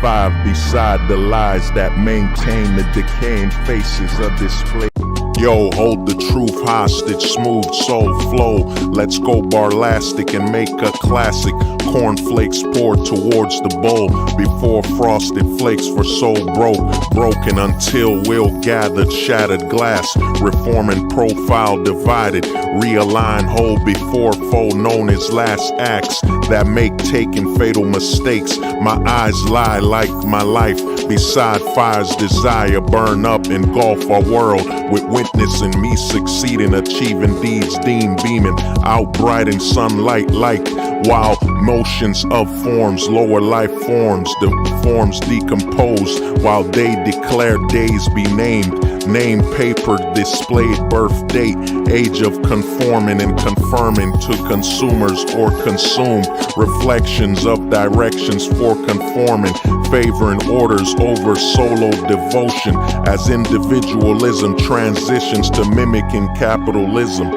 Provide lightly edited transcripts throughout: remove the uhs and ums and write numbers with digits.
survive beside the lies that maintain the decaying faces of this place. Yo, hold the truth hostage, smooth soul flow. Let's go barlastic and make a classic. Cornflakes poured towards the bowl before frosted flakes for so broken until we'll gathered shattered glass. Reforming profile divided, realign whole before foe, known as last acts that make taking fatal mistakes. My eyes lie like my life beside fire's desire, burn up, engulf our world with witnessing me succeeding, achieving deeds deemed beaming out bright in sunlight like while motions of forms, lower life forms, the forms decompose while they declare days be named. Name paper displayed birth date, age of conforming and confirming to consumers or consumed. Reflections of directions for conforming, favoring orders over solo devotion as individualism transitions to mimicking capitalism.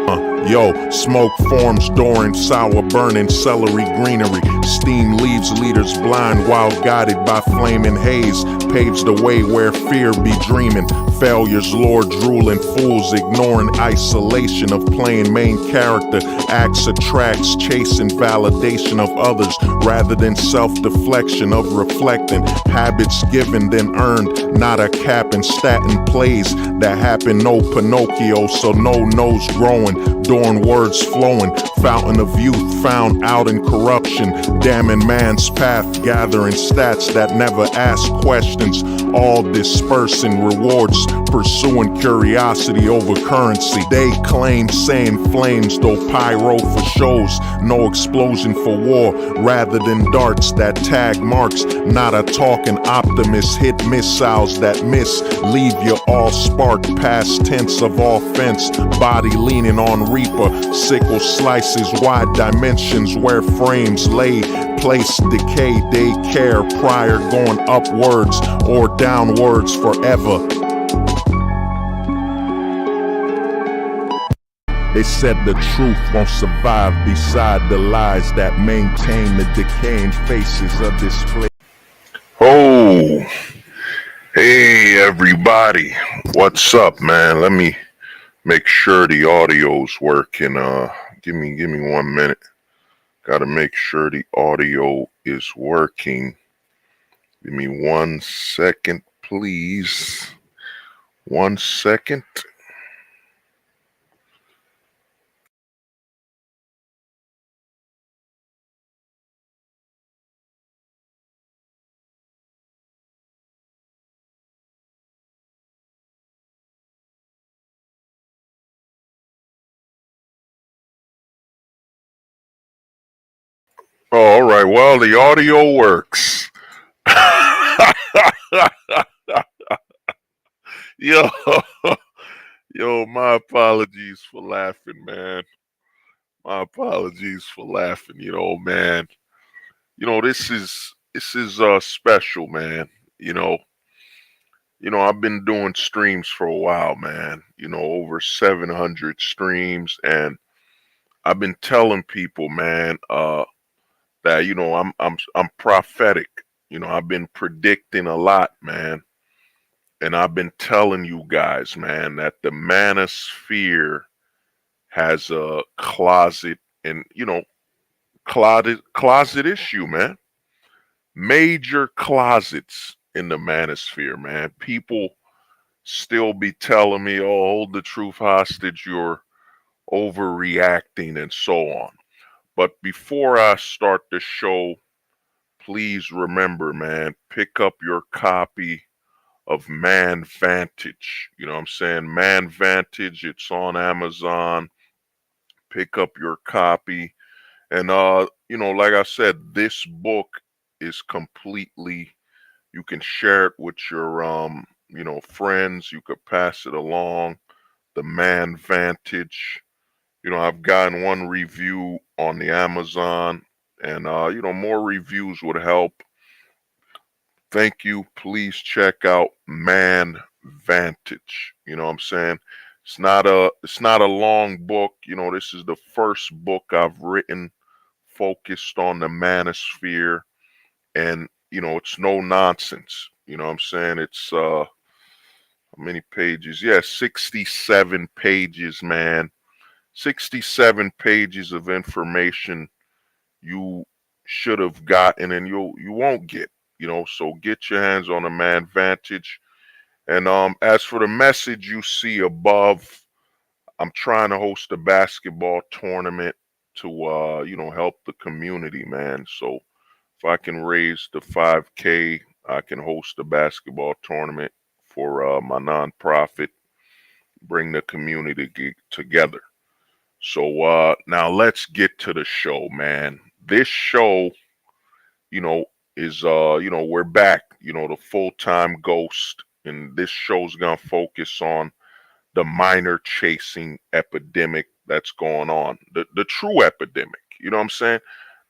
Yo, smoke forms during sour burning celery greenery. Steam leaves leaders blind while guided by flaming haze. Paves the way where fear be dreaming. Failures lure drooling fools, ignoring isolation of playing main character. Acts attracts, chasing validation of others rather than self-deflection of reflecting. Habits given then earned, not a cap and statin plays that happen. No Pinocchio, so no nose growing. Adorn words flowing, fountain of youth found out in corruption, damning man's path, gathering stats that never ask questions, all dispersing rewards, pursuing curiosity over currency. They claim saying flames, though pyro for shows, no explosion for war, rather than darts that tag marks, not a talking optimist, hit missiles that miss, leave you all sparked, past tense of offense, body leaning on reaper, sickle slices, wide dimensions where frames lay, place decay, they care prior going upwards or downwards forever. They said the truth won't survive beside the lies that maintain the decaying faces of this place. Oh, hey everybody, what's up, man? Let me make sure the audio's working. Give me 1 minute. Gotta make sure the audio is working. Give me 1 second, please. 1 second. Oh, all right. Well, the audio works. Yo, yo, my apologies for laughing, man. My apologies for laughing. Man. This is special, man. You know, I've been doing streams for a while, man. Over 700 streams, and I've been telling people, man, that I'm prophetic. I've been predicting a lot, man, and I've been telling you guys, man, that the manosphere has a closet and closet issue, man. Major closets in the manosphere, man. People still be telling me, "Oh, hold the truth hostage. You're overreacting," and so on. But before I start the show, please remember, man, pick up your copy of Man Vantage. You know what I'm saying? Man Vantage, it's on Amazon. Pick up your copy. And like I said, this book is completely, you can share it with your friends, you could pass it along. The Man Vantage. I've gotten one review on the Amazon, and more reviews would help. Thank you. Please check out Man Vantage. You know what I'm saying? It's not a long book. This is the first book I've written focused on the manosphere, and it's no nonsense. You know what I'm saying? It's how many pages? Yeah, 67 pages, man. 67 pages of information you should have gotten and you won't get. So get your hands on a Man Vantage. And as for the message you see above, I'm trying to host a basketball tournament to help the community, man. So if I can raise the 5K, I can host a basketball tournament for my nonprofit, bring the community together. So now let's get to the show, man. This show, you know, is we're back, the full-time ghost, and this show's gonna focus on the minor chasing epidemic that's going on. The true epidemic. You know what I'm saying?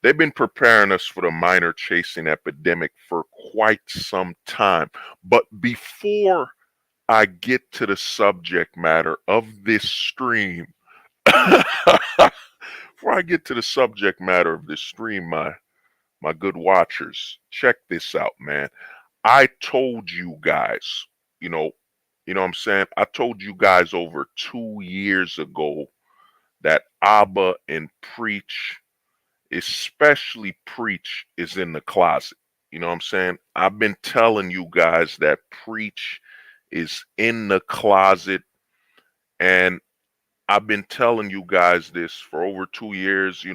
They've been preparing us for the minor chasing epidemic for quite some time. But before I get to the subject matter of this stream, before I get to the subject matter of this stream, my good watchers, check this out, man. I told you guys, you know, what I'm saying? I told you guys over 2 years ago that Abba and Preach, especially Preach, is in the closet. You know what I'm saying? I've been telling you guys that Preach is in the closet, and I've been telling you guys this for over 2 years.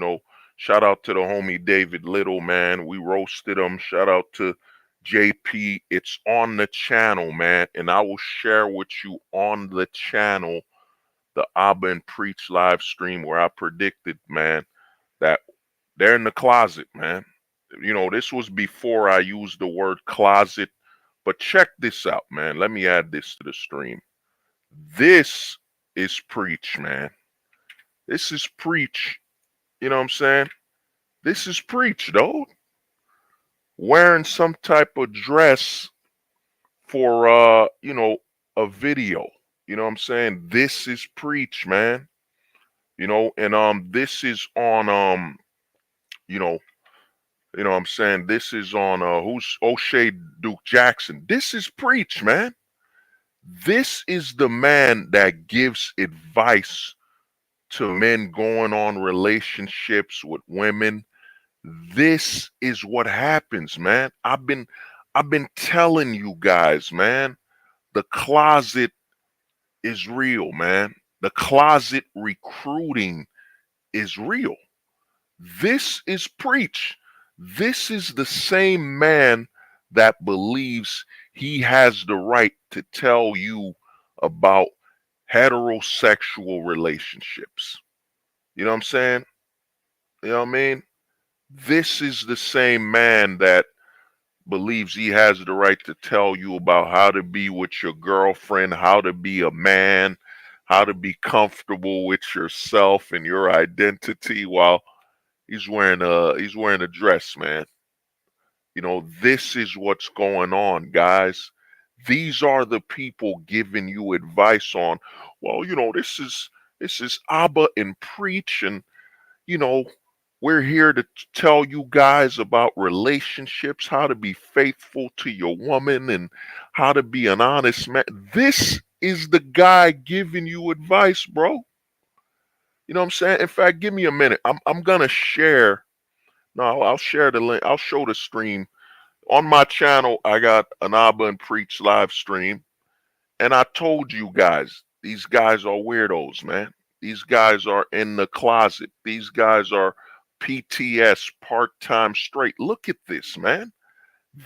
Shout out to the homie David Little, man. We roasted him. Shout out to JP. It's on the channel, man. And I will share with you on the channel the Abba and Preach live stream where I predicted, man, that they're in the closet, man. This was before I used the word closet. But check this out, man. Let me add this to the stream. This is Preach, man. This is Preach. You know what I'm saying? This is Preach, though. Wearing some type of dress for a video. You know what I'm saying? This is Preach, man. And this is on you know, what I'm saying? This is on who's O'Shea Duke Jackson. This is Preach, man. This is the man that gives advice to men going on relationships with women. This is what happens, man. I've been telling you guys, man. The closet is real, man. The closet recruiting is real. This is Preach. This is the same man that believes he has the right to tell you about heterosexual relationships. You know what I'm saying? You know what I mean? This is the same man that believes he has the right to tell you about how to be with your girlfriend, how to be a man, how to be comfortable with yourself and your identity while he's wearing a dress, man. This is what's going on, guys. These are the people giving you advice on, well, this is Abba and Preach, and you know, we're here to tell you guys about relationships, how to be faithful to your woman, and how to be an honest man. This is the guy giving you advice, bro. You know what I'm saying? In fact, give me a minute. I'm gonna share. No, I'll share the link. I'll show the stream on my channel. I got an Abba and Preach live stream, and I told you guys these guys are weirdos, man. These guys are in the closet. These guys are PTS, part-time straight. Look at this, man.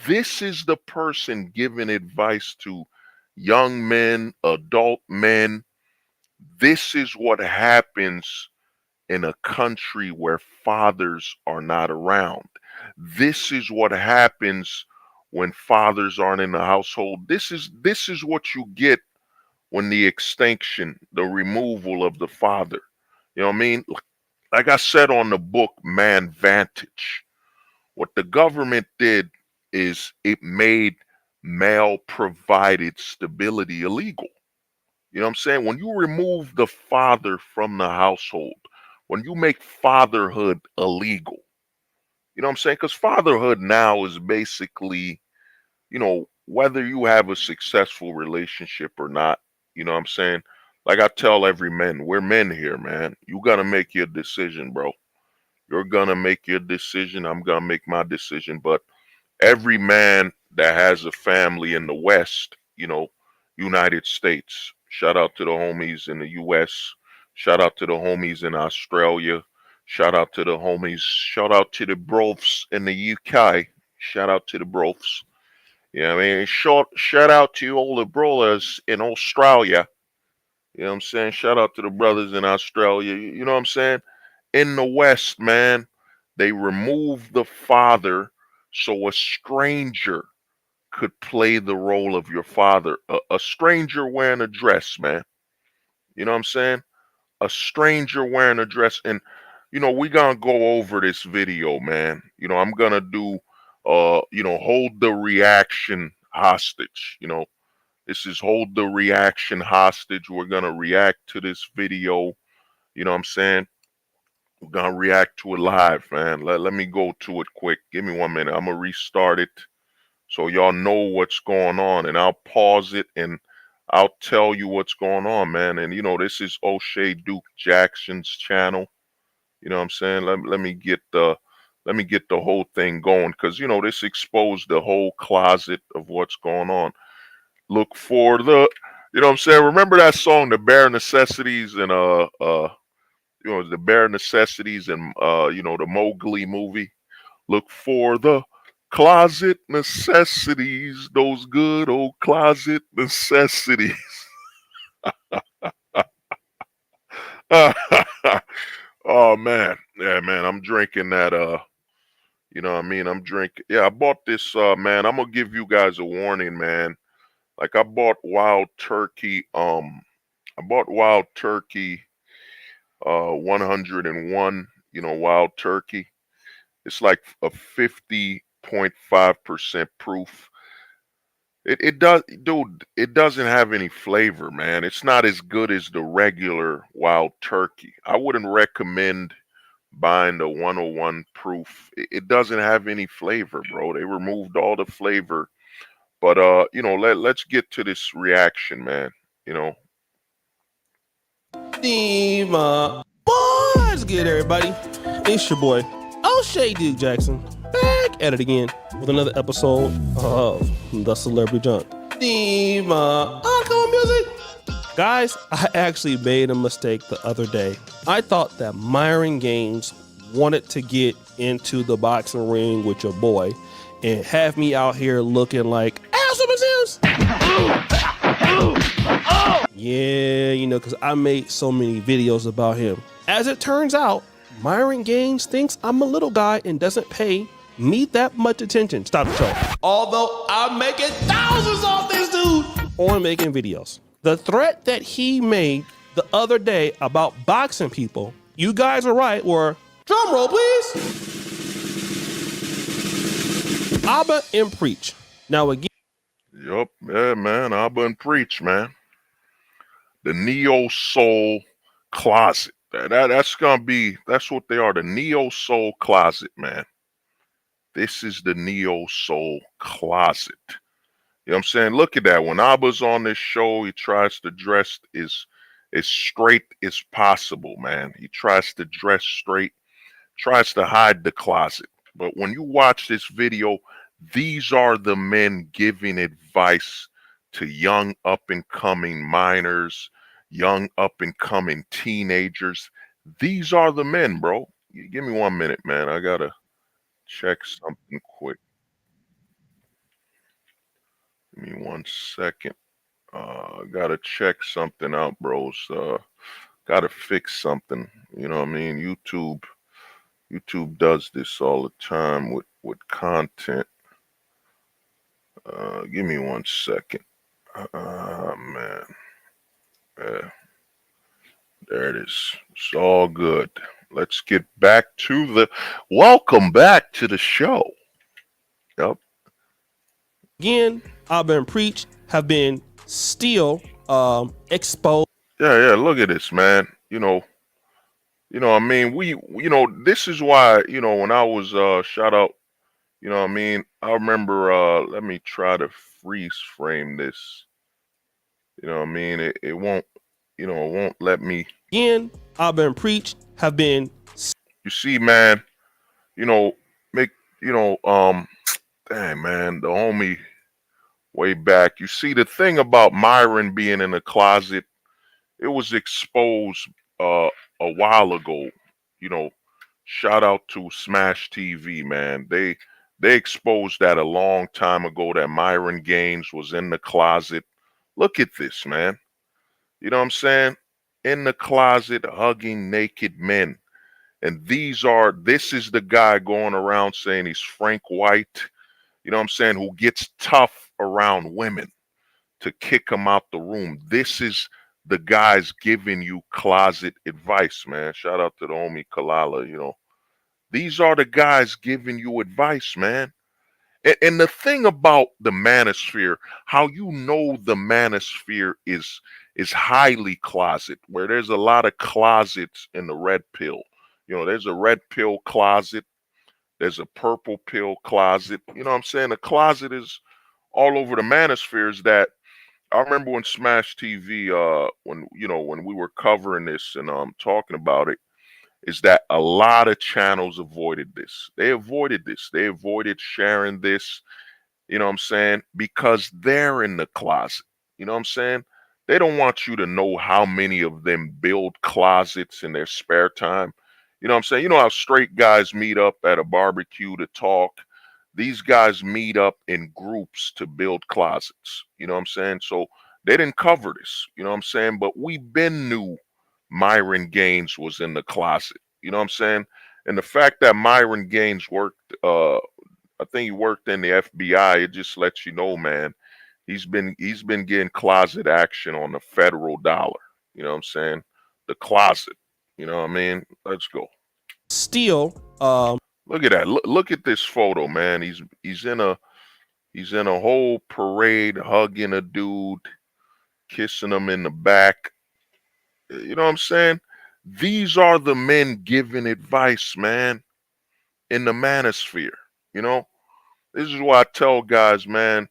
This is the person giving advice to young men, adult men. This is what happens in a country where fathers are not around. This is what happens when fathers aren't in the household. This is what you get when the extinction, the removal of the father. You know what I mean? Like I said on the book Man Vantage, what the government did is it made male provided stability illegal. You know what I'm saying? When you remove the father from the household, when you make fatherhood illegal, You know what I'm saying? Because fatherhood now is basically, whether you have a successful relationship or not, you know what I'm saying? Like I tell every man, we're men here, man. You gotta make your decision, bro. You're gonna make your decision. I'm gonna make my decision. But every man that has a family in the West, United States, shout out to the homies in the US, shout out to the homies in Australia, shout out to the homies, shout out to the brofs in the UK, shout out to the brofs. Yeah, I mean, shout out to all the brothers in Australia. You know what I'm saying? Shout out to the brothers in Australia. You know what I'm saying? In the West, man, they removed the father so a stranger could play the role of your father. A stranger wearing a dress, man. You know what I'm saying? A stranger wearing a dress. And, we gonna go over this video, man. I'm gonna do, hold the reaction hostage. This is hold the reaction hostage. We're gonna react to this video. You know what I'm saying? We're gonna react to it live, man. Let me go to it quick. Give me 1 minute. I'm gonna restart it so y'all know what's going on, and I'll pause it and I'll tell you what's going on, man. And this is O'Shea Duke Jackson's channel. You know what I'm saying? Let me get the whole thing going, because this exposed the whole closet of what's going on. Look for the, you know what I'm saying? Remember that song, The Bare Necessities, and the Bare Necessities, and the Mowgli movie. Look for the closet necessities, those good old closet necessities. Oh man, yeah, man, I'm drinking that. You know what I mean? I'm drinking. Yeah, I bought this. Man, I'm gonna give you guys a warning, man. Like I bought wild turkey. I bought wild turkey. 101. Wild turkey. It's like a 50.5% proof. It does, dude. It doesn't have any flavor, man. It's not as good as the regular wild turkey. I wouldn't recommend buying the 101 proof. It doesn't have any flavor, bro. They removed all the flavor. But let's get to this reaction, man. What's good, everybody? It's your boy O'Shea Duke Jackson, back at it again with another episode of The Celebrity Junk. Encore music. Guys, I actually made a mistake the other day. I thought that Myron Gaines wanted to get into the boxing ring with your boy and have me out here looking like Super Sims. Yeah, because I made so many videos about him. As it turns out, Myron Gaines thinks I'm a little guy and doesn't pay me that much attention. Stop the show. Although I'm making thousands off this dude on making videos. The threat that he made the other day about boxing people, you guys are right, were, drum roll please, Abba and Preach. Now again. Yup, yeah, man. Abba and Preach, man. The Neo Soul Closet. That's what they are. The Neo Soul Closet, man. This is the Neo Soul Closet. You know what I'm saying? Look at that. When Abba's on this show, he tries to dress as straight as possible, man. He tries to dress straight, tries to hide the closet. But when you watch this video, these are the men giving advice to young up-and-coming minors, young up-and-coming teenagers. These are the men, bro. Give me 1 minute, man. I gotta check something quick. Give me 1 second. I gotta check something out, bros. Gotta fix something. You know what I mean? YouTube does this all the time with content. Give me 1 second. Man. Yeah. There it is. It's all good. Let's get back to welcome back to the show. Yep. Again, Abba and Preach have been still exposed. Yeah, look at this, man. You know what I mean? This is why, when I was shout out, you know what I mean? I remember let me try to freeze frame this. You know what I mean? It won't, it won't let me. Again, I've been preached, have been. You see, man, you know, make, you know, dang man, the homie way back. You see, the thing about Myron being in the closet, it was exposed a while ago. You know, shout out to Smash TV, man. They exposed that a long time ago that Myron Gaines was in the closet. Look at this, man. You know what I'm saying? In the closet hugging naked men. And this is the guy going around saying he's Frank White, you know what I'm saying, who gets tough around women to kick him out the room. This is the guys giving you closet advice, man. Shout out to the homie Kalala, These are the guys giving you advice, man. And the thing about the manosphere, how you know the manosphere is highly closet, where there's a lot of closets in the red pill. There's a red pill closet, there's a purple pill closet. You know what I'm saying? The closet is all over the manospheres. That I remember when Smash TV, when we were covering this and talking about it, is that a lot of channels avoided this. They avoided this. They avoided sharing this, you know what I'm saying? Because they're in the closet. You know what I'm saying? They don't want you to know how many of them build closets in their spare time. You know what I'm saying? You know how straight guys meet up at a barbecue to talk? These guys meet up in groups to build closets. You know what I'm saying? So they didn't cover this. You know what I'm saying? But we been knew Myron Gaines was in the closet. You know what I'm saying? And the fact that Myron Gaines worked I think he worked in the FBI. It just lets you know, man, he's been getting closet action on the federal dollar. You know what I'm saying? The closet. You know what I mean? Let's go. Still, Look at that. Look at this photo, man. He's in a whole parade hugging a dude, kissing him in the back. You know what I'm saying? These are the men giving advice, man, in the manosphere. You know, this is why I tell guys, man,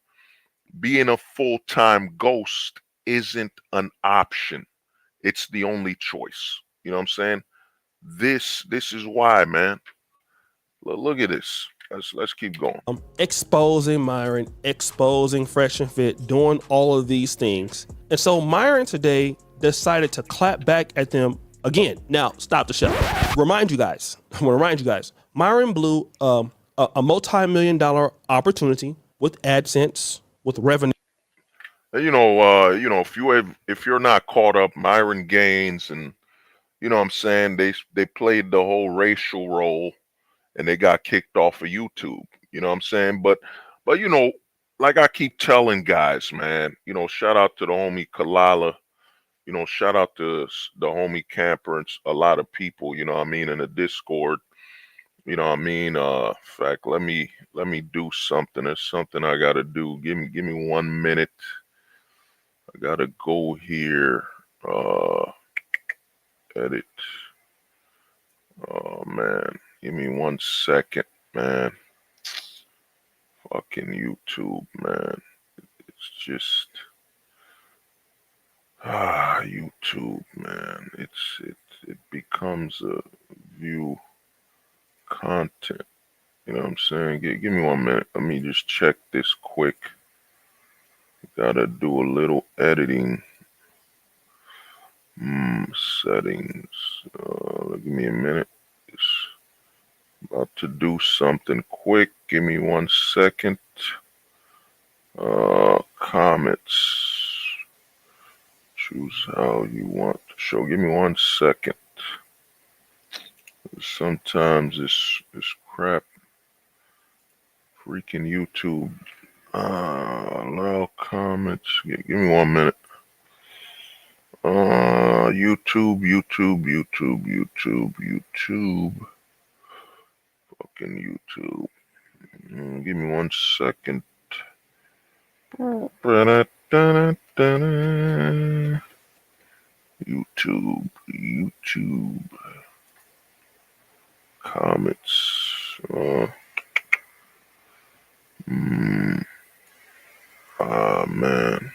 being a full-time ghost isn't an option. It's the only choice. You know what I'm saying? This is why, man. Look at this. Let's keep going. exposing Myron, exposing Fresh and Fit, doing all of these things. And so Myron today decided to clap back at them again. Now, stop the show. I want to remind you guys, Myron blew a multi-million-dollar opportunity with AdSense, with revenue. If you're not caught up, Myron Gaines and you know what I'm saying, they played the whole racial role and they got kicked off of YouTube. You know what I'm saying? But like I keep telling guys, man, shout out to the homie Kalala, shout out to the homie Camper and a lot of people, you know what I mean, in the Discord. You know what I mean? In fact, let me do something. There's something I gotta do. Give me 1 minute. I gotta go here. Edit. Oh man. Give me 1 second, man. Fucking YouTube, man. It's just YouTube, man. It becomes a view content. You know what I'm saying? Give me 1 minute. Let me just check this quick. Gotta do a little editing. Settings. Give me a minute. It's about to do something quick. Give me 1 second. Comments. Choose how you want to show. Give me 1 second. Sometimes this crap. Freaking YouTube. Allow comments. Give me 1 minute. YouTube. Fucking YouTube. Give me 1 second. YouTube. comments. Man.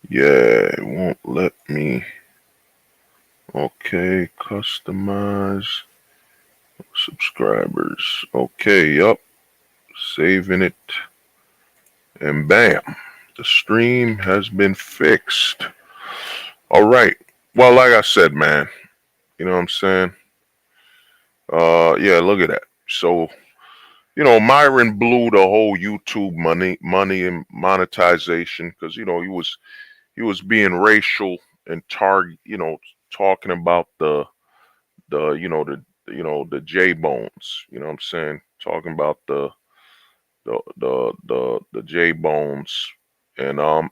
Yeah, it won't let me. Okay, customize subscribers. Okay, yup. Saving it. And bam, the stream has been fixed. All right. Well, like I said, man, you know what I'm saying? Yeah, look at that. So, Myron blew the whole YouTube money and monetization because, he was being racial and talking about the J bones, you know what I'm saying? Talking about the J bones. And a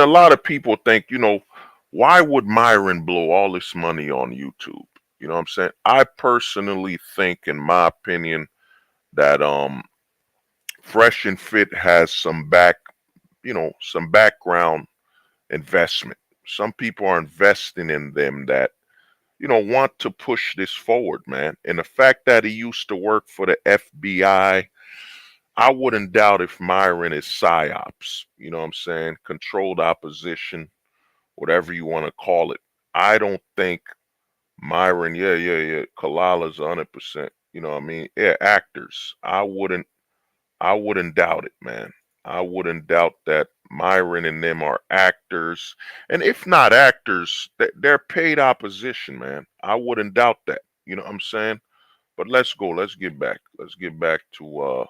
lot of people think, why would Myron blow all this money on YouTube? You know what I'm saying? I personally think, in my opinion, that Fresh and Fit has some background investment. Some people are investing in them that want to push this forward, man. And the fact that he used to work for the FBI, I wouldn't doubt if Myron is psyops. You know what I'm saying? Controlled opposition, whatever you want to call it. I don't think Myron, yeah. Kalala's 100%. You know what I mean? Yeah, actors. I wouldn't doubt it, man. I wouldn't doubt that Myron and them are actors. And if not actors, they're paid opposition, man. I wouldn't doubt that. You know what I'm saying? But let's go. Let's get back. Let's get back to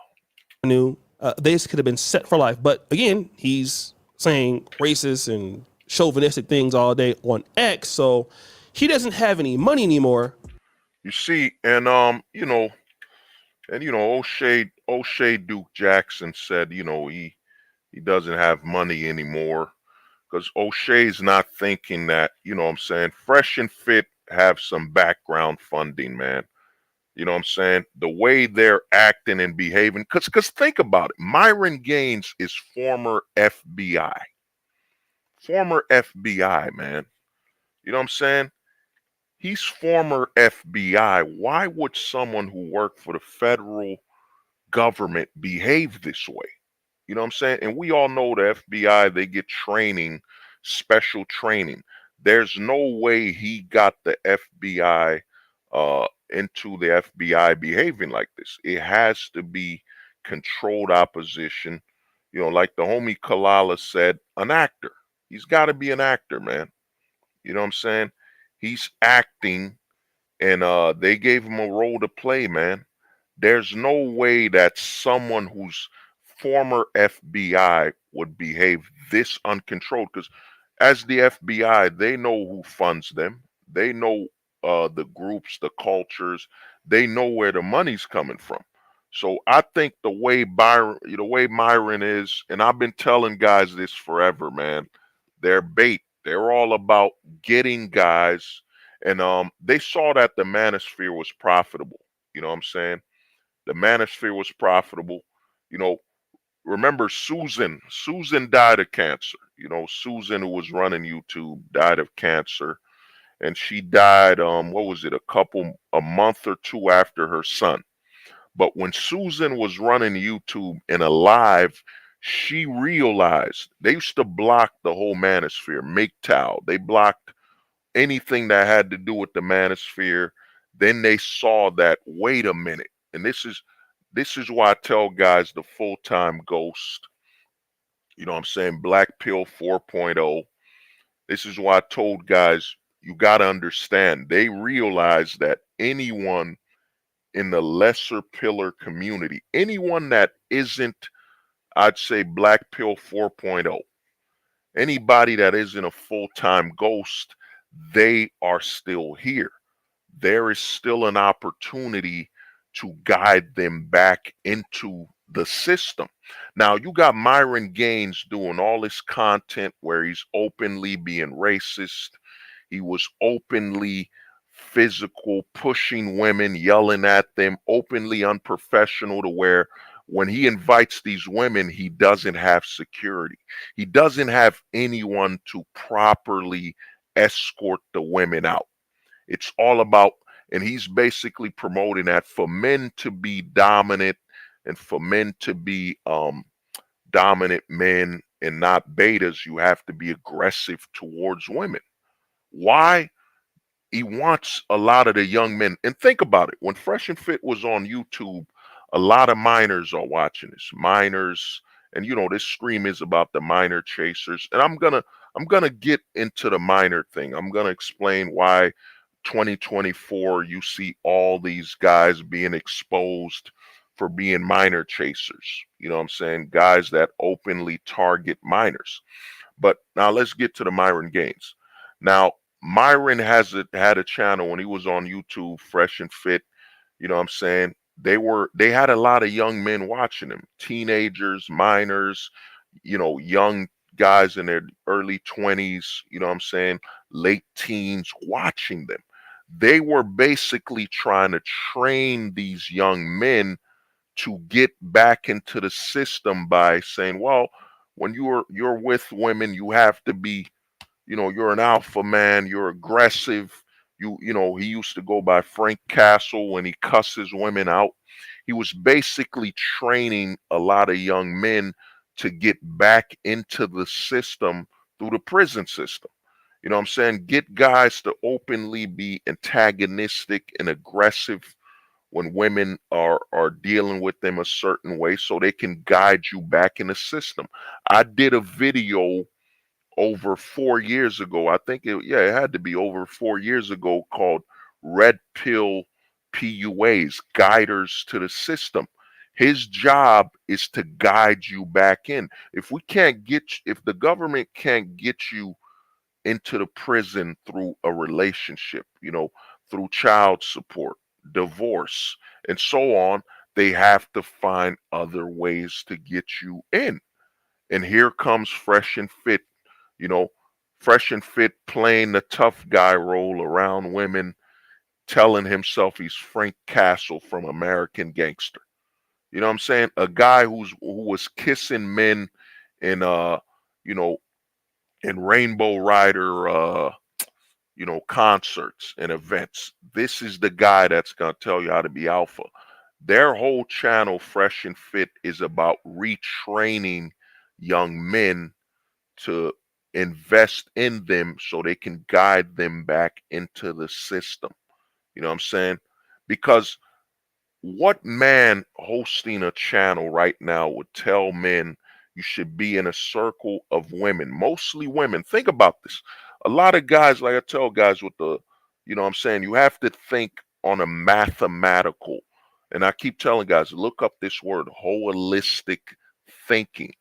They could have been set for life. But again, he's saying racist and chauvinistic things all day on X, so he doesn't have any money anymore. you see, and O'Shea Duke Jackson said, he doesn't have money anymore because O'Shea's not thinking that, you know what I'm saying, Fresh and Fit have some background funding, man. You know what I'm saying? The way they're acting and behaving, because think about it. Myron Gaines is former FBI. Former FBI, man. You know what I'm saying? He's former FBI. Why would someone who worked for the federal government behave this way? You know what I'm saying? And we all know the FBI, they get training, special training. There's no way he got the FBI into the FBI behaving like this. It has to be controlled opposition. Like the homie Kalala said, an actor. He's got to be an actor, man. You know what I'm saying? He's acting, and they gave him a role to play, man. There's no way that someone who's former FBI would behave this uncontrolled, because as the FBI, they know who funds them. They know the groups, the cultures. They know where the money's coming from. So I think the way Myron is, and I've been telling guys this forever, man. They're bait. They're all about getting guys, and they saw that the manosphere was profitable. You know what I'm saying? The manosphere was profitable. You know, remember Susan? Susan died of cancer. Susan, who was running YouTube, died of cancer, and she died. What was it? A month or two after her son. But when Susan was running YouTube in a live, she realized they used to block the whole manosphere. MGTOW. They blocked anything that had to do with the manosphere. Then they saw that, wait a minute, and this is why I tell guys the full-time ghost, you know what I'm saying, Black Pill 4.0. This is why I told guys, you got to understand, they realize that anyone in the lesser pillar community, anyone that isn't, I'd say, Black Pill 4.0, anybody that isn't a full-time ghost, they are still here. There is still an opportunity to guide them back into the system. Now, you got Myron Gaines doing all this content where he's openly being racist. He was openly physical, pushing women, yelling at them, openly unprofessional, to where when he invites these women, he doesn't have security. He doesn't have anyone to properly escort the women out. It's all about, And he's basically promoting that for men to be dominant and for men to be dominant men and not betas, you have to be aggressive towards women. Why? He wants a lot of the young men. And think about it. When Fresh and Fit was on YouTube, a lot of minors are watching this. Minors, and you know, this stream is about the minor chasers. And I'm gonna get into the minor thing. I'm gonna explain why 2024 you see all these guys being exposed for being minor chasers. You know what I'm saying? Guys that openly target minors. But now let's get to the Myron Gaines. Now, Myron had a channel when he was on YouTube, Fresh and Fit. You know what I'm saying? They had a lot of young men watching him, teenagers, minors, you know, young guys in their early 20s, you know what I'm saying, late teens watching them. They were basically trying to train these young men to get back into the system by saying, well, when you're with women, you have to be, you know, you're an alpha man, you're aggressive. You know, he used to go by Frank Castle when he cusses women out. He was basically training a lot of young men to get back into the system through the prison system. You know what I'm saying? Get guys to openly be antagonistic and aggressive when women are dealing with them a certain way so they can guide you back in the system. I did a video over 4 years ago. I think it had to be over 4 years ago, called Red Pill PUAs, Guiders to the System. His job is to guide you back in. If the government can't get you into the prison through a relationship, you know, through child support, divorce, and so on, they have to find other ways to get you in. And here comes Fresh and Fit, you know, Fresh and Fit playing the tough guy role around women, telling himself he's Frank Castle from American Gangster. You know what I'm saying? A guy who was kissing men in you know, in Rainbow Rider you know, concerts and events. This is the guy that's gonna tell you how to be alpha. Their whole channel, Fresh and Fit, is about retraining young men to invest in them so they can guide them back into the system. You know what I'm saying? Because what man hosting a channel right now would tell men you should be in a circle of women, mostly women? Think about this. A lot of guys, like I tell guys with the, you know what I'm saying, you have to think on a mathematical, and I keep telling guys, look up this word, holistic thinking.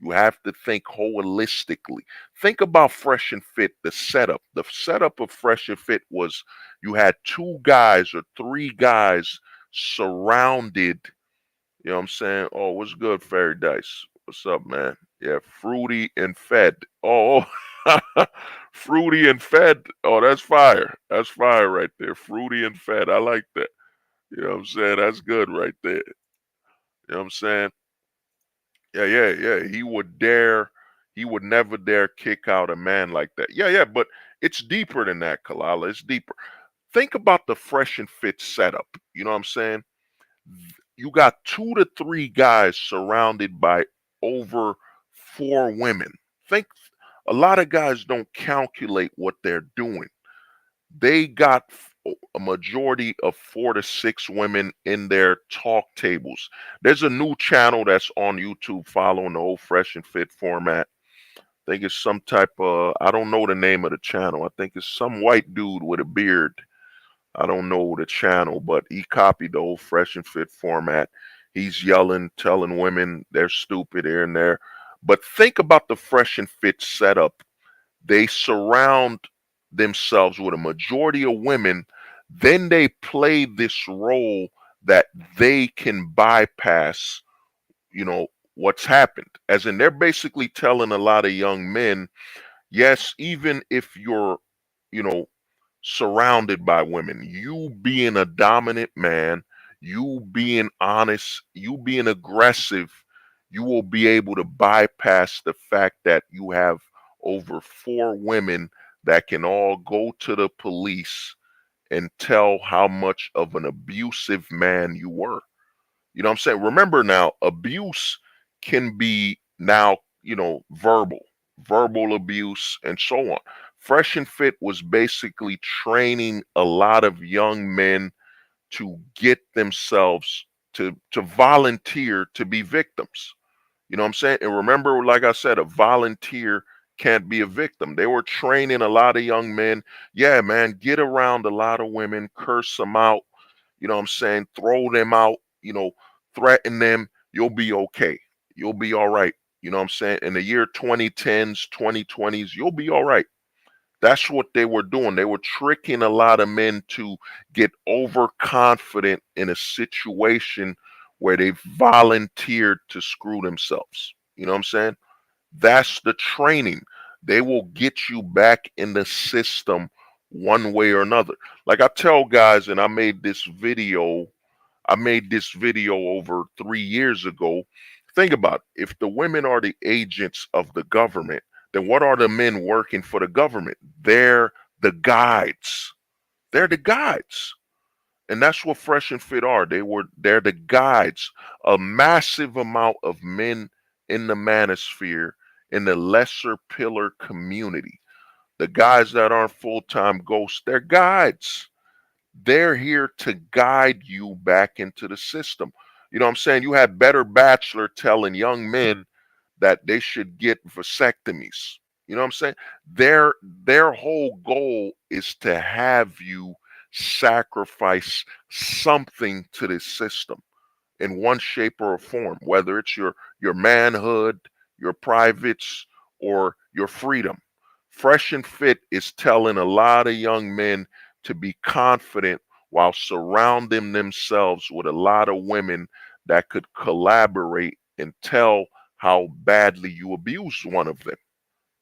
You have to think holistically. Think about Fresh and Fit, the setup. The setup of Fresh and Fit was you had two guys or three guys surrounded, you know what I'm saying? Oh, what's good, Fairy Dice? What's up, man? Yeah, Fruity and Fed. Oh, Fruity and Fed. Oh, that's fire. That's fire right there. Fruity and Fed. I like that. You know what I'm saying? That's good right there. You know what I'm saying? Yeah. He would never dare kick out a man like that. Yeah, but it's deeper than that, Kalala. It's deeper. Think about the Fresh and Fit setup. You know what I'm saying? You got 2 to 3 guys surrounded by over 4 women. Think a lot of guys don't calculate what they're doing. They got a majority of 4 to 6 women in their talk tables. There's a new channel that's on YouTube following the old Fresh and Fit format. I think it's some type of, I don't know the name of the channel. I think it's some white dude with a beard. I don't know the channel, but he copied the old Fresh and Fit format. He's yelling, telling women they're stupid here and there. But think about the Fresh and Fit setup. They surround themselves with a majority of women. Then they play this role that they can bypass, you know, what's happened. As in, they're basically telling a lot of young men, yes, even if you're, you know, surrounded by women, you being a dominant man, you being honest, you being aggressive, you will be able to bypass the fact that you have over 4 women that can all go to the police and tell how much of an abusive man you were. You know what I'm saying? Remember now, abuse can be now, verbal abuse and so on. Fresh and Fit was basically training a lot of young men to get themselves to volunteer to be victims. You know what I'm saying? And remember, like I said, a volunteer can't be a victim. They were training a lot of young men. Yeah, man, get around a lot of women, curse them out, you know what I'm saying? Throw them out, threaten them. You'll be okay. You'll be all right. You know what I'm saying? In the year 2010s, 2020s, you'll be all right. That's what they were doing. They were tricking a lot of men to get overconfident in a situation where they volunteered to screw themselves. You know what I'm saying? That's the training. They will get you back in the system one way or another. Like I tell guys, and I made this video over 3 years ago. Think about it. If the women are the agents of the government, then what are the men working for the government? They're the guides. They're the guides. And that's what Fresh and Fit are. They're the guides. A massive amount of men in the manosphere in the lesser pillar community. The guys that aren't full-time ghosts, they're guides. They're here to guide you back into the system. You know what I'm saying? You had Better Bachelor telling young men that they should get vasectomies. You know what I'm saying? Their whole goal is to have you sacrifice something to this system in one shape or a form, whether it's your manhood, your privates, or your freedom. Fresh and Fit is telling a lot of young men to be confident while surrounding themselves with a lot of women that could collaborate and tell how badly you abused one of them.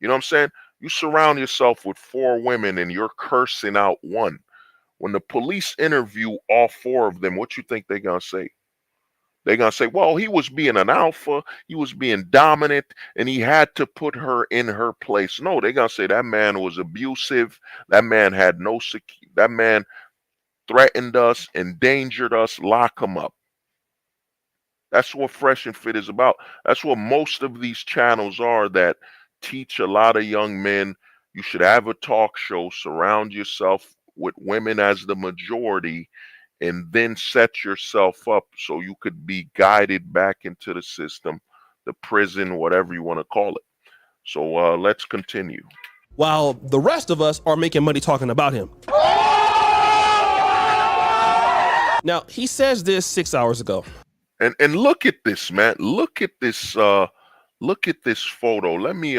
You know what I'm saying? You surround yourself with 4 women and you're cursing out one. When the police interview all 4 of them, what you think they're gonna say? They're gonna say, well, he was being an alpha, he was being dominant, and he had to put her in her place. No, they're gonna say that man was abusive, that man had no that man threatened us, endangered us, lock him up. That's what Fresh and Fit is about. That's what most of these channels are that teach a lot of young men. You should have a talk show, surround yourself with women as the majority, and then set yourself up so you could be guided back into the system, the prison, whatever you want to call it. So let's continue. While the rest of us are making money talking about him. Now, he says this 6 hours ago. And look at this, man. Look at this photo. Let me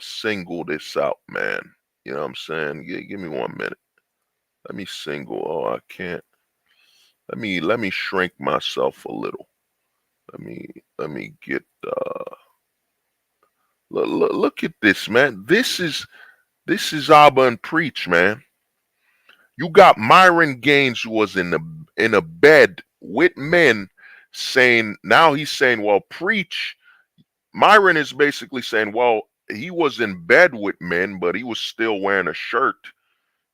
single this out, man. You know what I'm saying? Give me 1 minute. Let me single. Oh, I can't. Let me shrink myself a little. Let me get look at this, man. This is Abba and Preach, man. You got Myron Gaines, who was in a bed with men, saying, now he's saying, well, Preach. Myron is basically saying, well, he was in bed with men, but he was still wearing a shirt.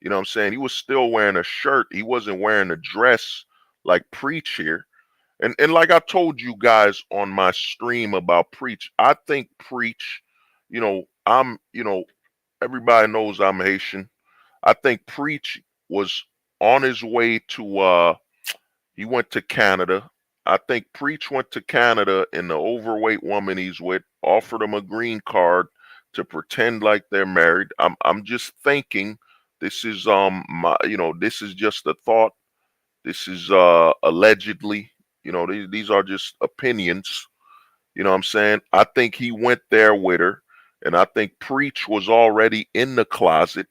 You know what I'm saying? He was still wearing a shirt. He wasn't wearing a dress like Preach here. And like I told you guys on my stream about Preach, I think Preach, everybody knows I'm Haitian. I think Preach was on his way to he went to Canada. I think Preach went to Canada, and the overweight woman he's with offered him a green card to pretend like they're married. I'm just thinking this is this is just a thought. This is allegedly, these are just opinions. You know what I'm saying? I think he went there with her, and I think Preach was already in the closet.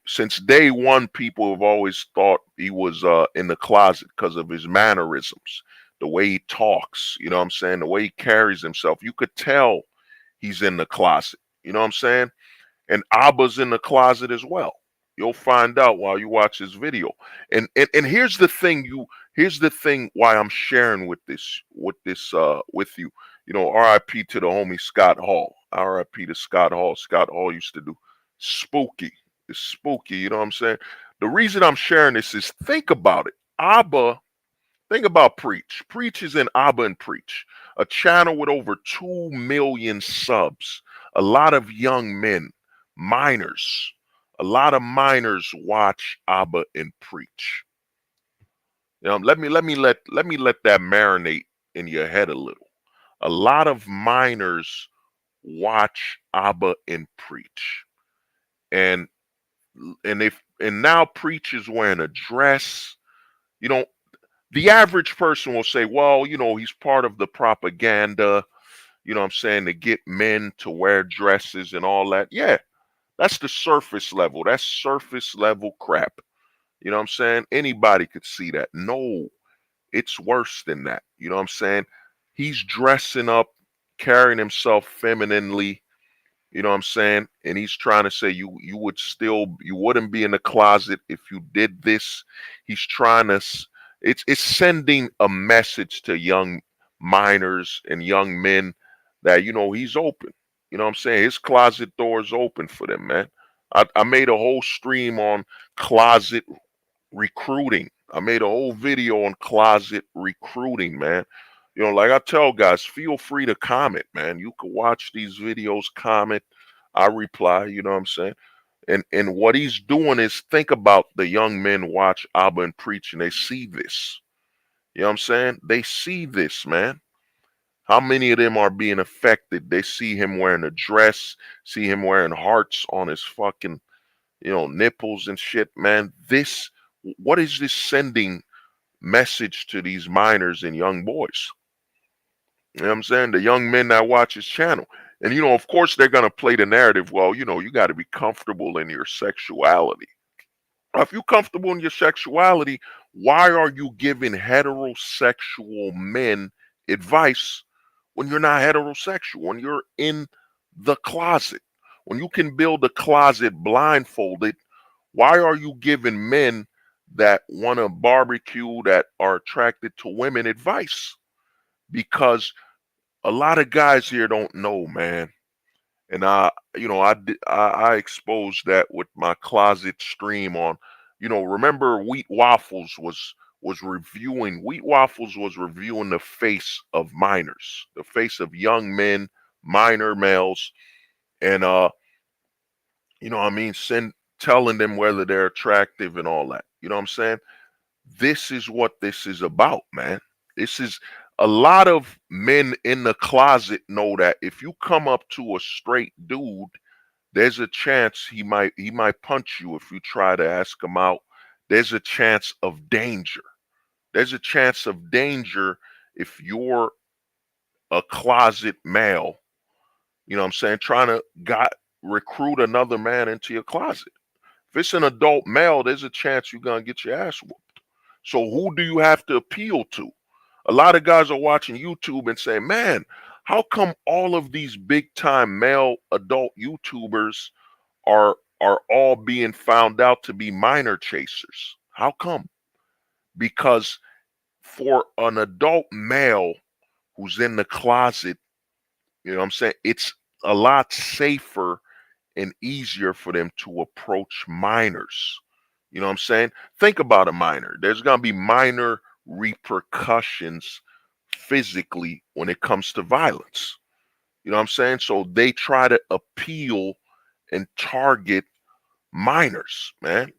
Since day one, people have always thought he was in the closet because of his mannerisms, the way he talks, you know what I'm saying, the way he carries himself. You could tell he's in the closet, you know what I'm saying? And Abba's in the closet as well. You'll find out while you watch this video. And here's the thing, why I'm sharing with you. RIP to the homie Scott Hall. RIP to Scott Hall. Scott Hall used to do Spooky. It's spooky, you know what I'm saying? The reason I'm sharing this is think about it. Abba, think about Preach. Preach is in Abba and Preach, a channel with over 2 million subs. A lot of young men, minors, a lot of minors watch Abba and Preach. Let me let that marinate in your head a little. A lot of minors watch Abba and Preach. And and now Preach is wearing a dress. You know, the average person will say, well, he's part of the propaganda, what I'm saying, to get men to wear dresses and all that. Yeah, that's the surface level. That's surface level crap. You know what I'm saying? Anybody could see that. No, it's worse than that. You know what I'm saying? He's dressing up, carrying himself femininely, you know what I'm saying? And he's trying to say you wouldn't be in the closet if you did this. He's trying to it's sending a message to young minors and young men that he's open. You know what I'm saying? His closet door is open for them, man. I made a whole stream on closet recruiting. I made a whole video on closet recruiting, man. Like I tell guys, feel free to comment, man. You can watch these videos, comment. I reply, you know what I'm saying? And what he's doing is think about the young men watch Abba and Preach and they see this. You know what I'm saying? They see this, man. How many of them are being affected? They see him wearing a dress, see him wearing hearts on his fucking, nipples and shit, man. What is this sending message to these minors and young boys? You know what I'm saying? The young men that watch his channel. And, of course, they're going to play the narrative. Well, you got to be comfortable in your sexuality. If you're comfortable in your sexuality, why are you giving heterosexual men advice when you're not heterosexual, when you're in the closet? When you can build a closet blindfolded, why are you giving men that want to barbecue, that are attracted to women, advice? Because a lot of guys here don't know, man. And I exposed that with my closet stream on, remember Wheat Waffles was reviewing the face of minors, the face of young men, minor males, and what I mean, telling them whether they're attractive and all that. You know what I'm saying? This is what this is about, man. This is a lot of men in the closet know that if you come up to a straight dude, there's a chance he might punch you if you try to ask him out. There's a chance of danger. There's a chance of danger if you're a closet male, you know what I'm saying, trying to recruit another man into your closet. If it's an adult male, there's a chance you're going to get your ass whooped. So who do you have to appeal to? A lot of guys are watching YouTube and saying, man, how come all of these big time male adult YouTubers are all being found out to be minor chasers? How come? Because for an adult male who's in the closet, you know what I'm saying, it's a lot safer and easier for them to approach minors. You know what I'm saying? Think about a minor. There's going to be minor repercussions physically when it comes to violence. You know what I'm saying? So they try to appeal and target minors, man.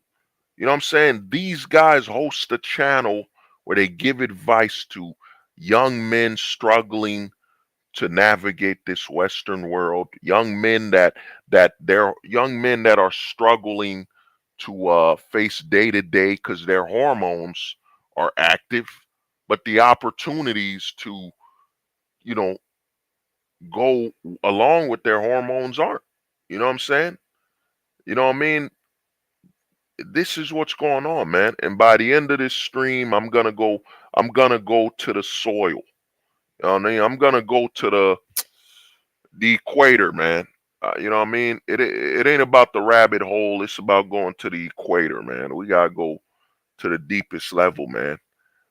You know what I'm saying? These guys host a channel where they give advice to young men struggling to navigate this Western world, young men that are struggling to face day to day because their hormones are active, but the opportunities to, you know, go along with their hormones aren't. You know what I'm saying? You know what I mean? This is what's going on, man. And by the end of this stream, I'm gonna go to the soil. You know what I mean? I'm gonna go to the equator, man. You know what I mean? It ain't about the rabbit hole. It's about going to the equator, man. We gotta go to the deepest level, man.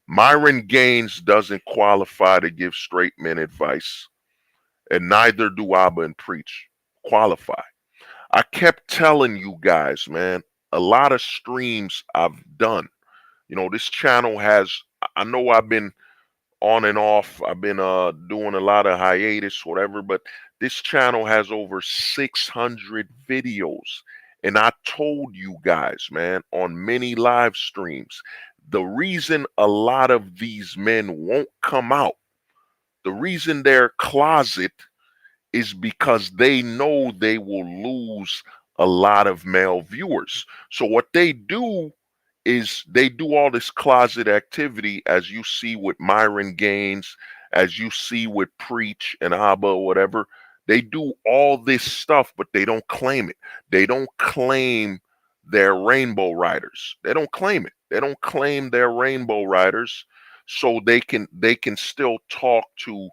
Myron Gaines doesn't qualify to give straight men advice, and neither do Abba and Preach qualify. I kept telling you guys, man, a lot of streams I've done. You know, this channel has, I know I've been on and off. I've been doing a lot of hiatus, whatever, but this channel has over 600 videos. And I told you guys, man, on many live streams, the reason a lot of these men won't come out, the reason they're closet is because they know they will lose a lot of male viewers. So what they do is they do all this closet activity, as you see with Myron Gaines, as you see with Preach and Abba or whatever. They do all this stuff, but they don't claim it. They don't claim their rainbow riders. They don't claim it. They don't claim their rainbow riders, so they can still talk to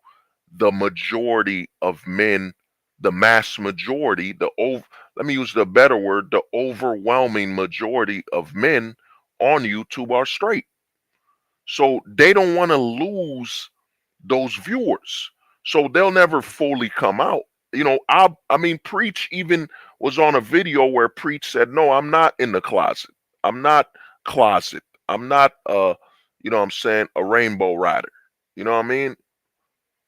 the majority of men, the mass majority, let me use the better word, the overwhelming majority of men on YouTube are straight. So they don't want to lose those viewers. So they'll never fully come out. You know, I mean, Preach even was on a video where Preach said, no, I'm not in the closet. I'm not closet. I'm not, you know what I'm saying, a rainbow rider. You know what I mean?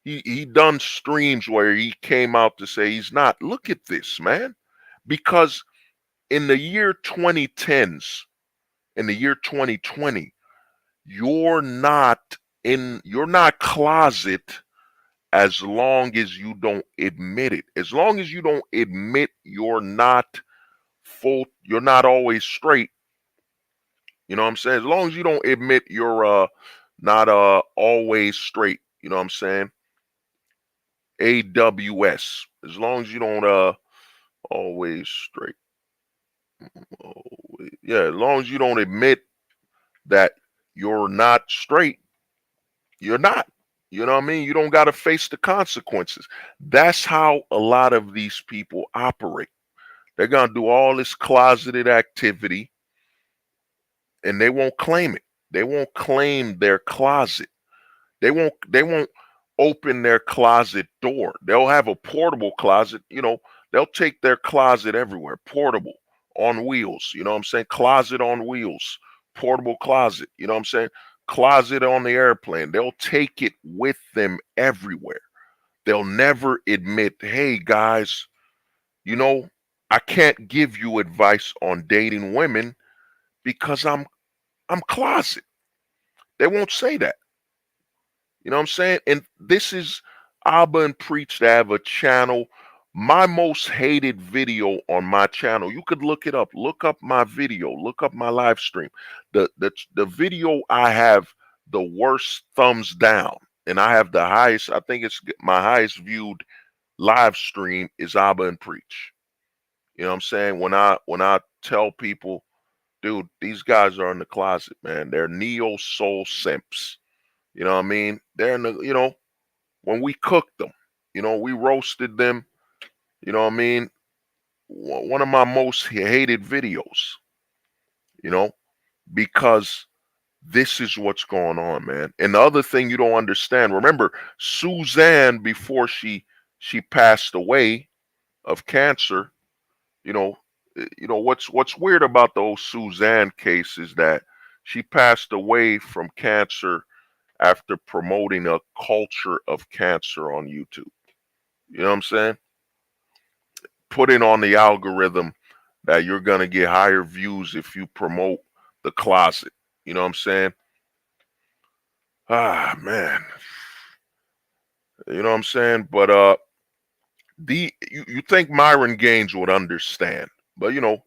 He done streams where he came out to say he's not. Look at this, man. Because in the year 2010s, in the year 2020, you're not closet as long as you don't admit it. As long as you don't admit you're not you're not always straight. You know what I'm saying? As long as you don't admit you're not always straight, you know what I'm saying? AWS. As long as you don't always straight. Yeah, as long as you don't admit that you're not straight, you're not. You know what I mean? You don't got to face the consequences. That's how a lot of these people operate. They're going to do all this closeted activity and they won't claim it. They won't claim their closet. They won't open their closet door. They'll have a portable closet, you know, they'll take their closet everywhere, portable, on wheels, you know what I'm saying? Closet on wheels, portable closet, you know what I'm saying? Closet on the airplane. They'll take it with them everywhere. They'll never admit, hey guys, you know, I can't give you advice on dating women because I'm closet. They won't say that. You know what I'm saying? And this is Abba and Preach to have a channel. My most hated video on my channel. You could look it up. Look up my video. Look up my live stream. The video I have the worst thumbs down, and I have the highest. I think it's my highest viewed live stream is Abba and Preach. You know what I'm saying? When I tell people, dude, these guys are in the closet, man. They're neo soul simps. You know what I mean? They're in the, you know, when we cooked them, you know, we roasted them. You know what I mean? One of my most hated videos, you know, because this is what's going on, man. And the other thing you don't understand, remember, Suzanne, before she passed away of cancer, you know what's weird about the whole Suzanne case is that she passed away from cancer after promoting a culture of cancer on YouTube. You know what I'm saying? Putting on the algorithm that you're going to get higher views if you promote the closet. You know what I'm saying? Ah, man. You know what I'm saying? But you think Myron Gaines would understand, but you know,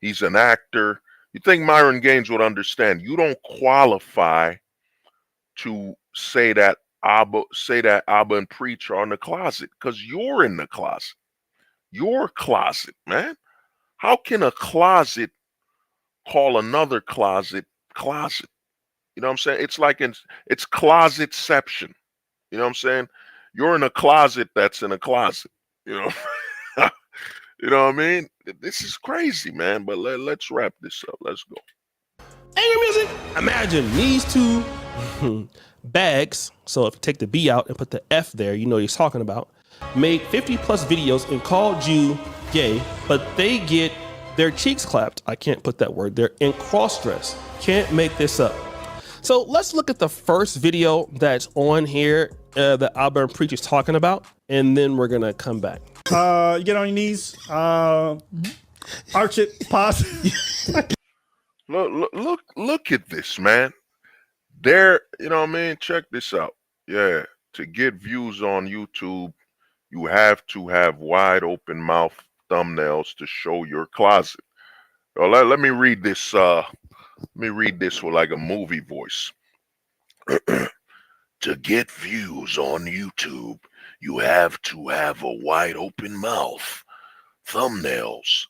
he's an actor. You think Myron Gaines would understand. You don't qualify to say that Abba and Preach are in the closet because you're in the closet. Your closet, man. How can a closet call another closet closet? You know what I'm saying? It's like it's closetception. You know what I'm saying? You're in a closet that's in a closet. You know, you know what I mean? This is crazy, man. But let's wrap this up. Let's go. Angry music. Imagine these two bags. So if you take the B out and put the F there, you know what he's talking about. Made 50 plus videos and called you gay, but they get their cheeks clapped. I can't put that word there. In cross dress. Can't make this up. So let's look at the first video that's on here that Albert and Preach is talking about, and then we're gonna come back. You get on your knees, arch it, pause. Look at this, man. There, you know what I mean? Check this out. Yeah, to get views on YouTube, you have to have wide open mouth thumbnails to show your closet. Well, let me read this. Let me read this with like a movie voice. To get views on YouTube, you have to have a wide open mouth, thumbnails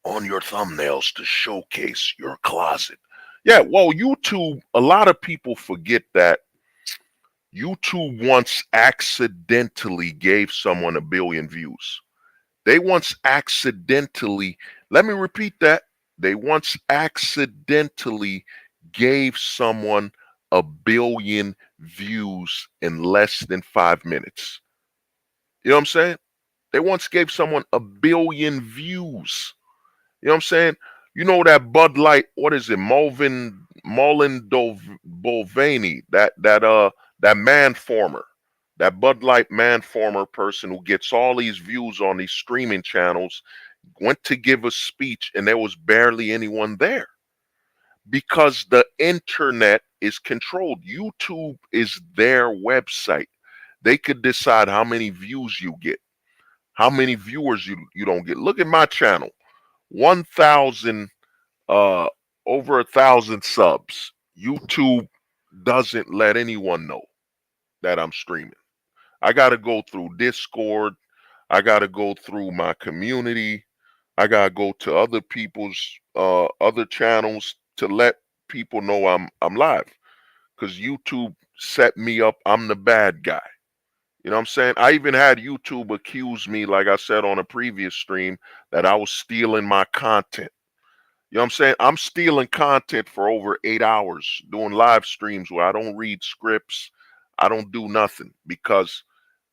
on your thumbnails to showcase your closet. Yeah, well, YouTube, a lot of people forget that YouTube once accidentally gave someone 1 billion views. They once accidentally, let me repeat that. They once accidentally gave someone 1 billion views in less than 5 minutes. You know what I'm saying? They once gave someone 1 billion views. You know what I'm saying? You know that Bud Light, what is it? Mulvin Bolvani, that ManFormer, that Bud Light ManFormer person who gets all these views on these streaming channels, went to give a speech and there was barely anyone there. Because the internet is controlled. YouTube is their website. They could decide how many views you get, how many viewers you don't get. Look at my channel. 1,000, over 1,000 subs. YouTube doesn't let anyone know that I'm streaming. I got to go through Discord. I got to go through my community. I got to go to other people's other channels to let people know I'm live, because YouTube set me up. I'm the bad guy. You know what I'm saying? I even had YouTube accuse me, like I said on a previous stream, that I was stealing my content. You know what I'm saying? I'm stealing content for over 8 hours doing live streams where I don't read scripts. I don't do nothing because,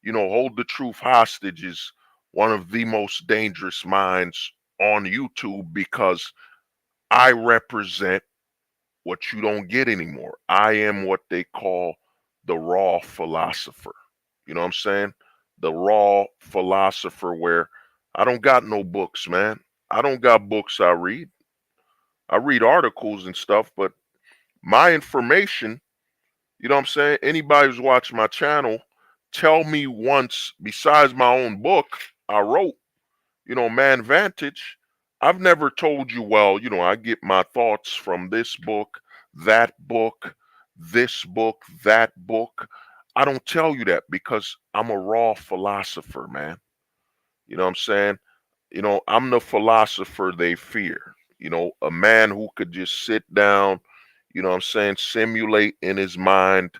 you know, Hold the Truth Hostage is one of the most dangerous minds on YouTube because I represent what you don't get anymore. I am what they call the raw philosopher. You know what I'm saying? The raw philosopher, where I don't got no books, man. I don't got books I read. I read articles and stuff, but my information, you know what I'm saying? Anybody who's watched my channel, tell me once, besides my own book I wrote, you know, Man Vantage, I've never told you, well, you know, I get my thoughts from this book, that book, this book, that book. I don't tell you that because I'm a raw philosopher, man. You know what I'm saying? You know, I'm the philosopher they fear. You know, a man who could just sit down, you know what I'm saying, simulate in his mind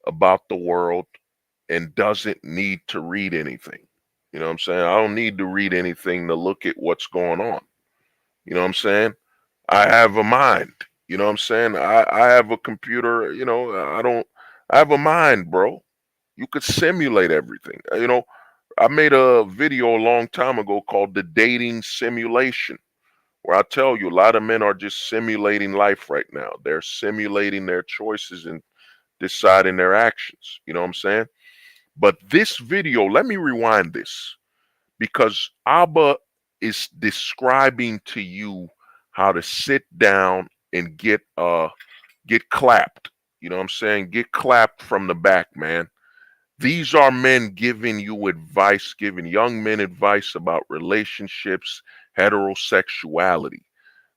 about the world and doesn't need to read anything. You know what I'm saying? I don't need to read anything to look at what's going on. You know what I'm saying? I have a mind. You know what I'm saying? I have a computer, you know, I have a mind, bro. You could simulate everything. You know, I made a video a long time ago called The Dating Simulation, where I tell you a lot of men are just simulating life right now. They're simulating their choices and deciding their actions. You know what I'm saying? But this video, let me rewind this, because Abba is describing to you how to sit down and get clapped. You know what I'm saying? Get clapped from the back, man. These are men giving you advice, giving young men advice about relationships, heterosexuality.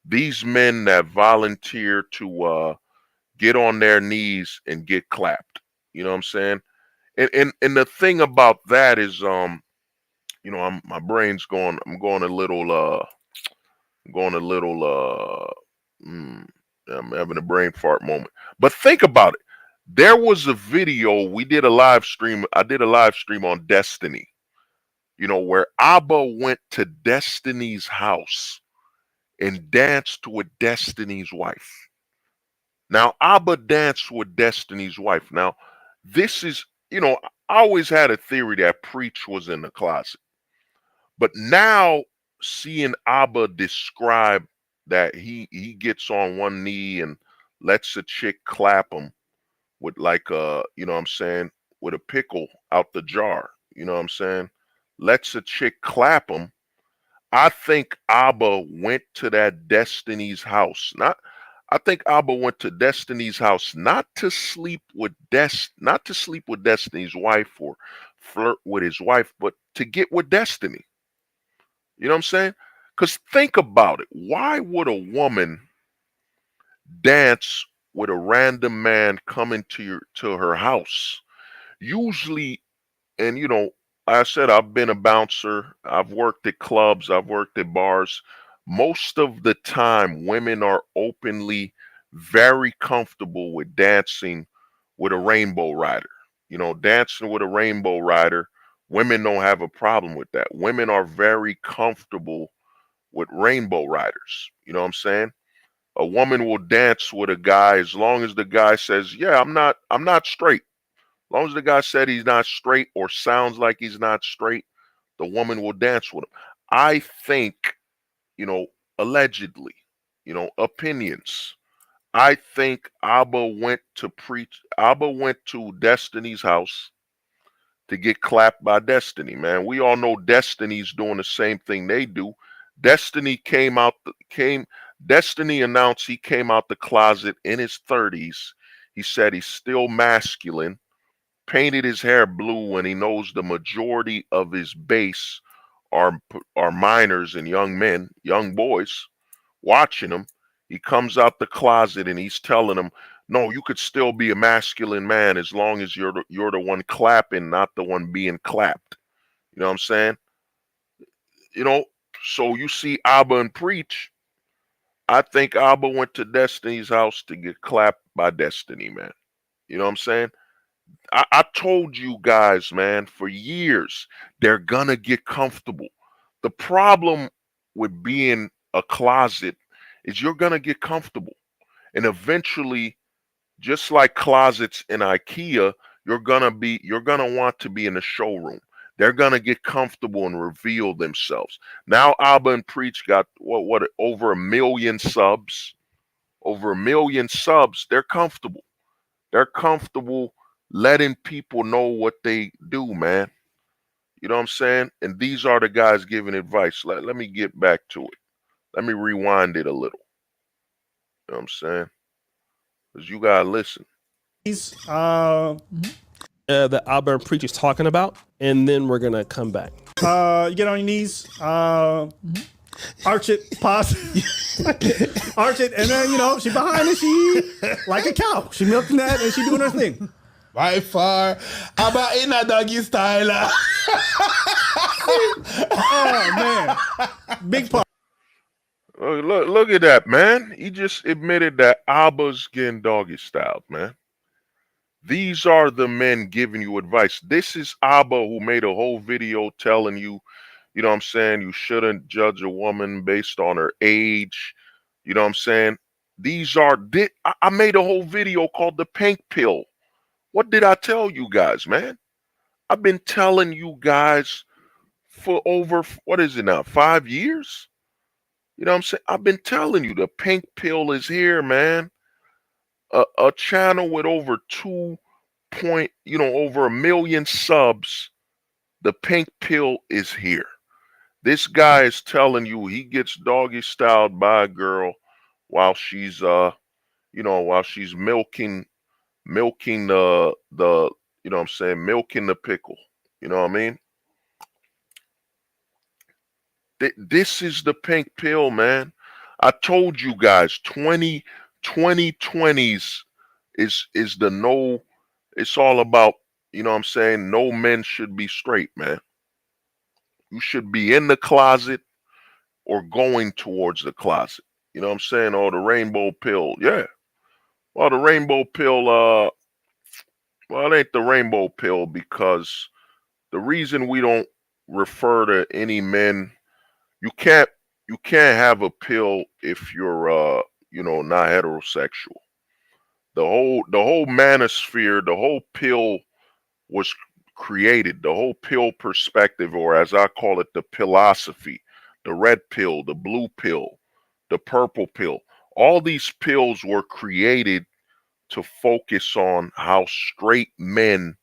These men that volunteer to get on their knees and get clapped. You know what I'm saying? And the thing about that is, you know, my brain's going. I'm going a little. I'm having a brain fart moment. But think about it. There was a video, we did a live stream. I did a live stream on Destiny, you know, where Abba went to Destiny's house and danced with Destiny's wife. Now, Abba danced with Destiny's wife. Now, this is, you know, I always had a theory that Preach was in the closet. But now seeing Abba describe that he gets on one knee and lets a chick clap him with like you know what I'm saying, with a pickle out the jar, you know what I'm saying? Lets a chick clap him. I think Abba went to that Destiny's house. I think Abba went to Destiny's house not to sleep with not to sleep with Destiny's wife or flirt with his wife, but to get with Destiny. You know what I'm saying? Because think about it. Why would a woman dance with a random man coming to her house? Usually, and you know, like I said, I've been a bouncer. I've worked at clubs. I've worked at bars. Most of the time, women are openly very comfortable with dancing with a rainbow rider. You know, dancing with a rainbow rider, women don't have a problem with that. Women are very comfortable with rainbow riders. You know what I'm saying? A woman will dance with a guy as long as the guy says, "Yeah, I'm not straight." As long as the guy said he's not straight or sounds like he's not straight, the woman will dance with him. I think, you know, allegedly, you know, opinions. I think Abba went to Destiny's house to get clapped by Destiny, man. We all know Destiny's doing the same thing they do. Destiny Destiny announced he came out the closet in his 30s. He said he's still masculine, painted his hair blue, and he knows the majority of his base are minors and young men, young boys watching him. He comes out the closet and he's telling them, "No, you could still be a masculine man as long as you're the one clapping, not the one being clapped." You know what I'm saying? You know, so you see Abba and Preach. I think Abba went to Destiny's house to get clapped by Destiny, man. You know what I'm saying? I told you guys, man, for years, they're gonna get comfortable. The problem with being a closet is you're gonna get comfortable. And eventually, just like closets in IKEA, you're gonna want to be in the showroom. They're gonna get comfortable and reveal themselves. Now Abba and Preach got what over 1 million subs. Over 1 million subs, they're comfortable. They're comfortable letting people know what they do, man. You know what I'm saying? And these are the guys giving advice. Let me get back to it. Let me rewind it a little. You know what I'm saying? Because you gotta listen. That Auburn preacher's talking about, and then we're gonna come back. You get on your knees, arch it, pause, arch it, and then, you know, she behind it, she like a cow. She milking that and she doing her thing. By far, about in a doggy style. Oh man, big part. Look at that, man. He just admitted that Abba's getting doggy styled, man. These are the men giving you advice. This is Abba who made a whole video telling you, you know what I'm saying, you shouldn't judge a woman based on her age. You know what I'm saying? I made a whole video called The Pink Pill. What did I tell you guys, man? I've been telling you guys for over, what is it now, 5 years? You know what I'm saying? I've been telling you the pink pill is here, man. A channel with over over 1 million subs. The pink pill is here. This guy is telling you he gets doggy styled by a girl while she's while she's milking the you know what I'm saying, milking the pickle. You know what I mean? This is the pink pill, man. I told you guys 2020s is the no, it's all about, you know what I'm saying, no men should be straight, man. You should be in the closet or going towards the closet. You know what I'm saying? Or the rainbow pill. Yeah. Well, the rainbow pill, well, it ain't the rainbow pill because the reason we don't refer to any men, you can't have a pill if you're not heterosexual. The whole manosphere, the whole pill was created, the whole pill perspective, or as I call it, the philosophy. the red pill, the blue pill, the purple pill. All these pills were created to focus on how straight men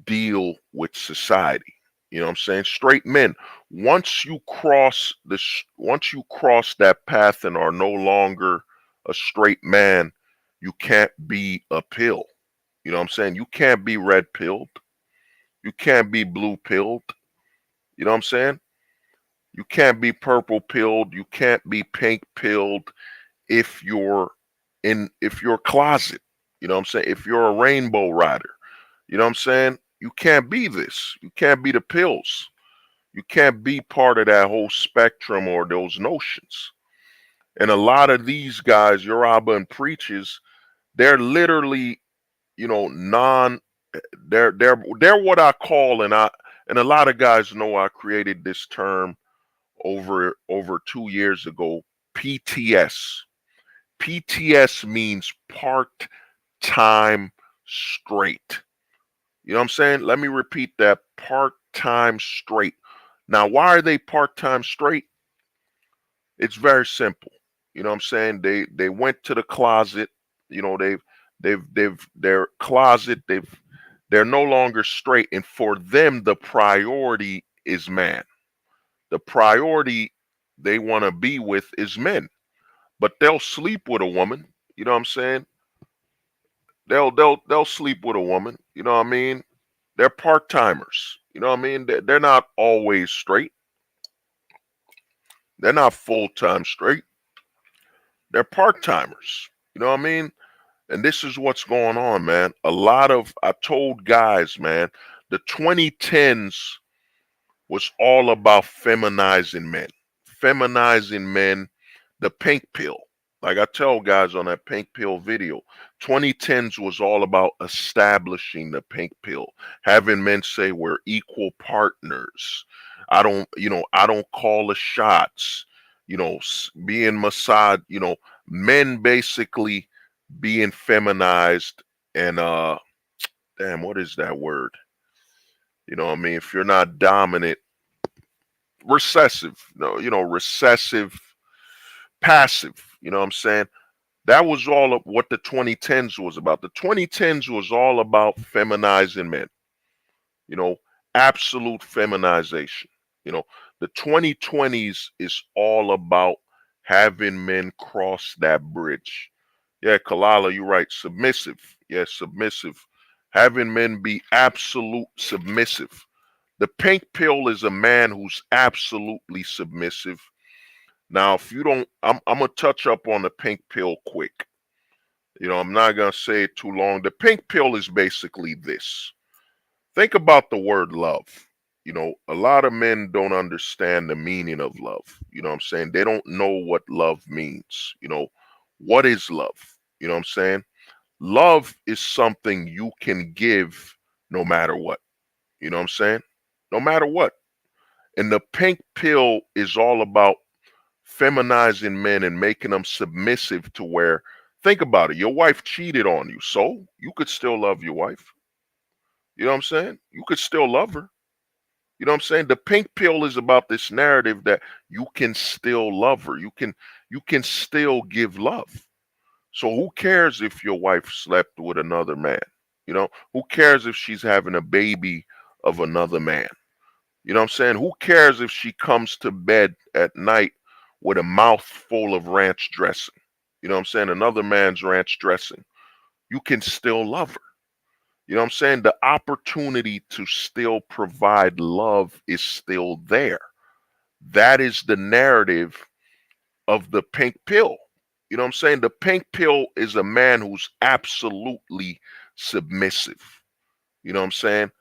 deal with society. You know what I'm saying? Straight men. Once you cross that path and are no longer a straight man, you can't be a pill. You know what I'm saying? You can't be red pilled. You can't be blue pilled. You know what I'm saying? You can't be purple pilled. You can't be pink pilled if you're closet. You know what I'm saying? If you're a rainbow rider. You know what I'm saying? You can't be this. You can't be the pills. You can't be part of that whole spectrum or those notions. And a lot of these guys, Yoruba and preachers, they're literally, you know, they're what I call, and a lot of guys know I created this term over 2 years ago, PTS. PTS means part-time straight. You know what I'm saying? Let me repeat that, part-time straight. Now, why are they part-time straight? It's very simple. You know what I'm saying? They went to the closet, you know, they're closet, they're no longer straight, and for them the priority is man. The priority they want to be with is men. But they'll sleep with a woman, you know what I'm saying? They'll sleep with a woman, you know what I mean? They're part-timers. You know what I mean? They're not always straight. They're not full-time straight. They're part-timers. You know what I mean? And this is what's going on, man. I told guys, man, the 2010s was all about feminizing men. Feminizing men, the pink pill. Like I tell guys on that pink pill video, 2010s was all about establishing the pink pill, having men say we're equal partners. I don't call the shots, being massaged, men basically being feminized and damn, what is that word? You know what I mean? If you're not dominant, recessive, recessive, passive, you know what I'm saying? That was all of what the 2010s was about. The 2010s was all about feminizing men, you know, absolute feminization. You know, the 2020s is all about having men cross that bridge. Yeah, Kalala, you're right. Submissive. Yeah, submissive. Having men be absolute submissive. The pink pill is a man who's absolutely submissive. Now, if you don't, I'm gonna touch up on the pink pill quick. I'm not gonna say it too long. The pink pill is basically this. Think about the word love. A lot of men don't understand the meaning of love. You know what I'm saying? They don't know what love means. What is love? You know what I'm saying? Love is something you can give no matter what. You know what I'm saying? No matter what. And the pink pill is all about feminizing men and making them submissive to where, think about it, your wife cheated on you, so you could still love your wife. You know what I'm saying? You could still love her. You know what I'm saying? The pink pill is about this narrative that you can still love her. You can still give love. So who cares if your wife slept with another man? Who cares if she's having a baby of another man? You know what I'm saying? Who cares if she comes to bed at night with a mouth full of ranch dressing? You know what I'm saying? Another man's ranch dressing. You can still love her. You know what I'm saying? The opportunity to still provide love is still there. That is the narrative of the pink pill. You know what I'm saying? The pink pill is a man who's absolutely submissive. You know what I'm saying?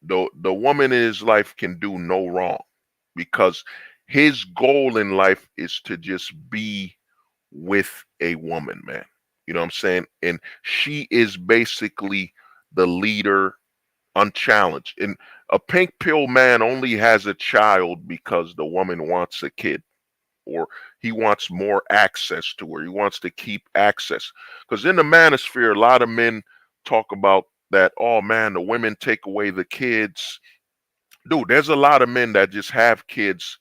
The woman in his life can do no wrong because his goal in life is to just be with a woman, man. You know what I'm saying? And she is basically the leader unchallenged. And a pink pill man only has a child because the woman wants a kid or he wants more access to her. He wants to keep access. Because in the manosphere, a lot of men talk about that, oh man, the women take away the kids. Dude, there's a lot of men that just have kids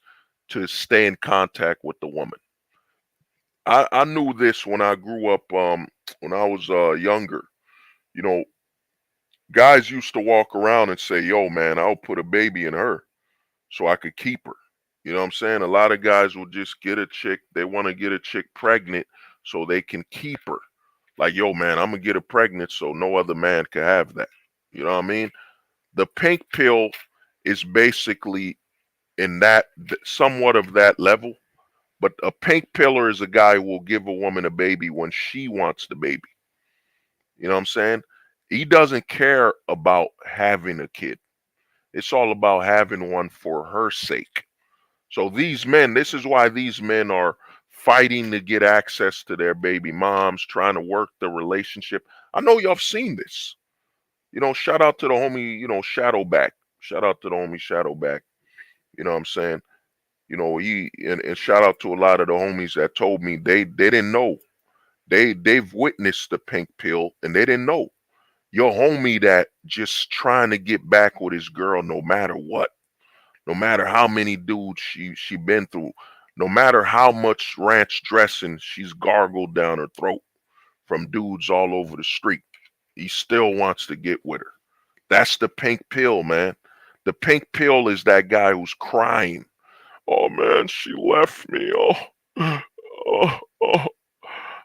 to stay in contact with the woman. I knew this when I grew up, when I was younger. You know, guys used to walk around and say, yo, man, I'll put a baby in her so I could keep her. You know what I'm saying? A lot of guys will just get a chick, they want to get a chick pregnant so they can keep her. Like, yo, man, I'm going to get her pregnant so no other man can have that. You know what I mean? The pink pill is basically in that, somewhat of that level. But a pink pillar is a guy who will give a woman a baby when she wants the baby. You know what I'm saying? He doesn't care about having a kid. It's all about having one for her sake. So these men, this is why these men are fighting to get access to their baby moms, trying to work the relationship. I know y'all have seen this. You know, shout out to the homie, you know, Shadowback. Shout out to the homie Shadowback. You know what I'm saying? You know, and shout out to a lot of the homies that told me they didn't know. They've witnessed the pink pill and they didn't know. Your homie that just trying to get back with his girl no matter what, no matter how many dudes she been through, no matter how much ranch dressing she's gargled down her throat from dudes all over the street, he still wants to get with her. That's the pink pill, man. The pink pill is that guy who's crying. Oh man, she left me. Oh,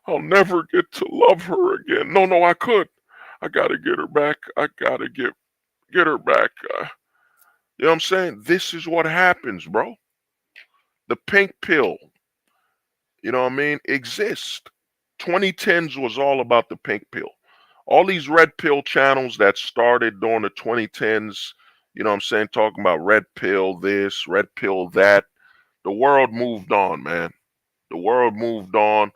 I'll never get to love her again. No, I could. I gotta get her back. I gotta get her back. You know what I'm saying? This is what happens, bro. The pink pill, you know what I mean, exists. 2010s was all about the pink pill. All these red pill channels that started during the 2010s, you know what I'm saying, talking about red pill this, red pill that. The world moved on, man. The world moved on.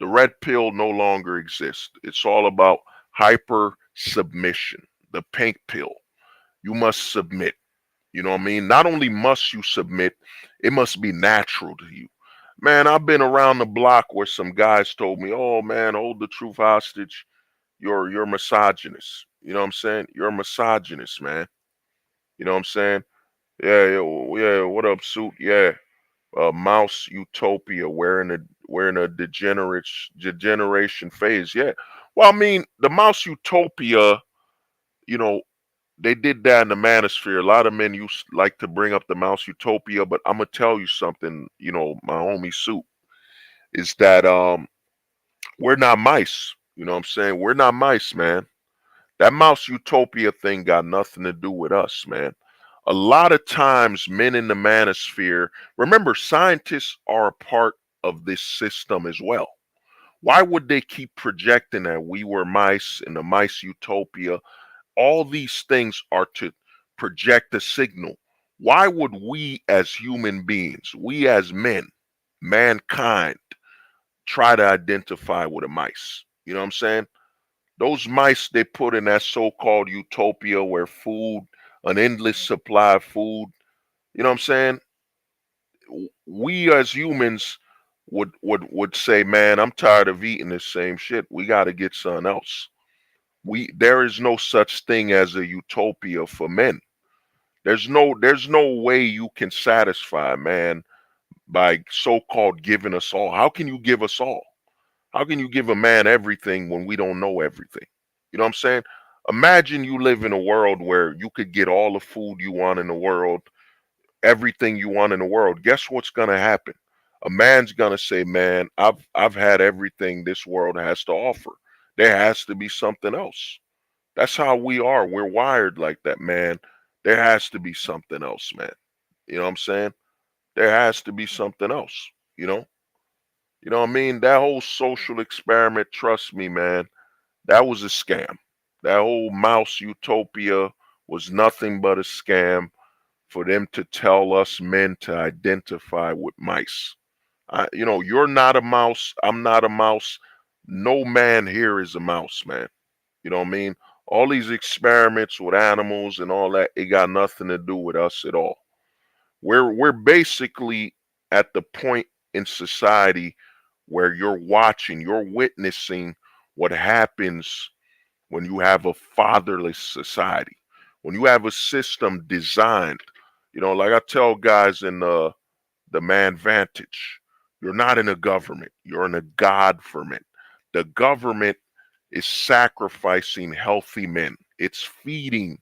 The red pill no longer exists. It's all about hyper submission. The pink pill. You must submit. You know what I mean? Not only must you submit, it must be natural to you. Man, I've been around the block where some guys told me, "Oh man, hold the truth hostage. You're misogynist." You know what I'm saying? You're a misogynist, man. You know what I'm saying? Yeah. What up, suit? Yeah. Mouse utopia wearing a degeneration phase. Yeah. Well, I mean, the mouse utopia, you know, they did that in the manosphere. A lot of men used like to bring up the mouse utopia, but I'm gonna tell you something, you know, my homie suit, is that we're not mice. You know what I'm saying? We're not mice, man. That mouse utopia thing got nothing to do with us, man. A lot of times, men in the manosphere, remember, scientists are a part of this system as well. Why would they keep projecting that we were mice in the mice utopia? All these things are to project a signal. Why would we as human beings, we as men, mankind, try to identify with a mice? You know what I'm saying? Those mice they put in that so-called utopia where food, an endless supply of food, you know what I'm saying? We as humans would say, man, I'm tired of eating this same shit. We got to get something else. There is no such thing as a utopia for men. There's no way you can satisfy man by so-called giving us all. How can you give us all? How can you give a man everything when we don't know everything? You know what I'm saying? Imagine you live in a world where you could get all the food you want in the world, everything you want in the world. Guess what's gonna happen? A man's gonna say, "Man, I've had everything this world has to offer. There has to be something else." That's how we are. We're wired like that, man. There has to be something else, man. You know what I'm saying? There has to be something else, you know? You know what I mean? That whole social experiment, trust me, man, that was a scam. That whole mouse utopia was nothing but a scam for them to tell us men to identify with mice. You know, you're not a mouse. I'm not a mouse. No man here is a mouse, man. You know what I mean? All these experiments with animals and all that, it got nothing to do with us at all. We're basically at the point in society where you're witnessing what happens when you have a fatherless society. When you have a system designed, you know, like I tell guys in the man vantage. You're not in a government. You're in a godferment. The government is sacrificing healthy men. It's feeding.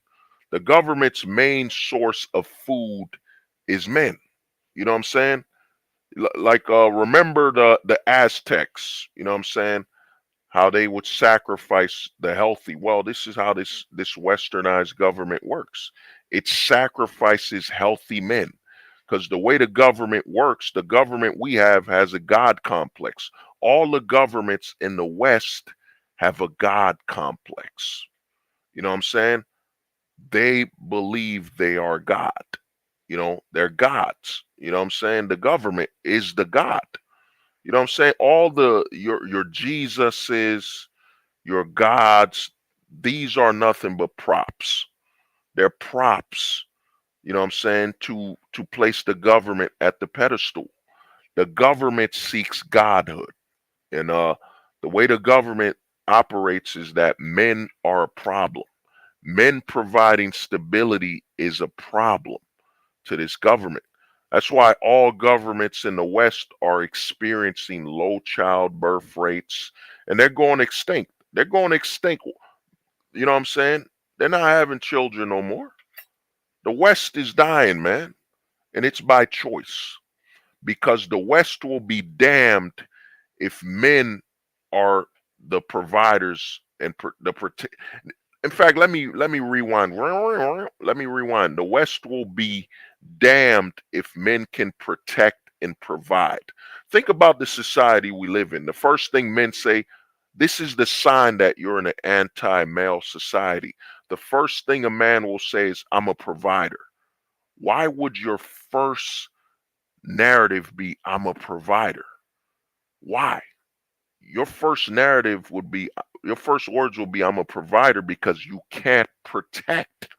The government's main source of food is men. You know what I'm saying? Like remember the Aztecs, you know what I'm saying? How they would sacrifice the healthy. Well, this is how this westernized government works. It sacrifices healthy men. Because the way the government works, the government we have has a God complex. All the governments in the West have a God complex. You know what I'm saying? They believe they are God. You know, they're gods. You know what I'm saying? The government is the God. You know what I'm saying? All your Jesuses, your gods, these are nothing but props. They're props, you know what I'm saying, to place the government at the pedestal. The government seeks godhood. And the way the government operates is that men are a problem. Men providing stability is a problem to this government. That's why all governments in the West are experiencing low child birth rates and they're going extinct. They're going extinct. You know what I'm saying? They're not having children no more. The West is dying, man. And it's by choice because the West will be damned if men are the providers and the protect. In fact, let me rewind. Let me rewind. The West will be damned if men can protect and provide. Think about the society we live in. The first thing men say, this is the sign that you're in an anti-male society. The first thing a man will say is, I'm a provider. Why would your first narrative be, I'm a provider? Why? Your first narrative would be, your first words will be, I'm a provider, because you can't protect.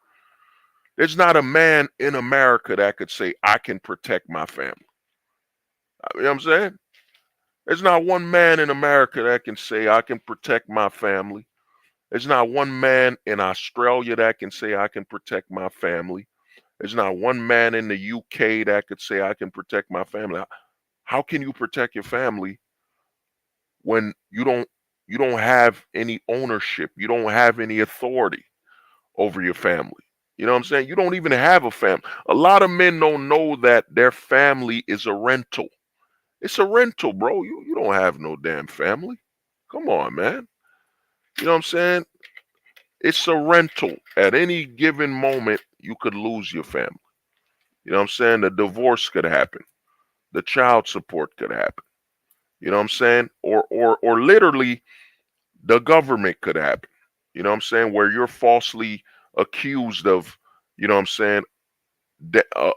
There's not a man in America that could say, I can protect my family. You know what I'm saying? There's not one man in America that can say, I can protect my family. There's not one man in Australia that can say, I can protect my family. There's not one man in the UK that could say, I can protect my family. How can you protect your family when you don't have any ownership? You don't have any authority over your family. You know what I'm saying? You don't even have a family. A lot of men don't know that their family is a rental. It's a rental, bro. You don't have no damn family. Come on, man. You know what I'm saying? It's a rental. At any given moment, you could lose your family. You know what I'm saying? The divorce could happen. The child support could happen. You know what I'm saying? Or literally the government could happen. You know what I'm saying? Where you're falsely accused of, you know what I'm saying,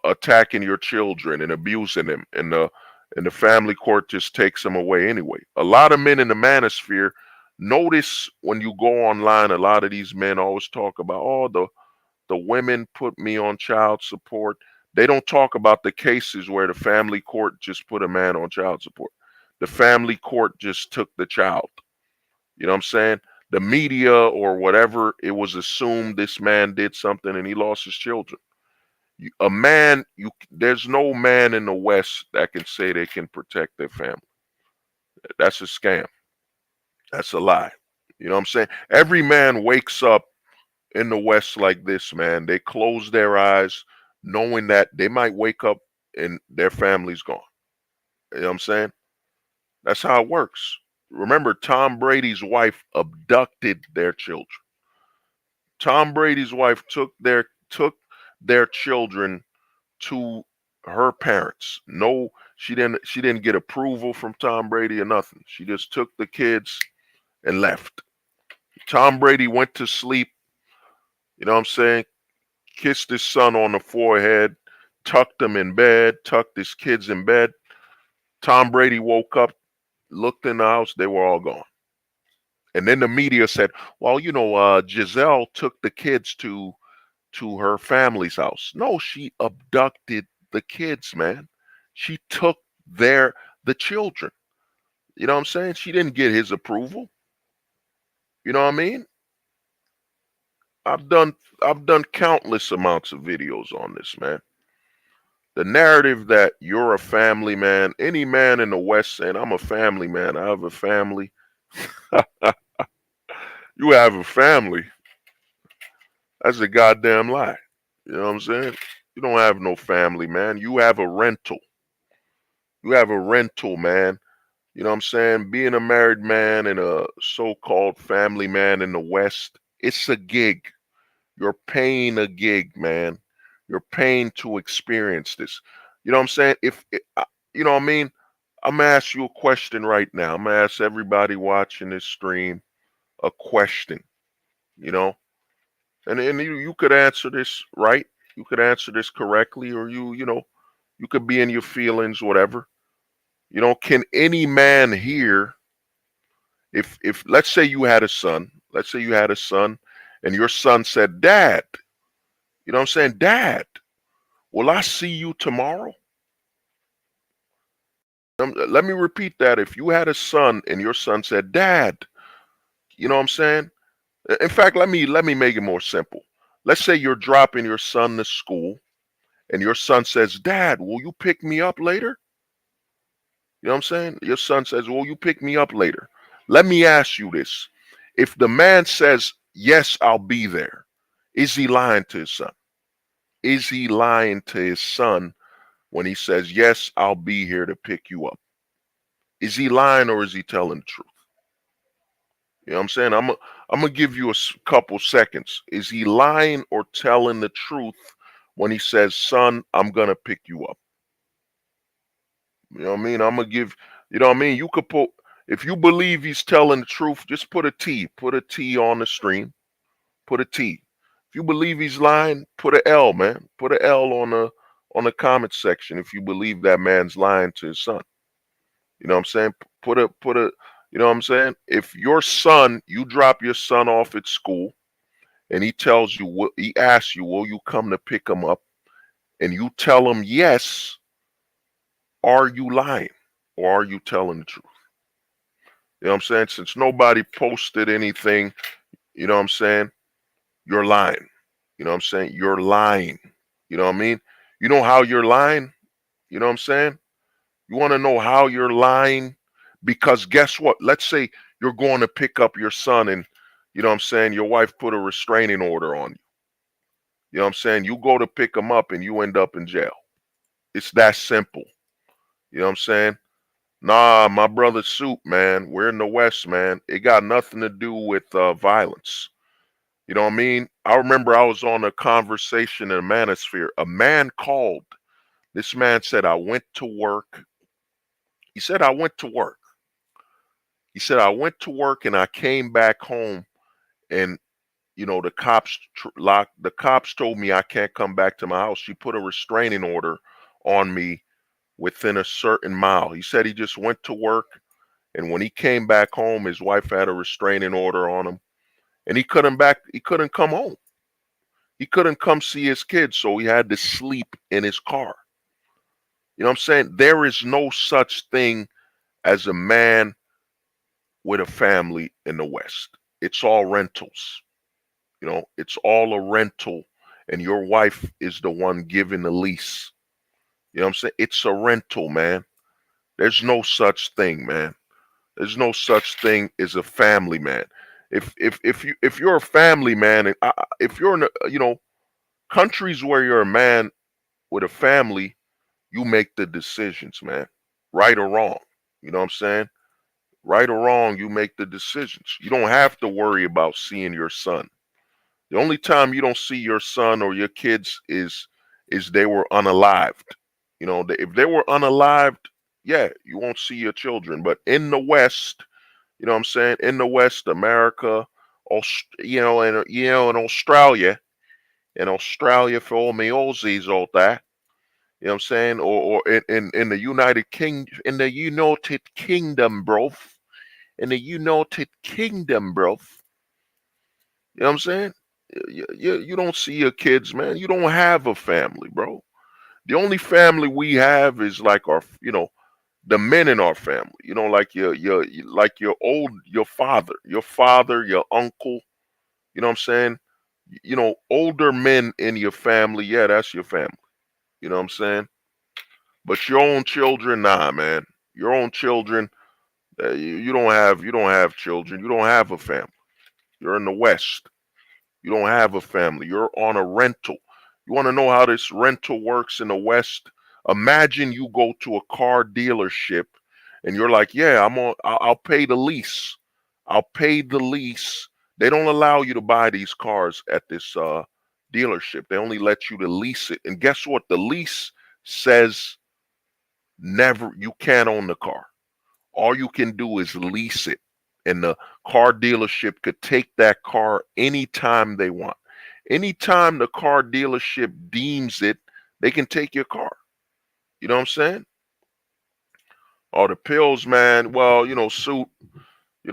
attacking your children and abusing them, and the family court just takes them away anyway. A lot of men in the manosphere, notice when you go online, a lot of these men always talk about, oh, the women put me on child support. They don't talk about the cases where the family court just put a man on child support. The family court just took the child. You know what I'm saying? The media or whatever, it was assumed this man did something and he lost his children. There's no man in the West that can say they can protect their family. That's a scam. That's a lie. You know what I'm saying? Every man wakes up in the West like this, man. They close their eyes knowing that they might wake up and their family's gone. You know what I'm saying? That's how it works. Remember, Tom Brady's wife abducted their children. Tom Brady's wife took their children to her parents. No, she didn't get approval from Tom Brady or nothing. She just took the kids and left. Tom Brady went to sleep, you know what I'm saying? Kissed his son on the forehead, tucked him in bed, tucked his kids in bed. Tom Brady woke up, looked in the house, they were all gone. And then the media said, well, Giselle took the kids to her family's house. No, she abducted the kids, man. She took the children. You know what I'm saying? She didn't get his approval. You know what I mean? I've done countless amounts of videos on this, man. The narrative that you're a family man, any man in the West saying, I'm a family man, I have a family. You have a family. That's a goddamn lie. You know what I'm saying? You don't have no family, man. You have a rental. You have a rental, man. You know what I'm saying? Being a married man and a so-called family man in the West, it's a gig. You're paying a gig, man. You're paying to experience this. You know what I'm saying? You know what I mean? I'm gonna ask you a question right now. I'm gonna ask everybody watching this stream a question. You know, and you could answer this right. You could answer this correctly, or you know, you could be in your feelings, whatever. You know, can any man here, if let's say you had a son, let's say you had a son, and your son said, Dad, you know what I'm saying, Dad, will I see you tomorrow? Let me repeat that. If you had a son and your son said, Dad, you know what I'm saying? In fact, let me make it more simple. Let's say you're dropping your son to school and your son says, Dad, will you pick me up later? You know what I'm saying? Your son says, will you pick me up later? Let me ask you this. If the man says, yes, I'll be there, is he lying to his son? Is he lying to his son when he says, yes, I'll be here to pick you up? Is he lying or is he telling the truth? You know what I'm saying? I'm gonna give you a couple seconds. Is he lying or telling the truth when he says, son, I'm gonna pick you up? You know what I mean? I'm gonna give, you know what I mean? You could put, if you believe he's telling the truth, just put a T on the stream, put a T. If you believe he's lying, put a L, man. Put a L on the comment section if you believe that man's lying to his son. You know what I'm saying? You know what I'm saying? If your son, you drop your son off at school and he tells you, he asks you, will you come to pick him up? And you tell him yes, are you lying or are you telling the truth? You know what I'm saying? Since nobody posted anything, you know what I'm saying? You're lying. You know what I'm saying? You're lying. You know what I mean? You know how you're lying? You know what I'm saying? You want to know how you're lying? Because guess what? Let's say you're going to pick up your son and, you know what I'm saying, your wife put a restraining order on you. You know what I'm saying? You go to pick him up and you end up in jail. It's that simple. You know what I'm saying? Nah, my brother Soup, man, we're in the West, man. It got nothing to do with violence. You know what I mean? I remember I was on a conversation in a manosphere. A man called. This man said, I went to work. He said, I went to work. He said, I went to work and I came back home and, you know, the cops told me I can't come back to my house. She put a restraining order on me within a certain mile. He said he just went to work and when he came back home, his wife had a restraining order on him and he couldn't come home. He couldn't come see his kids, so he had to sleep in his car. You know what I'm saying? There is no such thing as a man with a family in the West. It's all rentals. You know, it's all a rental, and your wife is the one giving the lease. You know what I'm saying? It's a rental, man. There's no such thing, man. There's no such thing as a family man. If you're a family man, and if you're in you know, countries where you're a man with a family, you make the decisions, man. Right or wrong. You know what I'm saying? Right or wrong, you make the decisions. You don't have to worry about seeing your son. The only time you don't see your son or your kids is they were unalived. You know, if they were unalived, yeah, you won't see your children. But in the West, you know what I'm saying? In the West, America, in Australia for all me Aussies out there, you know what I'm saying? Or in the United Kingdom, bro. In the United Kingdom, bro. You know what I'm saying? You don't see your kids, man. You don't have a family, bro. The only family we have is like you know, the men in our family. You know, like your father, your uncle. You know what I'm saying? You know, older men in your family. Yeah, that's your family. You know what I'm saying? But your own children, nah, man. Your own children, you don't have children. You don't have a family. You're in the West. You don't have a family. You're on a rental. You want to know how this rental works in the West? Imagine you go to a car dealership and you're like, yeah, I'll pay the lease. I'll pay the lease. They don't allow you to buy these cars at this dealership. They only let you to lease it. And guess what? The lease says never, you can't own the car. All you can do is lease it. And the car dealership could take that car anytime they want. Anytime the car dealership deems it, they can take your car. You know what I'm saying? Oh, the pills, man. Well, Suit,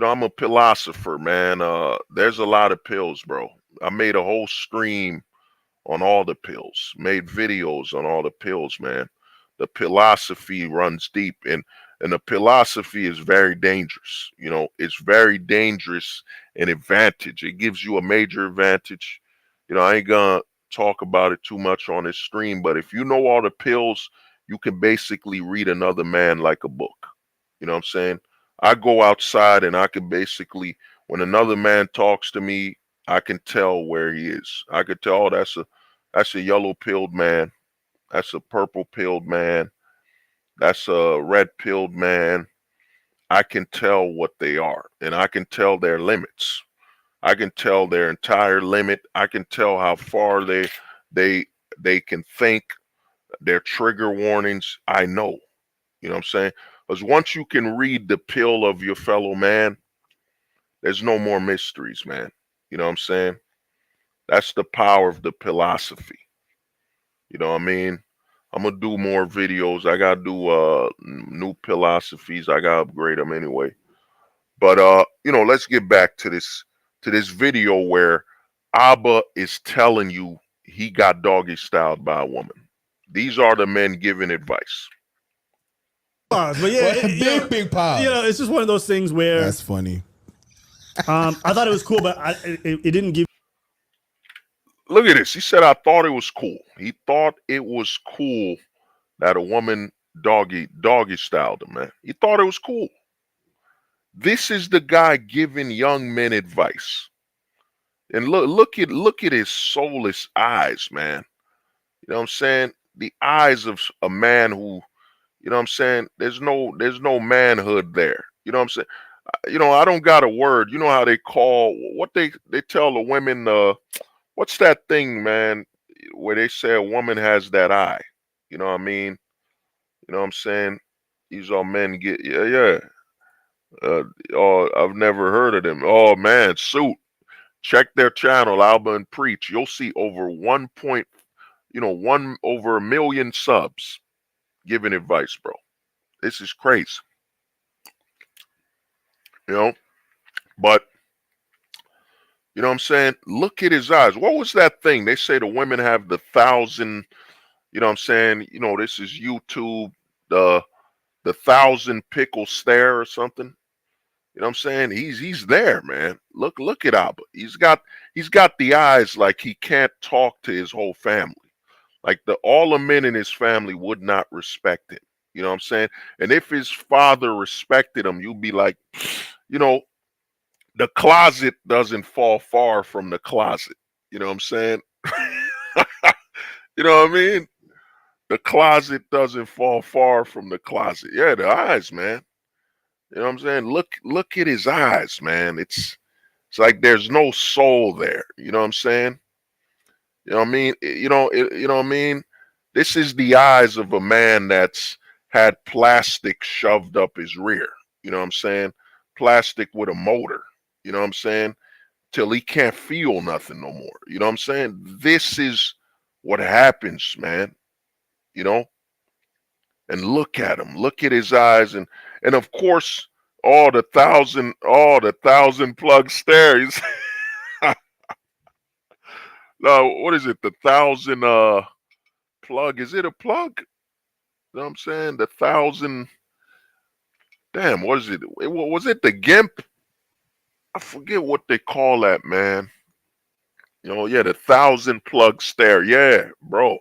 I'm a philosopher, man. There's a lot of pills, bro. I made a whole stream on all the pills, made videos on all the pills, man. The philosophy runs deep, and the philosophy is very dangerous. It's very dangerous and advantage. It gives you a major advantage. I ain't gonna talk about it too much on this stream, but if you know all the pills, you can basically read another man like a book. You know what I'm saying? I go outside and I can basically, when another man talks to me, I can tell where he is. I could tell, oh, that's a yellow pilled man. That's a purple pilled man. That's a red pilled man. I can tell what they are, and I can tell their limits. I can tell their entire limit. I can tell how far they can think, their trigger warnings. I know. You know what I'm saying? Because once you can read the pill of your fellow man, there's no more mysteries, man. You know what I'm saying? That's the power of the philosophy. You know what I mean? I'm gonna do more videos. I gotta do new philosophies. I gotta upgrade them anyway. But let's get back to this video where Abba is telling you he got doggy styled by a woman. These are the men giving advice. Pause, but yeah, Big pause. It's just one of those things where That's funny. I thought it was cool, but it didn't give. Look at this. He said, I thought it was cool. He thought it was cool that a woman doggy styled him, man. He thought it was cool. This is the guy giving young men advice. And look at his soulless eyes, man. You know what I'm saying? The eyes of a man who, you know what I'm saying? There's no manhood there. You know what I'm saying? I don't got a word. You know how they call what they tell the women, what's that thing, man, where they say a woman has that eye? You know what I mean? You know what I'm saying? These are men get, yeah. Oh, I've never heard of them. Oh man, Suit. Check their channel, Alba and Preach. You'll see over one over 1 million subs giving advice, bro. This is crazy. But you know what I'm saying? Look at his eyes. What was that thing? They say the women have the 1,000, you know what I'm saying? This is YouTube, the 1,000 pickle stare or something. You know what I'm saying? He's there, man. Look at Abba. He's got the eyes like he can't talk to his whole family. Like all the men in his family would not respect him. You know what I'm saying? And if his father respected him, you'd be like, the closet doesn't fall far from the closet. You know what I'm saying? You know what I mean? The closet doesn't fall far from the closet. Yeah, the eyes, man. You know what I'm saying? Look at his eyes, man. It's like there's no soul there. You know what I'm saying? You know what I mean? You know what I mean? This is the eyes of a man that's had plastic shoved up his rear. You know what I'm saying? Plastic with a motor. You know what I'm saying? Till he can't feel nothing no more. You know what I'm saying? This is what happens, man. And look at him. Look at his eyes, and of course, all the 1,000 plug stares. No, what is it? The 1,000 plug. Is it a plug? You know what I'm saying? The 1,000. Damn, what is it? Was it the GIMP? I forget what they call that, man. Yeah, the 1,000 plug stare. Yeah, bro.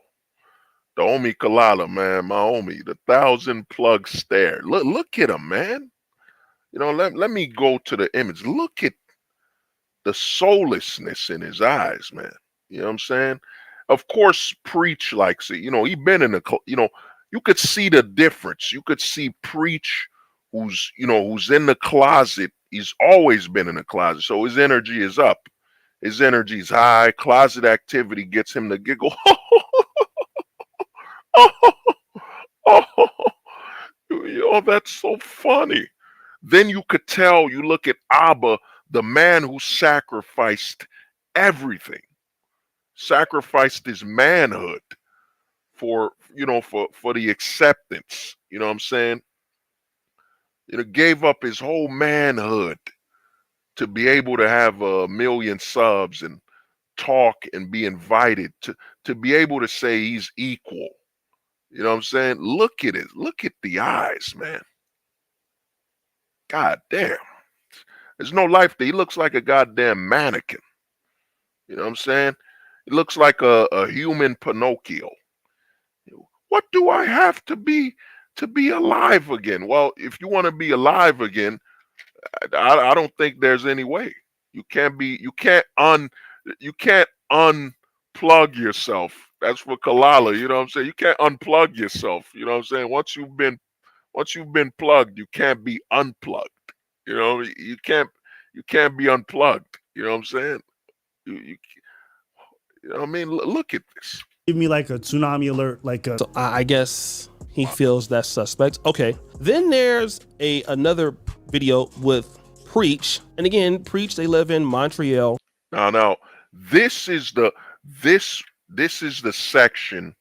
The homie Kalala, man, my homie, the 1,000 plug stare. Look at him, man. You know, let me go to the image. Look at the soullessness in his eyes, man. You know what I'm saying? Of course, Preach likes it. You know, he been in the, you know, you could see the difference. You could see Preach, who's, you know, who's in the closet. He's always been in the closet. So his energy is up. His energy's high. Closet activity gets him to giggle. Oh, that's so funny. Then you could tell, you look at Abba, the man who sacrificed everything, sacrificed his manhood for, you know, for the acceptance. You know what I'm saying? You know, gave up his whole manhood to be able to have 1 million subs and talk and be invited to be able to say he's equal. You know what I'm saying? Look at it. Look at the eyes, man. God damn. There's no life there. He looks like a goddamn mannequin. You know what I'm saying? He looks like a human Pinocchio. What do I have to be alive again? Well, if you want to be alive again, I don't think there's any way. You can't unplug yourself. That's for Kalala, you know what I'm saying? You can't unplug yourself. You know what I'm saying? Once you've been plugged, you can't be unplugged. You know, you can't be unplugged. You know what I'm saying? You know what I mean? Look at this. Give me like a tsunami alert, like a. So I guess he feels that's suspect. Okay. Then there's another video with Preach, and again, Preach. They live in Montreal. Now, this is the section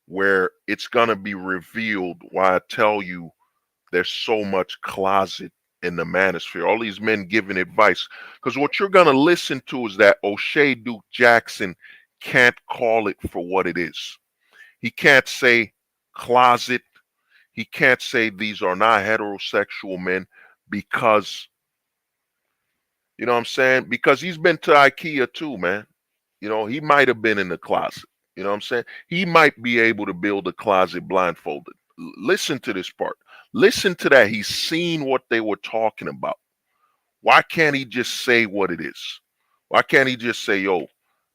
where it's gonna be revealed why I tell you there's so much closet in the manosphere. All these men giving advice, because what you're gonna listen to is that O'Shea Duke Jackson can't call it for what it is. He can't say closet. He can't say these are not heterosexual men because, you know what I'm saying? Because he's been to IKEA too, man. You know, he might have been in the closet. You know what I'm saying? He might be able to build a closet blindfolded. Listen to this part. Listen to that. He's seen what they were talking about. Why can't he just say what it is? Why can't he just say, yo,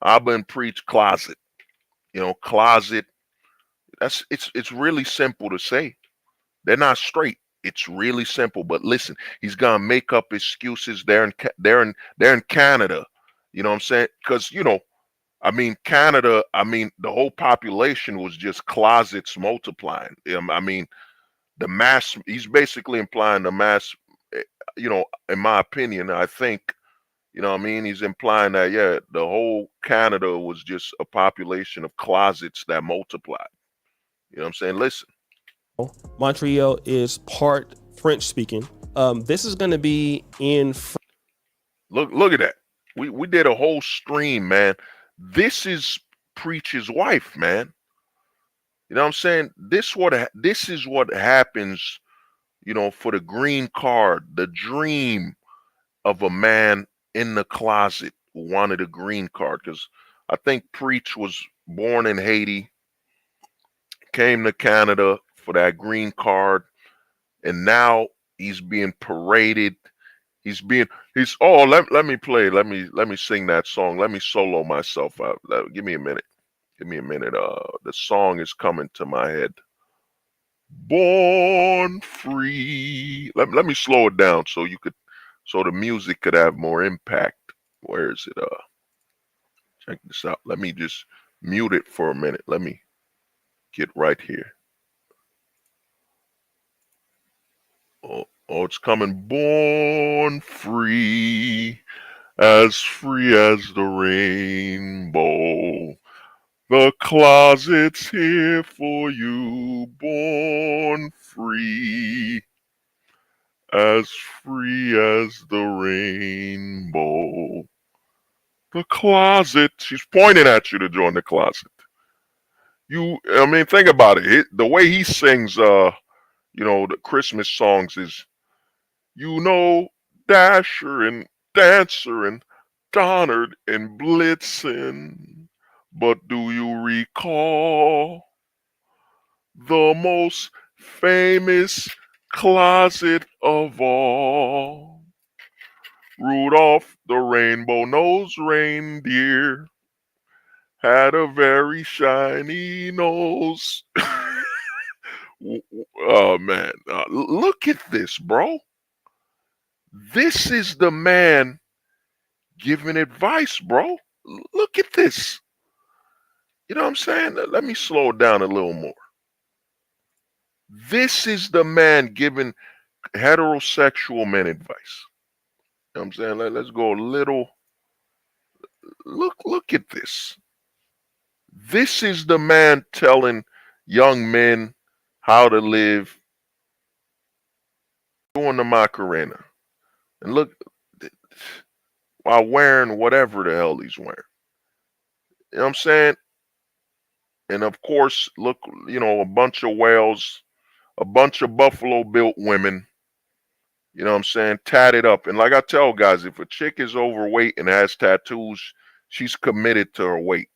I've been preach closet? You know, closet. It's really simple to say. They're not straight. It's really simple. But listen, he's gonna make up excuses. They're in Canada. You know what I'm saying? Because, you know, I mean, Canada, I mean, the whole population was just closets multiplying. I mean, the mass, he's basically implying the mass, you know, in my opinion, I think, you know what I mean? He's implying that, yeah, the whole Canada was just a population of closets that multiplied. You know what I'm saying? Listen. Montreal is part French speaking. This is going to be in. Look at that. We did a whole stream, man. This is Preach's wife, man. You know what I'm saying? This is what happens, you know, for the green card, the dream of a man in the closet who wanted a green card. Because I think Preach was born in Haiti, came to Canada for that green card, and now he's being paraded. Let me sing that song. Let me solo myself out. Give me a minute. The song is coming to my head. Born free. Let me slow it down so the music could have more impact. Where is it? Check this out. Let me just mute it for a minute. Let me get right here. Oh, it's coming. Born free as the rainbow. The closet's here for you, born free as the rainbow. The closet, she's pointing at you to join the closet. I mean, think about it. The way he sings, you know, the Christmas songs is, you know, Dasher and Dancer and Donner and Blitzen. But do you recall the most famous closet of all. Rudolph the rainbow-nosed reindeer had a very shiny nose. Oh man, look at this, bro. This is the man giving advice, bro. Look at this. You know what I'm saying? Let me slow it down a little more. This is the man giving heterosexual men advice. You know what I'm saying? Let's go a little. Look at this. This is the man telling young men how to live, doing the Macarena. And look, while wearing whatever the hell he's wearing. You know what I'm saying? And of course, look, a bunch of whales, a bunch of Buffalo built women, you know what I'm saying, tatted up. And like I tell guys, if a chick is overweight and has tattoos, she's committed to her weight.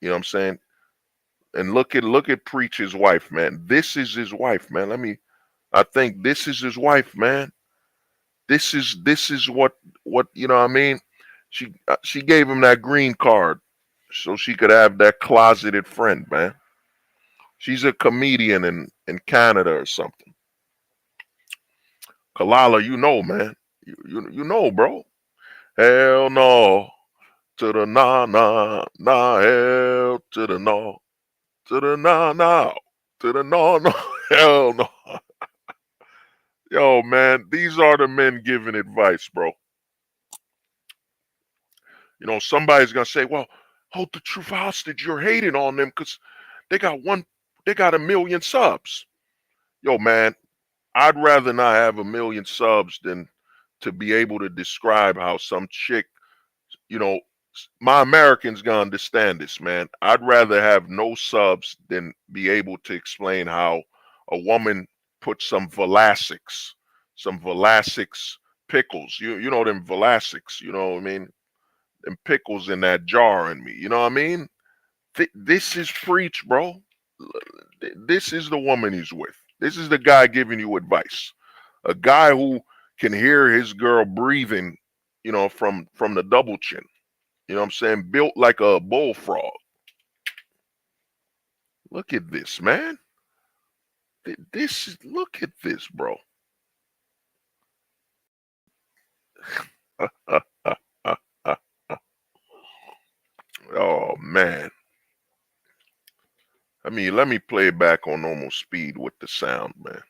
You know what I'm saying? And look at Preach's wife, man. This is his wife, man. I think this is his wife, man. This is what you know what I mean? She gave him that green card so she could have that closeted friend, man. She's a comedian in Canada or something. Kalala, you know, man. You know, bro. Hell no. To the nah, hell to the no. To the nah. To the no. Hell no. Yo, man, these are the men giving advice, bro. Somebody's gonna say, well, hold the truth hostage. You're hating on them because they got 1 million subs. Yo, man, I'd rather not have 1 million subs than to be able to describe how some chick, my Americans gonna understand this, man. I'd rather have no subs than be able to explain how a woman put some Velasics pickles. You know them Velasics, you know what I mean? Them pickles in that jar in me, you know what I mean? This is Preach, bro. This is the woman he's with. This is the guy giving you advice. A guy who can hear his girl breathing, from the double chin. You know what I'm saying? Built like a bullfrog. Look at this, man. Look at this, bro. Oh man. Let me play it back on normal speed with the sound, man.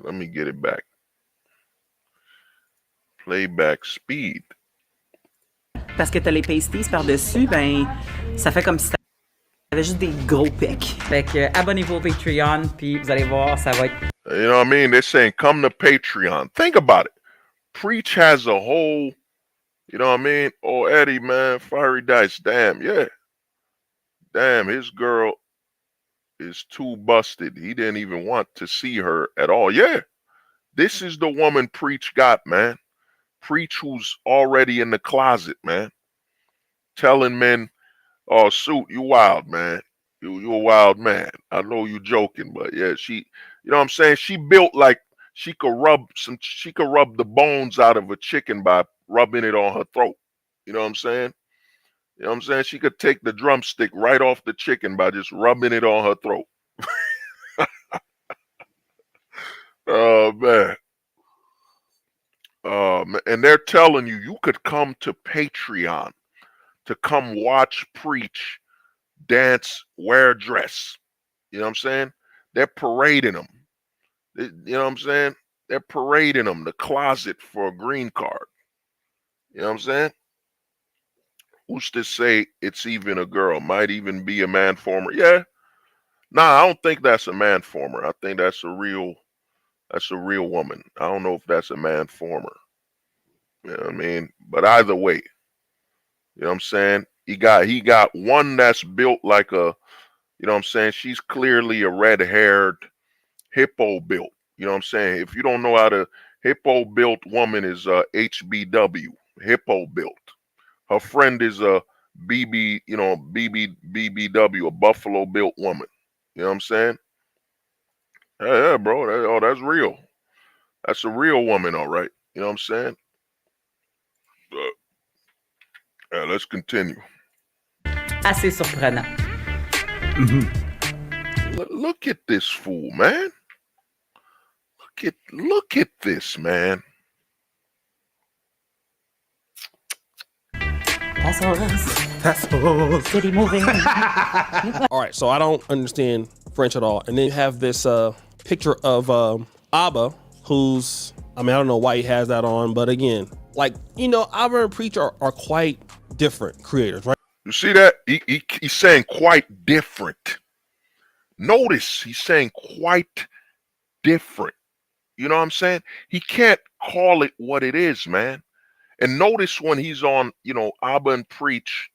Let me get it back. Playback speed. Parce que t'as les pasties par-dessus, ben, ça fait comme si t'avais juste des gros pics. Fait que abonnez-vous au Patreon, puis vous allez voir, ça va être... You know what I mean? They're saying, come to Patreon. Think about it. Preach has a whole, you know what I mean? Oh, Eddie, man, Fiery Dice, damn, yeah. Damn, his girl is too busted. He didn't even want to see her at all. Yeah, this is the woman Preach got, man. Preach who's already in the closet, man. Telling men, oh, Suit, you wild, man. You a wild man. I know you joking, but yeah, you know what I'm saying? She built like she could rub the bones out of a chicken by rubbing it on her throat. You know what I'm saying? You know what I'm saying? She could take the drumstick right off the chicken by just rubbing it on her throat. Oh, man. And they're telling you could come to Patreon to come watch Preach dance, wear a dress. You know what I'm saying? They're parading them. You know what I'm saying? They're parading them, the closet for a green card. You know what I'm saying? Who's to say it's even a girl? Might even be a ManFormer. Yeah. Nah, I don't think that's a ManFormer. I think that's a real woman. I don't know if that's a ManFormer. You know what I mean? But either way, you know what I'm saying? He got one that's built like a, you know what I'm saying? She's clearly a red-haired hippo built. You know what I'm saying? If you don't know how to, hippo built woman is HBW, hippo built. Her friend is a BBW, a Buffalo built woman. You know what I'm saying? Yeah, bro. That's real. That's a real woman, all right. You know what I'm saying? Yeah, let's continue. Assez surprenant. Look at this fool, man. Look at this, man. That's all. That's all. City moving. All right, so I don't understand French at all. And then you have this picture of Abba, who's, I mean, I don't know why he has that on, but again, like, you know, Abba and Preach are quite different creators, right? You see that? He's saying quite different. Notice he's saying quite different. You know what I'm saying? He can't call it what it is, man. And notice when he's on, you know, Abba and Preach,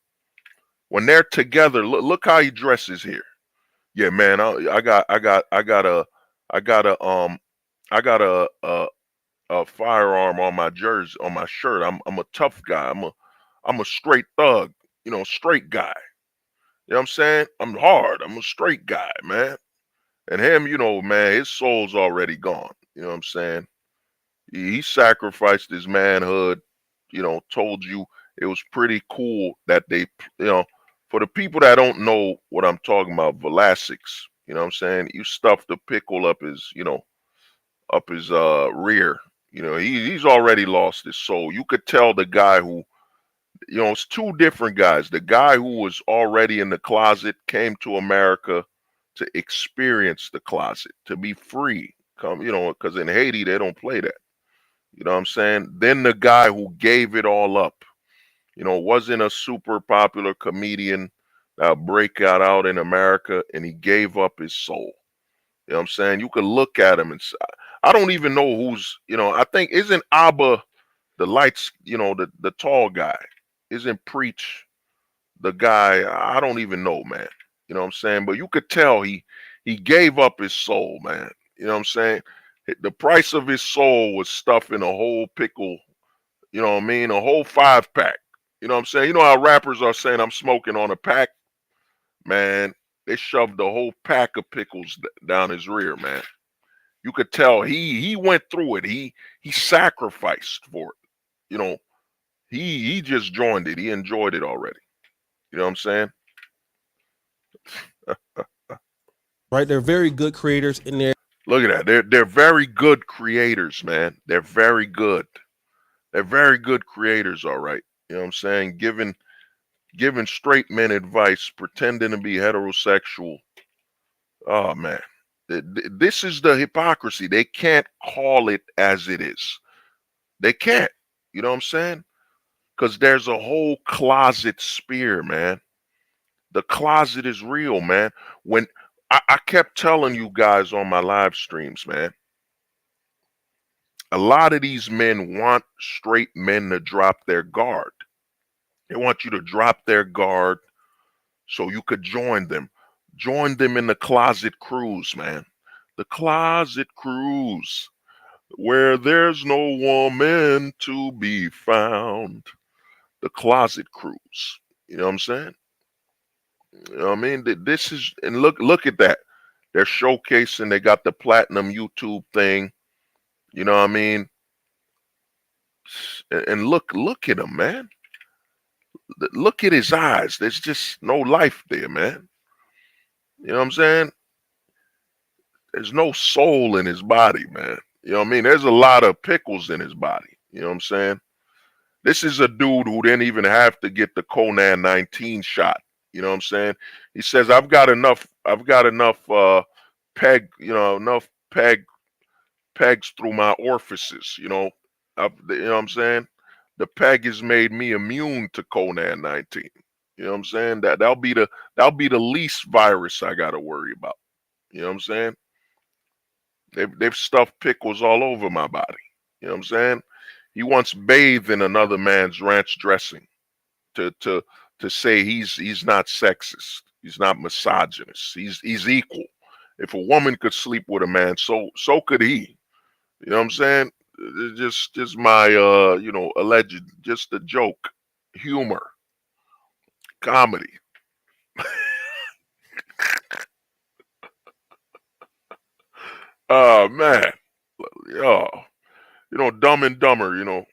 when they're together, look how he dresses here. Yeah, man, I got a firearm on my jersey, on my shirt. I'm a tough guy. I'm a straight thug, you know, straight guy. You know what I'm saying? I'm hard. I'm a straight guy, man. And him, you know, man, his soul's already gone. You know what I'm saying? He sacrificed his manhood, you know, told you it was pretty cool that they, you know, for the people that don't know what I'm talking about, Velasics, you know what I'm saying? You stuff the pickle up his, you know, up his rear. You know, he's already lost his soul. You could tell the guy who, you know, it's two different guys. The guy who was already in the closet came to America to experience the closet, to be free. Come, you know, because in Haiti they don't play that. You know what I'm saying? Then the guy who gave it all up, you know, wasn't a super popular comedian that break out in America, and he gave up his soul. You know what I'm saying? You could look at him and say, I don't even know who's, you know, I think, isn't Abba the lights, you know, the tall guy? Isn't Preach the guy? I don't even know, man. You know what I'm saying? But you could tell he gave up his soul, man. You know what I'm saying? The price of his soul was stuffing a whole pickle, you know what I mean? A whole 5-pack. You know what I'm saying? You know how rappers are saying I'm smoking on a pack? Man, they shoved the whole pack of pickles down his rear, man. You could tell he went through it. He sacrificed for it. You know, he just joined it. He enjoyed it already. You know what I'm saying? Right? They're very good creators in there. Look at that. They're very good creators, man. They're very good. They're very good creators, all right. You know what I'm saying? Giving straight men advice, pretending to be heterosexual. Oh man. This is the hypocrisy. They can't call it as it is. They can't. You know what I'm saying? Because there's a whole closet spear, man. The closet is real, man. When I kept telling you guys on my live streams, man, a lot of these men want straight men to drop their guard. They want you to drop their guard so you could join them. Join them in the closet cruise, man. The closet cruise, where there's no woman to be found. The closet cruise. You know what I'm saying? You know what I mean? This is, and look at that. They're showcasing, they got the platinum YouTube thing. You know what I mean? And look at him, man. Look at his eyes. There's just no life there, man. You know what I'm saying? There's no soul in his body, man. You know what I mean? There's a lot of pickles in his body. You know what I'm saying? This is a dude who didn't even have to get the Conan 19 shot. You know what I'm saying? He says, I've got enough peg, you know, enough pegs through my orifices, you know. You know what I'm saying? The peg has made me immune to Conan 19. You know what I'm saying? That'll be the least virus I gotta worry about. You know what I'm saying? They've stuffed pickles all over my body. You know what I'm saying? He once bathed in another man's ranch dressing to say he's not sexist. He's not misogynist. He's equal. If a woman could sleep with a man, so could he. You know what I'm saying? Just my you know, alleged, just a joke, humor, comedy. Man, oh, Dumb and Dumber,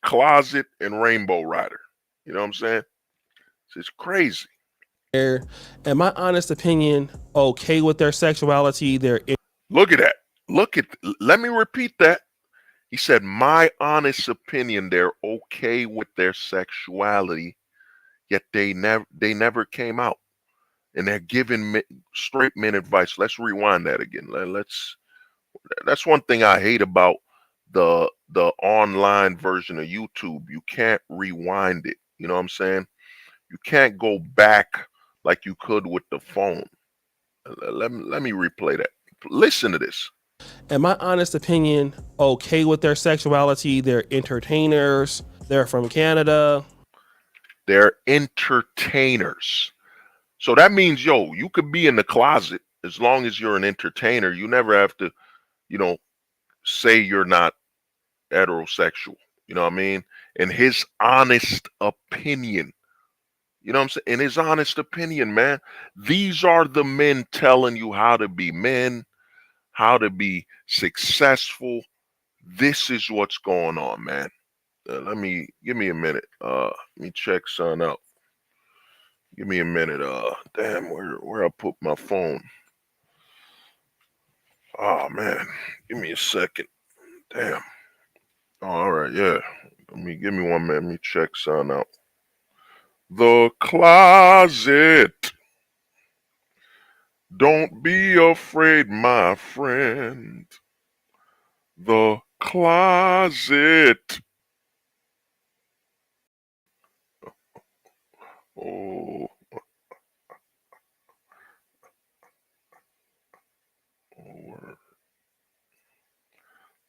Closet and Rainbow Rider. You know what I'm saying? It's crazy. In my honest opinion, okay with their sexuality, Look at that. Let me repeat that. He said, my honest opinion, they're okay with their sexuality, yet they never came out. And they're giving straight men advice. Let's rewind that again. That's one thing I hate about the online version of YouTube. You can't rewind it. You know what I'm saying? You can't go back like you could with the phone. Let me replay that. Listen to this. in my honest opinion, okay with their sexuality. They're entertainers. They're from Canada. They're entertainers. So that means, you could be in the closet as long as you're an entertainer. You never have to, say you're not heterosexual. You know what I mean? In his honest opinion. You know what I'm saying? In his honest opinion, man, these are the men telling you how to be men, how to be successful. This is what's going on, man. Give me a minute. Let me check something out. Give me a minute. Damn, where I put my phone? Oh man, give me a second. Damn. Oh, all right, yeah. Give me 1 minute. Let me check something out. The closet. Don't be afraid, my friend. The closet. Oh,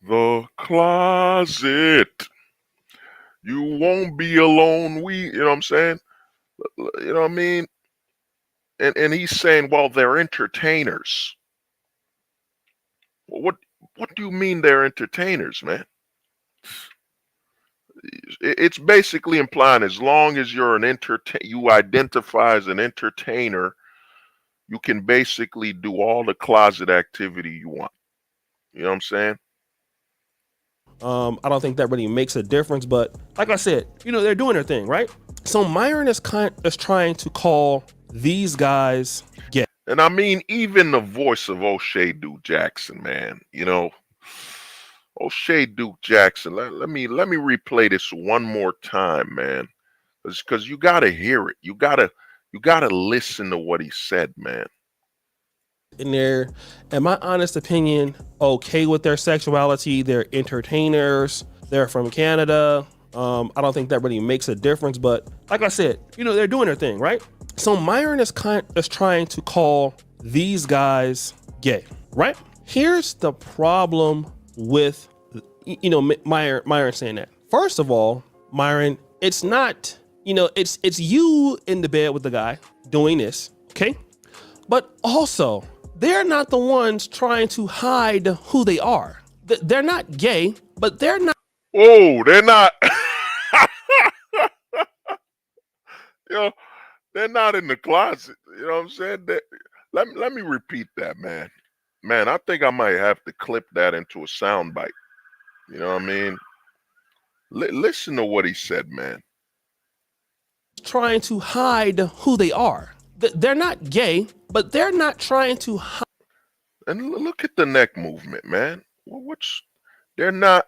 the closet. You won't be alone. You know what I'm saying? You know what I mean? And he's saying, well, they're entertainers. What do you mean they're entertainers, man? It's basically implying as long as you're you identify as an entertainer, you can basically do all the closet activity you want. You know what I'm saying? I don't think that really makes a difference, but like I said, they're doing their thing, right? So Myron is trying to call these guys gay. And I mean, even the voice of O'Shea Duke Jackson, man, O'Shea Duke Jackson. Let me replay this one more time, man, because you gotta hear it. You gotta listen to what he said, man. In my honest opinion, okay with their sexuality. They're entertainers. They're from Canada. I don't think that really makes a difference, but like I said, they're doing their thing, right? So Myron is trying to call these guys gay, right? Here's the problem with, Myron saying that. First of all, Myron, it's not, it's you in the bed with the guy doing this, okay? But also, they're not the ones trying to hide who they are. They're not gay, but they're not. Oh, they're not. They're not in the closet. You know what I'm saying? Let me repeat that, man. Man, I think I might have to clip that into a soundbite. You know what I mean? Listen to what he said, man. Trying to hide who they are. They're not gay, but they're not trying to hide. And look at the neck movement, man. They're not.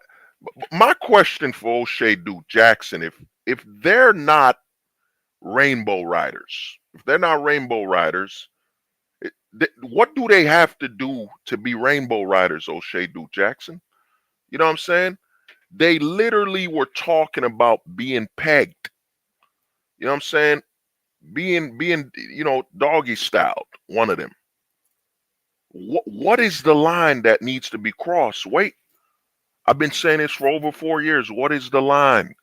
My question for O'Shea Duke Jackson, if they're not Rainbow Riders, what do they have to do to be Rainbow Riders, O'Shea Duke Jackson? You know what I'm saying? They literally were talking about being pegged. You know what I'm saying? Being doggy styled, one of them. What is the line that needs to be crossed? Wait, I've been saying this for over 4 years. What is the line?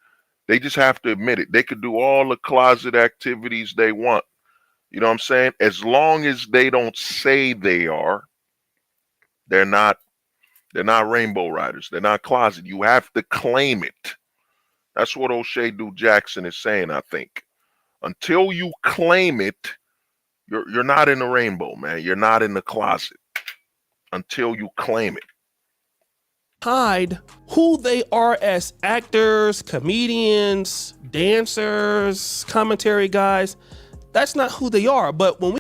They just have to admit it. They could do all the closet activities they want. You know what I'm saying? As long as they don't say they are, they're not Rainbow Riders. They're not closet. You have to claim it. That's what O'Shea Duke Jackson is saying, I think. Until you claim it, you're not in the rainbow, man. You're not in the closet. until you claim it. Hide who they are as actors, comedians, dancers, commentary guys. That's not who they are. But when we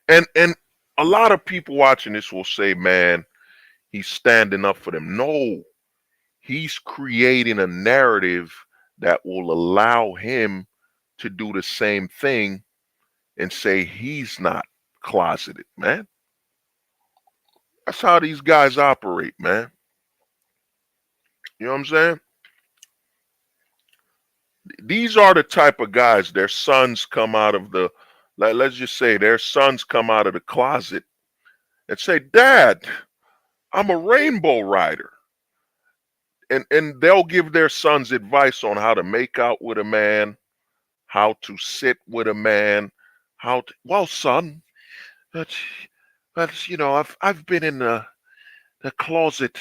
And a lot of people watching this will say, man, he's standing up for them. No, he's creating a narrative that will allow him to do the same thing and say he's not closeted, man. That's how these guys operate, man. You know what I'm saying? These are the type of guys, their sons come out of the, let's just say their sons come out of the closet and say, Dad, I'm a rainbow rider. And they'll give their sons advice on how to make out with a man, how to sit with a man, how to, well, son, that's you know, I've been in the closet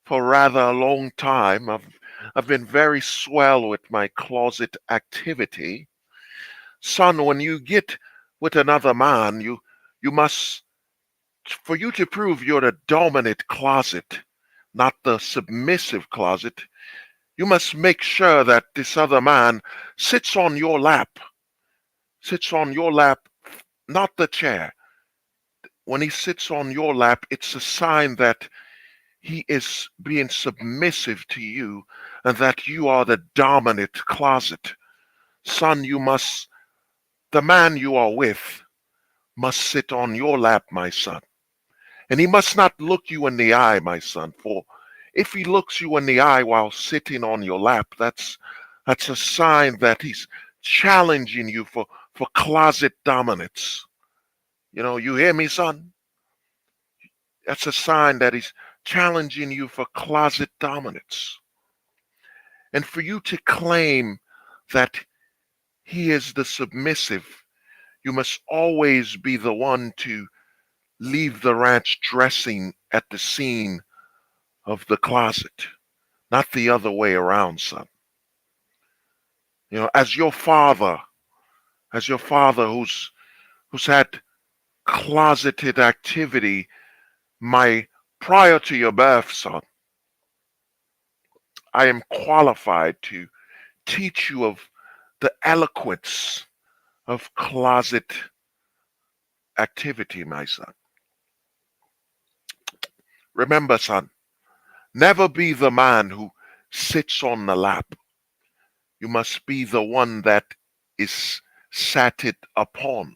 for rather a long time. I've been very swell with my closet activity. Son, when you get with another man, you must, for you to prove you're the dominant closet, not the submissive closet, you must make sure that this other man sits on your lap, not the chair. When he sits on your lap, it's a sign that he is being submissive to you and that you are the dominant closet. Son, the man you are with must sit on your lap, my son. And he must not look you in the eye, my son, for if he looks you in the eye while sitting on your lap, that's a sign that he's challenging you for closet dominance. You know, you hear me, son? That's a sign that he's challenging you for closet dominance. And for you to claim that he is the submissive, you must always be the one to leave the ranch dressing at the scene of the closet, not the other way around, son. You know, as your father who's had closeted activity prior to your birth, son, I am qualified to teach you of the eloquence of closet activity, my son. Remember, son, never be the man who sits on the lap. You must be the one that is sat it upon.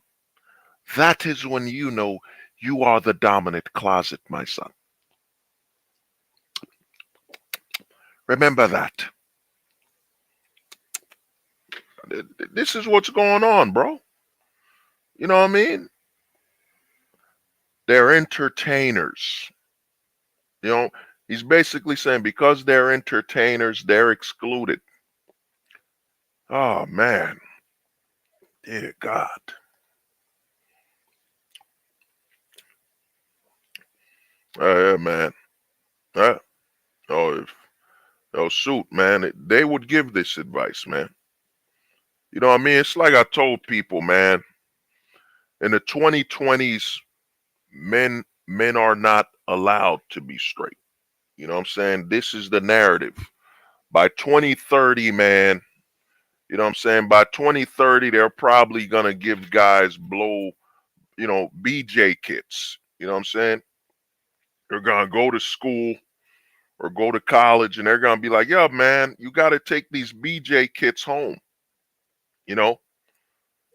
That is when you know you are the dominant closet, my son. Remember that. This is what's going on, bro. You know what I mean? They're entertainers. You know, he's basically saying because they're entertainers, they're excluded. Oh, man. Dear God. Yeah, man. Oh, shoot, man. They would give this advice, man. You know what I mean? It's like I told people, man. In the 2020s, men are not allowed to be straight. You know what I'm saying? This is the narrative. By 2030, man, you know what I'm saying? By 2030, they're probably going to give guys BJ kits. You know what I'm saying? They're going to go to school or go to college and they're going to be like, yeah, man, you got to take these BJ kits home. You know,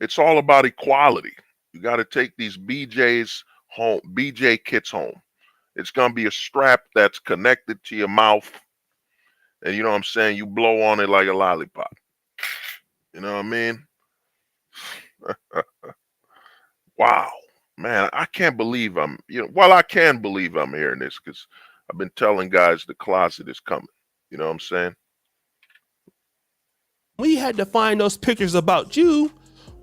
it's all about equality. You got to take these BJ kits home. It's going to be a strap that's connected to your mouth. And you know what I'm saying? You blow on it like a lollipop. You know what I mean? Wow. Man, I can't believe I can believe I'm hearing this because I've been telling guys the closet is coming. You know what I'm saying? we had to find those pictures about you,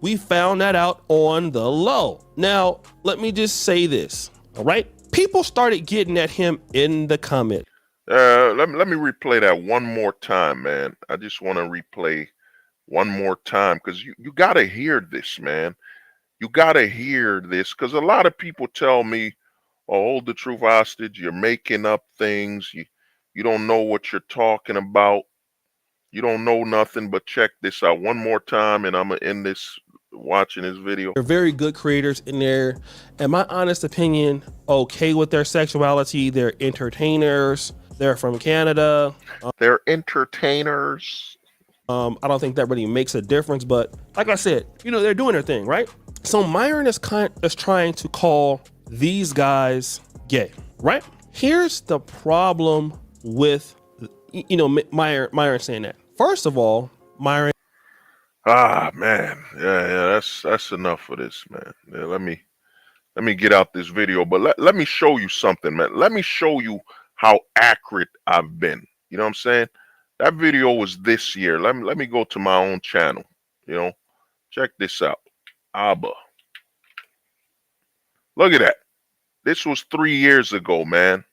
we found that out on the low. Now, let me just say this, all right? People started getting at him in the comment. Let me replay that one more time, man. I just want to replay one more time because you got to hear this, man. You got to hear this because a lot of people tell me, oh, hold the truth hostage. You're making up things. You don't know what you're talking about. You don't know nothing, but check this out one more time, and I'm going to end this watching this video. They're very good creators in there. In my honest opinion, okay with their sexuality. They're entertainers. They're from Canada. They're entertainers. I don't think that really makes a difference, but like I said, you know, they're doing their thing, right? So Myron is trying to call these guys gay, right? Here's the problem with, you know, Myron saying that. First of all, Myron. Ah, man. Yeah, that's enough of this, man. Yeah, let me get out this video, but let me show you something, man. Let me show you how accurate I've been. You know what I'm saying? That video was this year. Let me go to my own channel. You know, check this out. Abba. Look at that. This was 3 years ago, man.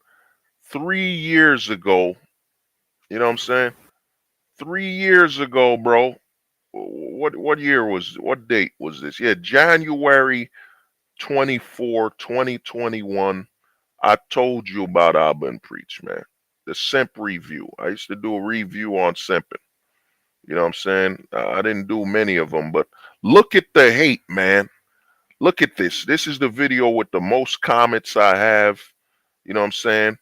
3 years ago. You know what I'm saying? 3 years ago, bro. What date was this? Yeah, January 24, 2021. I told you about Abba and Preach, man. The Simp review. I used to do a review on simping. You know what I'm saying? I didn't do many of them, but look at the hate, man. Look at this. This is the video with the most comments I have. You know what I'm saying?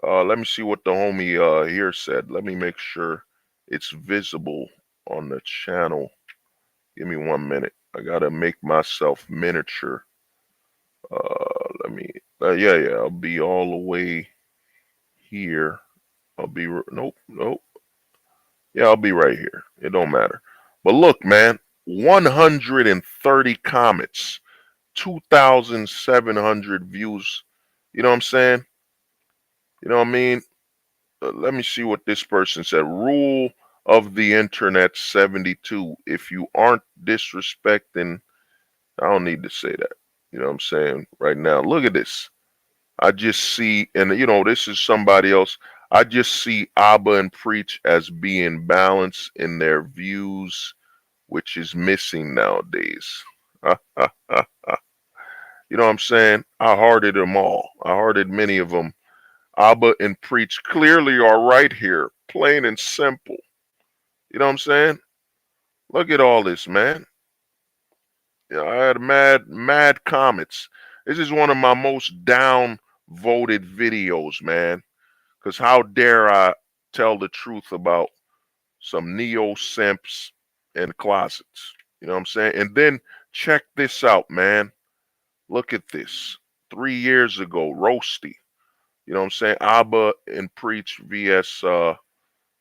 Let me see what the homie here said. Let me make sure it's visible on the channel. Give me 1 minute. I gotta make myself miniature. Yeah. I'll be all the way here. Nope. Yeah, I'll be right here. It don't matter. But look, man, 130 comments, 2,700 views. You know what I'm saying? You know what I mean? Let me see what this person said. Rule of the internet 72. If you aren't disrespecting, I don't need to say that. You know what I'm saying? Right now, look at this. I just see, and you know, this is somebody else. I just see Abba and Preach as being balanced in their views, which is missing nowadays. You know what I'm saying? I hearted them all. I hearted many of them. Abba and Preach clearly are right here, plain and simple. You know what I'm saying? Look at all this, man. Yeah, I had mad comments. This is one of my most down voted videos, man. Because how dare I tell the truth about some neo simps and closets? You know what I'm saying? And then check this out, man. Look at this. 3 years ago, Roasty. You know what I'm saying? Abba and Preach vs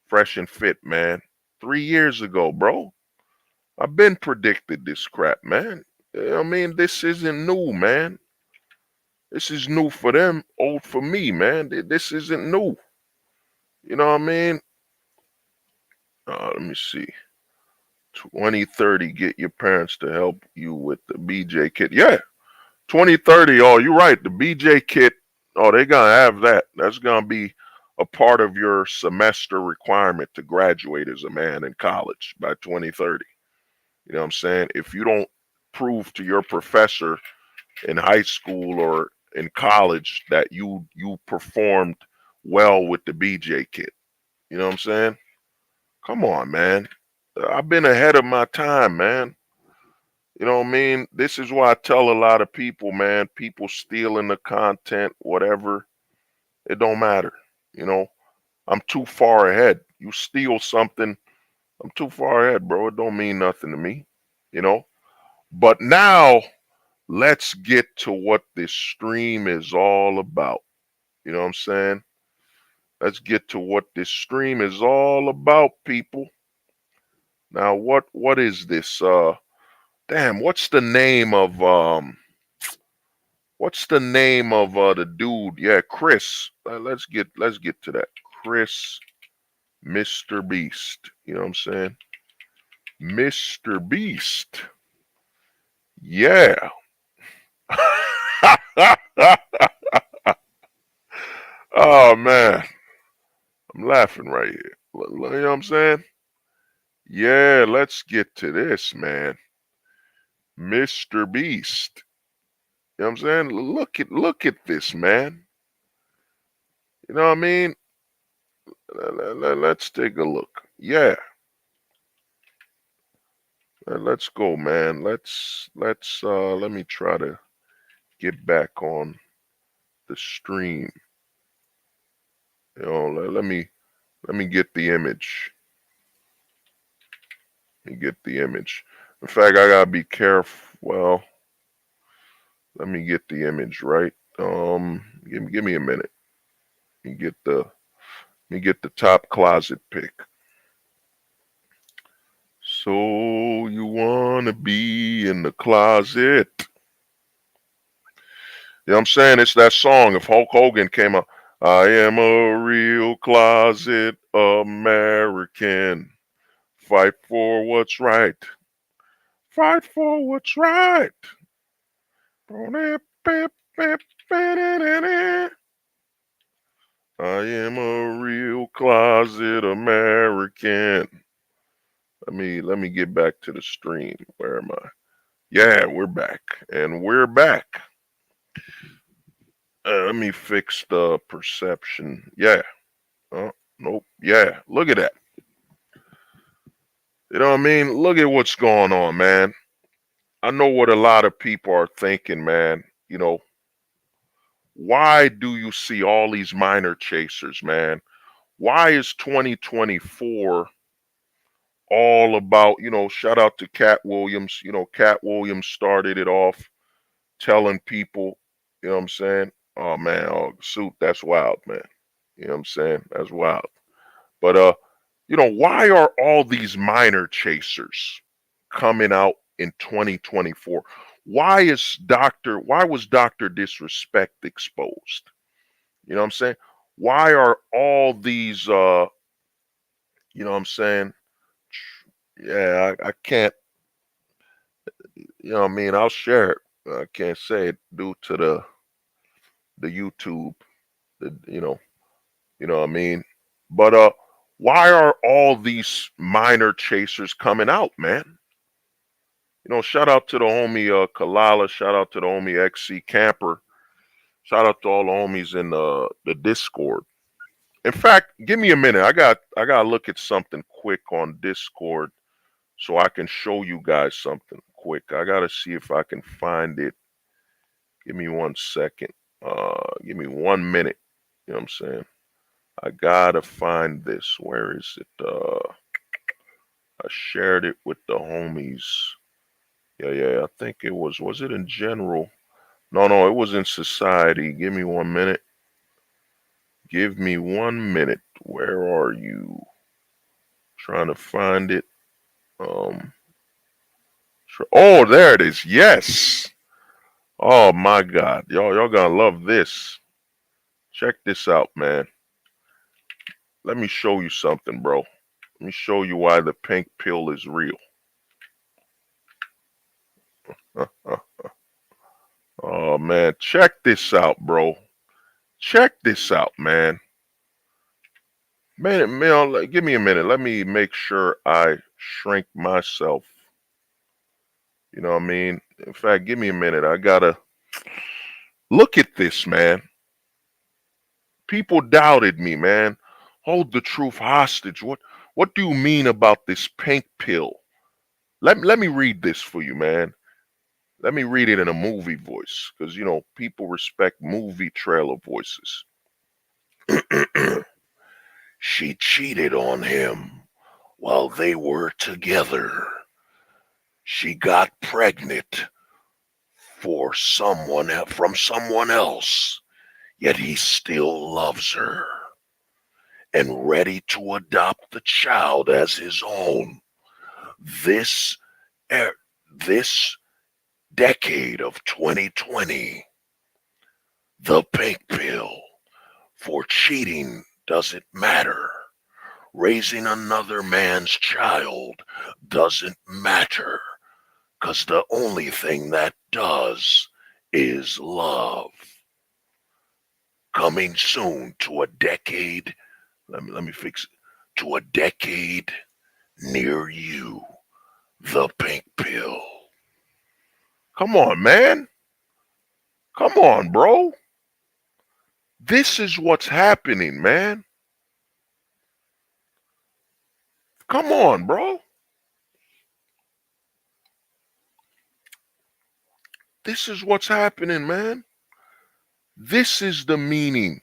Fresh and Fit, man. 3 years ago, bro. I've been predicted this crap, man. I mean, this isn't new, man. This is new for them, old for me, man. This isn't new. You know what I mean? Let me see. 2030, get your parents to help you with the BJ kit. Yeah, 2030. Oh, you're right. The BJ kit. Oh, they're gonna have that. That's gonna be a part of your semester requirement to graduate as a man in college by 2030. You know what I'm saying? If you don't prove to your professor in high school or in college that you performed well with the BJ kit, you know what I'm saying? Come on, man. I've been ahead of my time, man. You know what I mean? This is why I tell a lot of people, man, people stealing the content, whatever, it don't matter. You know, I'm too far ahead. You steal something, I'm too far ahead, bro. It don't mean nothing to me, you know? But now, let's get to what this stream is all about. You know what I'm saying? Let's get to what this stream is all about, people. Now, what is this? Damn, what's the name of the dude? Yeah, Chris. Let's get to that. Chris, Mr. Beast. You know what I'm saying? Mr. Beast. Yeah. Oh man. I'm laughing right here. You know what I'm saying? Yeah, let's get to this, man. Mr. Beast. You know what I'm saying? Look at this, man. You know what I mean? Let's take a look. Yeah. Let's go, man. Let me try to get back on the stream. You know, let me get the image. Let me get the image. In fact, I gotta be careful. Well, let me get the image right. Give me a minute. Let me get the top closet pick. So you wanna be in the closet? You know what I'm saying? It's that song. If Hulk Hogan came out, I am a real closet American. Fight for what's right. Fight for what's right. I am a real closet American. Let me get back to the stream. Where am I? Yeah, we're back. And we're back. Let me fix the perception. Yeah. Oh, nope. Yeah. Look at that. You know what I mean? Look at what's going on, man. I know what a lot of people are thinking, man. You know, why do you see all these minor chasers, man? Why is 2024 all about, shout out to Cat Williams. Cat Williams started it off telling people, you know what I'm saying? Oh man, suit, that's wild, man. You know what I'm saying? That's wild. But why are all these minor chasers coming out in 2024? Why was Dr. Disrespect exposed? You know what I'm saying? Why are all these you know what I'm saying? Yeah, I can't, you know what I mean? I'll share it. I can't say it due to the YouTube, you know what I mean? But why are all these minor chasers coming out, man? Shout out to the homie Kalala, shout out to the homie XC Camper, shout out to all the homies in the Discord. In fact, give me a minute. I gotta look at something quick on Discord so I can show you guys something quick. I gotta see if I can find it. Give me 1 second. Give me 1 minute. You know what I'm saying? I gotta find this. Where is it? I shared it with the homies. Yeah. I think it was it in general? No, it was in society. Give me 1 minute. Give me 1 minute. Where are you? Trying to find it. Oh, there it is. Yes. Oh my God. Y'all gonna love this. Check this out, man. Let me show you something, bro. Let me show you why the pink pill is real. Oh man, check this out, bro. Check this out, man. Man, give me a minute. Let me make sure I shrink myself. You know what I mean? In fact, give me a minute. I gotta look at this, man. People doubted me, man. Hold the truth hostage. What do you mean about this pink pill? Let me read this for you, man. Let me read it in a movie voice, because people respect movie trailer voices. She cheated on him while they were together. She got pregnant from someone else, yet he still loves her and ready to adopt the child as his own. This decade of 2020, the pink pill for cheating doesn't matter. Raising another man's child doesn't matter, because the only thing that does is love. Coming soon to a decade, let me fix it, to a decade near you, the pink pill. Come on, man. Come on, bro. This is what's happening, man. Come on, bro. This is what's happening, man. This is the meaning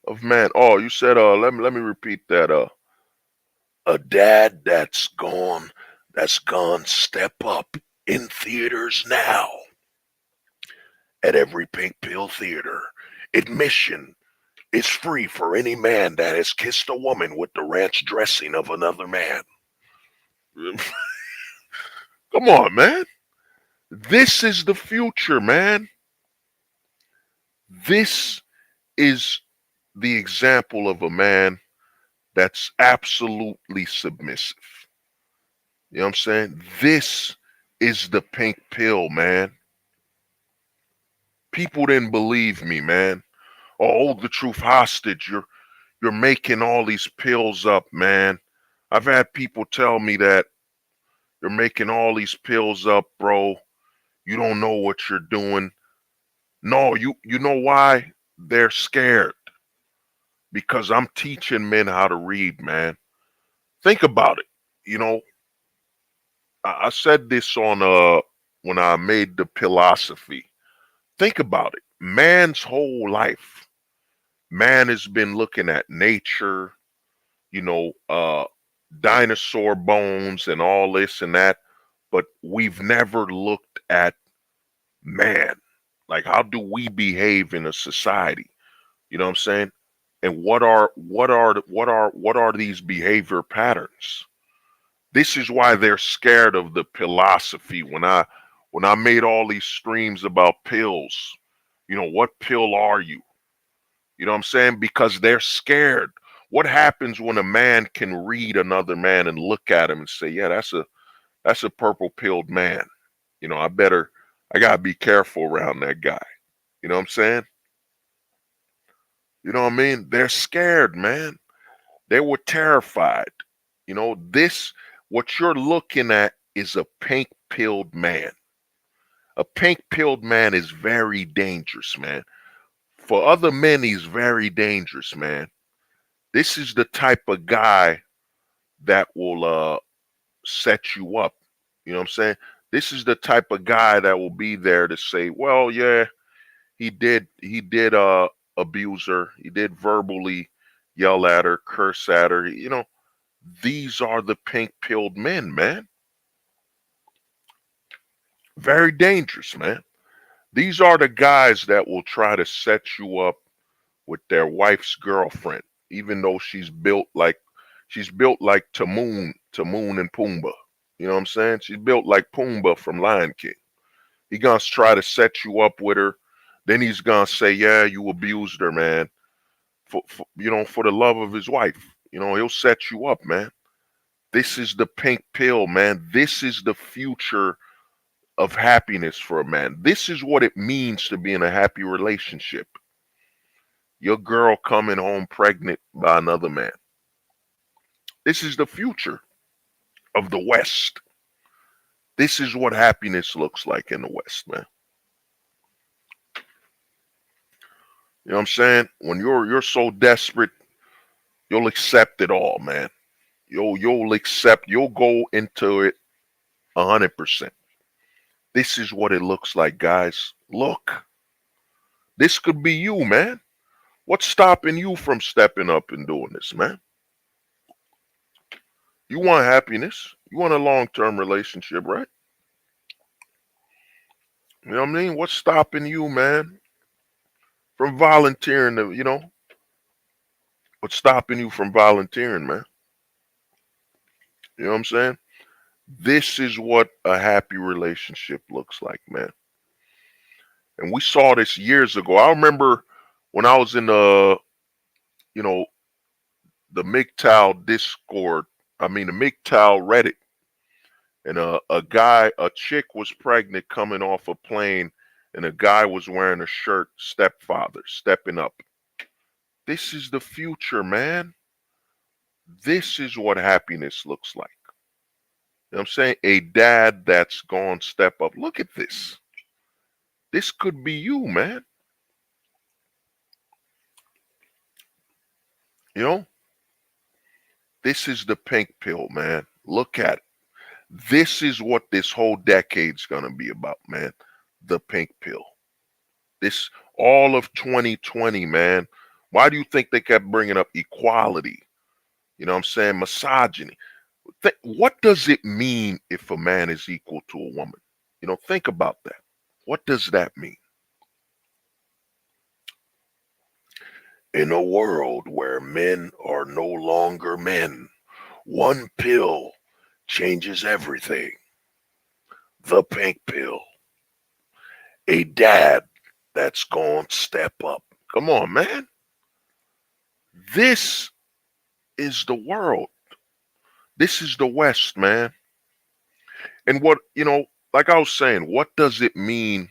of man. Oh, you said let me repeat that. A dad that's gone step up in theaters now. At every pink pill theater. Admission is free for any man that has kissed a woman with the ranch dressing of another man. Come on, man. This is the future, man. This is the example of a man that's absolutely submissive. You know what I'm saying? This is the pink pill, man. People didn't believe me, man. Oh, hold the truth hostage. You're making all these pills up, man. I've had people tell me that you're making all these pills up, bro. You don't know what you're doing. No, you know why? They're scared. Because I'm teaching men how to read, man. Think about it. You know, I said this on when I made the philosophy. Think about it. Man's whole life, man has been looking at nature, you know, dinosaur bones and all this and that, but we've never looked at man. Like, how do we behave in a society? You know what I'm saying? And what are these behavior patterns? This is why they're scared of the philosophy. When I made all these streams about pills, you know, what pill are you? You know what I'm saying? Because they're scared. What happens when a man can read another man and look at him and say, yeah, that's a purple pilled man. You know, I gotta be careful around that guy. You know what I'm saying? You know what I mean? They're scared, man. They were terrified. You know, what you're looking at is a pink pilled man. A pink pilled man is very dangerous, man. For other men, he's very dangerous, man. This is the type of guy that will set you up. You know what I'm saying? This is the type of guy that will be there to say, well, yeah, he did abuse her. He did verbally yell at her, curse at her. You know, these are the pink pilled men, man. Very dangerous, man. These are the guys that will try to set you up with their wife's girlfriend, even though she's built like Timon and Pumbaa. You know what I'm saying? She's built like Pumbaa from Lion King. He gonna try to set you up with her. Then he's gonna say, "Yeah, you abused her, man." For the love of his wife, you know, he'll set you up, man. This is the pink pill, man. This is the future of happiness for a man. This is what it means to be in a happy relationship. Your girl coming home pregnant by another man. This is the future of the West. This is what happiness looks like in the West, man. You know what I'm saying? When you're so desperate, you'll accept it all, man. You'll go into it 100%. This is what it looks like, guys. Look, this could be you, man. What's stopping you from stepping up and doing this, man? You want happiness. You want a long-term relationship, right? You know what I mean? What's stopping you, man, from volunteering what's stopping you from volunteering, man? You know what I'm saying? This is what a happy relationship looks like, man. And we saw this years ago. I remember when I was in you know, the MGTOW Discord, the MGTOW Reddit, and a chick was pregnant coming off a plane, and a guy was wearing a shirt, stepfather, stepping up. This is the future, man. This is what happiness looks like. You know what I'm saying? A dad that's gone step up. Look at this. This could be you, man. You know, this is the pink pill, man. Look at it. This is what this whole decade's gonna be about, man. The pink pill. This all of 2020, man. Why do you think they kept bringing up equality? You know what I'm saying? Misogyny. What does it mean if a man is equal to a woman? You know, think about that. What does that mean? In a world where men are no longer men, one pill changes everything. The pink pill. A dad that's gonna step up. Come on, man. This is the world. This is the West, man. And what, you know, like I was saying, what does it mean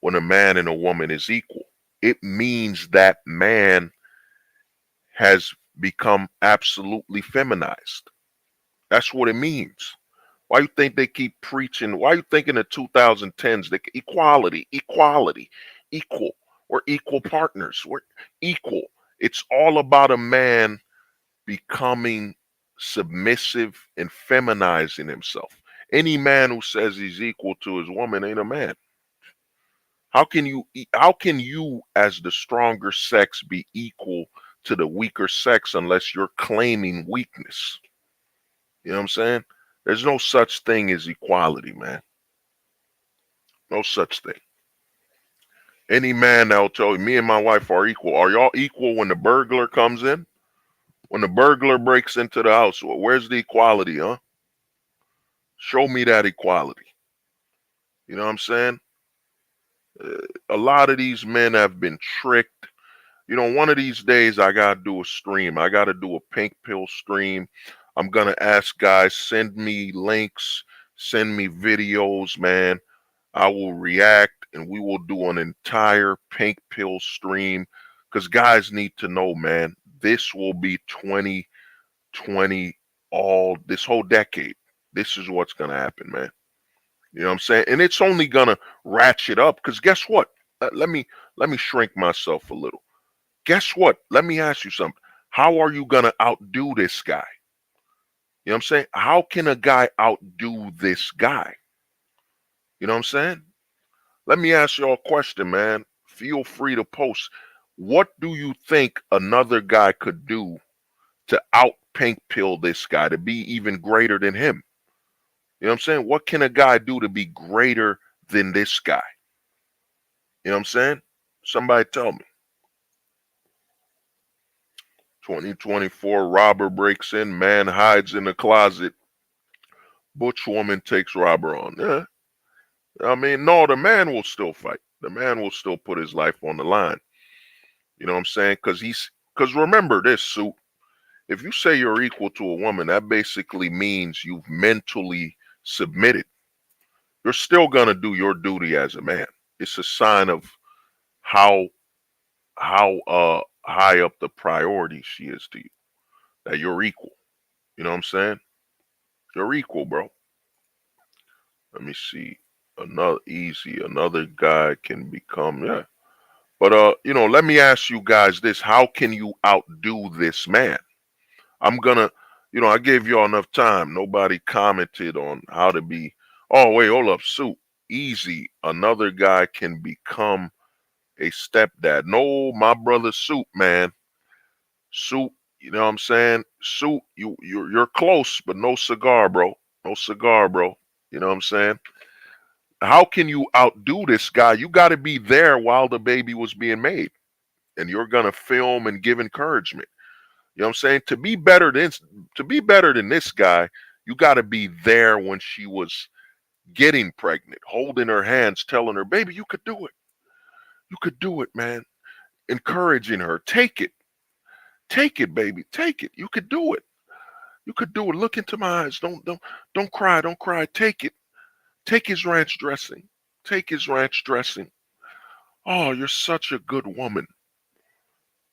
when a man and a woman is equal? It means that man has become absolutely feminized. That's what it means. Why you think they keep preaching? Why you think in the 2010s that equality, equality, equal, we're equal partners, we're equal. It's all about a man becoming submissive and feminizing himself. Any man who says he's equal to his woman ain't a man. How can you as the stronger sex be equal to the weaker sex unless you're claiming weakness? You know what I'm saying? There's no such thing as equality, man. No such thing. Any man that'll tell you, me and my wife are equal. Are y'all equal when the burglar comes in? When the burglar breaks into the house, well, where's the equality, huh? Show me that equality. You know what I'm saying? A lot of these men have been tricked. You know, one of these days I got to do a stream. I got to do a pink pill stream. I'm going to ask guys, send me links, send me videos, man. I will react and we will do an entire pink pill stream because guys need to know, man, this will be 2020 this whole decade. This is what's going to happen, man. You know what I'm saying? And it's only going to ratchet up because guess what? Let me shrink myself a little. Guess what? Let me ask you something. How are you going to outdo this guy? You know what I'm saying? How can a guy outdo this guy? You know what I'm saying? Let me ask y'all a question, man. Feel free to post. What do you think another guy could do to out pink pill this guy, to be even greater than him? You know what I'm saying? What can a guy do to be greater than this guy? You know what I'm saying? Somebody tell me. 2024, robber breaks in, man hides in the closet. Butch woman takes robber on. Yeah. I mean, no, the man will still fight. The man will still put his life on the line. You know what I'm saying? Because remember this, Suit. If you say you're equal to a woman, that basically means you've mentally submitted. You're still gonna do your duty as a man. It's a sign of how high up the priority she is to you. That you're equal. You know what I'm saying? You're equal, bro. Let me see. Another guy can become, yeah. But you know, let me ask you guys this. How can you outdo this man? I'm gonna, you know, I gave y'all enough time. Nobody commented on how to be. Oh, wait, hold up, Suit. Easy. Another guy can become a stepdad. No, my brother Suit, man. Suit, you know what I'm saying? Suit, you're close, but no cigar, bro. No cigar, bro. You know what I'm saying? How can you outdo this guy? You got to be there while the baby was being made. And you're gonna film and give encouragement. You know what I'm saying? To be better than this guy, you got to be there when she was getting pregnant, holding her hands, telling her, "Baby, you could do it. You could do it, man." Encouraging her, "Take it. Take it, baby. Take it. You could do it. You could do it. Look into my eyes. Don't cry. Don't cry. Take it. Take his ranch dressing. Take his ranch dressing. Oh, you're such a good woman."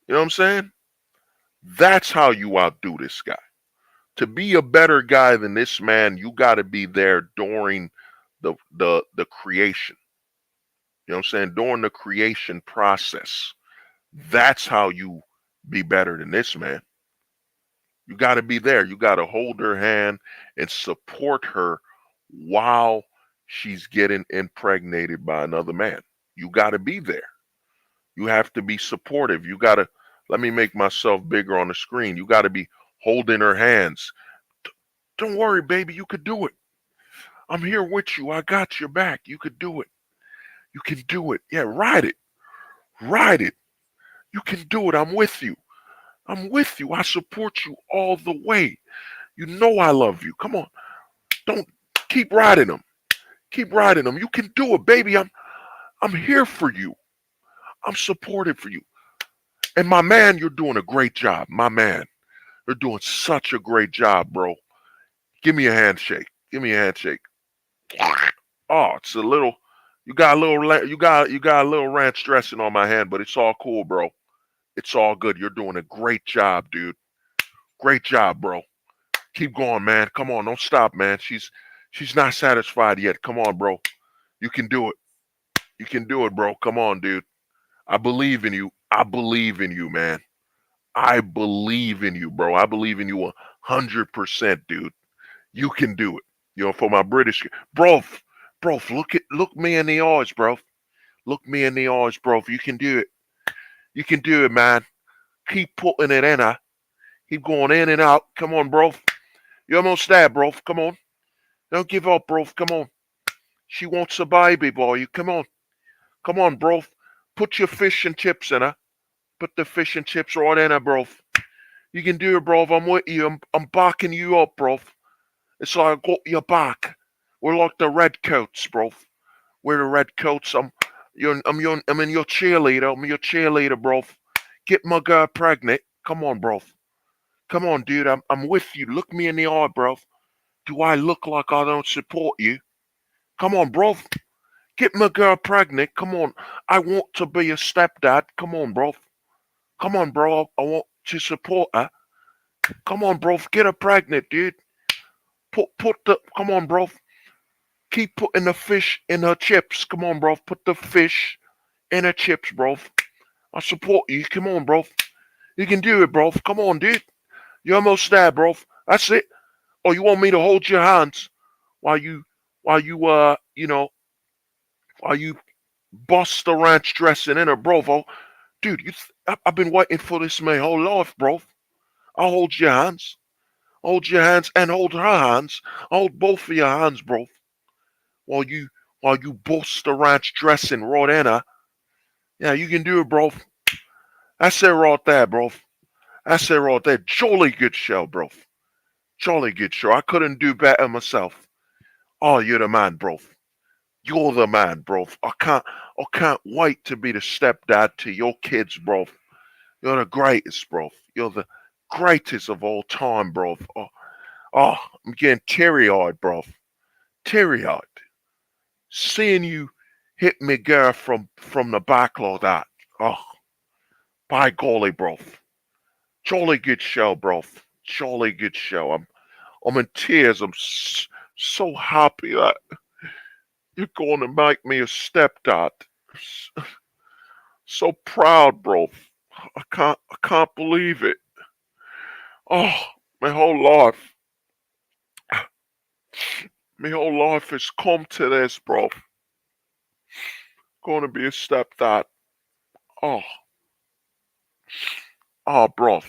You know what I'm saying? That's how you outdo this guy. To be a better guy than this man, you got to be there during the creation. You know what I'm saying? During the creation process. That's how you be better than this, man. You got to be there. You got to hold her hand and support her while she's getting impregnated by another man. You got to be there. You have to be supportive. You got to, let me make myself bigger on the screen. You got to be holding her hands. Don't worry, baby. You could do it. I'm here with you. I got your back. You could do it. You can do it. Yeah, ride it. Ride it. You can do it. I'm with you. I'm with you. I support you all the way. You know I love you. Come on. Don't keep riding them. Keep riding them. You can do it, baby. I'm here for you. I'm supportive for you. And my man, you're doing a great job. My man, you're doing such a great job, bro. Give me a handshake. Give me a handshake. Oh, it's a little. You got a little. You got a little ranch dressing on my hand, but it's all cool, bro. It's all good. You're doing a great job, dude. Great job, bro. Keep going, man. Come on, don't stop, man. She's not satisfied yet. Come on, bro. You can do it. You can do it, bro. Come on, dude. I believe in you. I believe in you, man. I believe in you, bro. I believe in you 100%, dude. You can do it. You know, for my British bro, look me in the eyes, bro. Look me in the eyes, bro. You can do it. You can do it, man. Keep putting it in her. Keep going in and out. Come on, bro. You're almost there, bro. Come on. Don't give up, bro. Come on. She wants a baby, boy. Come on. Come on, bro. Put your fish and chips in her. Put the fish and chips right in her, bro. You can do it, bro. I'm with you. I'm backing you up, bro. It's like I got your back. We're like the red coats, bro. We're the red coats. I'm in your cheerleader. I'm your cheerleader, bro. Get my girl pregnant. Come on, bro. Come on, dude. I'm with you. Look me in the eye, bro. Do I look like I don't support you? Come on, bro. Get my girl pregnant. Come on. I want to be a stepdad. Come on, bro. Come on, bro. I want to support her. Come on, bro. Get her pregnant, dude. Come on, bro. Keep putting the fish in her chips. Come on, bro. Put the fish in her chips, bro. I support you. Come on, bro. You can do it, bro. Come on, dude. You're almost there, bro. That's it. Or you want me to hold your hands while you while you bust the ranch dressing in her, bro? Dude, I've been waiting for this my whole life, bro. I'll hold your hands. Hold your hands and hold her hands. Hold both of your hands, bro. While you bust the ranch dressing right in her. Yeah, you can do it, bro. That's it right there, bro. That's it right there. Jolly good show, bro. Jolly good show. I couldn't do better myself. Oh, you're the man, bro. You're the man, bro. I can't wait to be the stepdad to your kids, bro. You're the greatest, bro. You're the greatest of all time, bro. Oh, I'm getting teary-eyed, bro. Teary-eyed. Seeing you hit me, girl, from the back like that. Oh, by golly, bro. Jolly good show, bro. Jolly good show. I'm in tears. I'm so happy that you're going to make me a stepdad. So proud, bro. I can't believe it. Oh, my whole life. My whole life has come to this, bro. Going to be a stepdad. Oh. Oh, bro.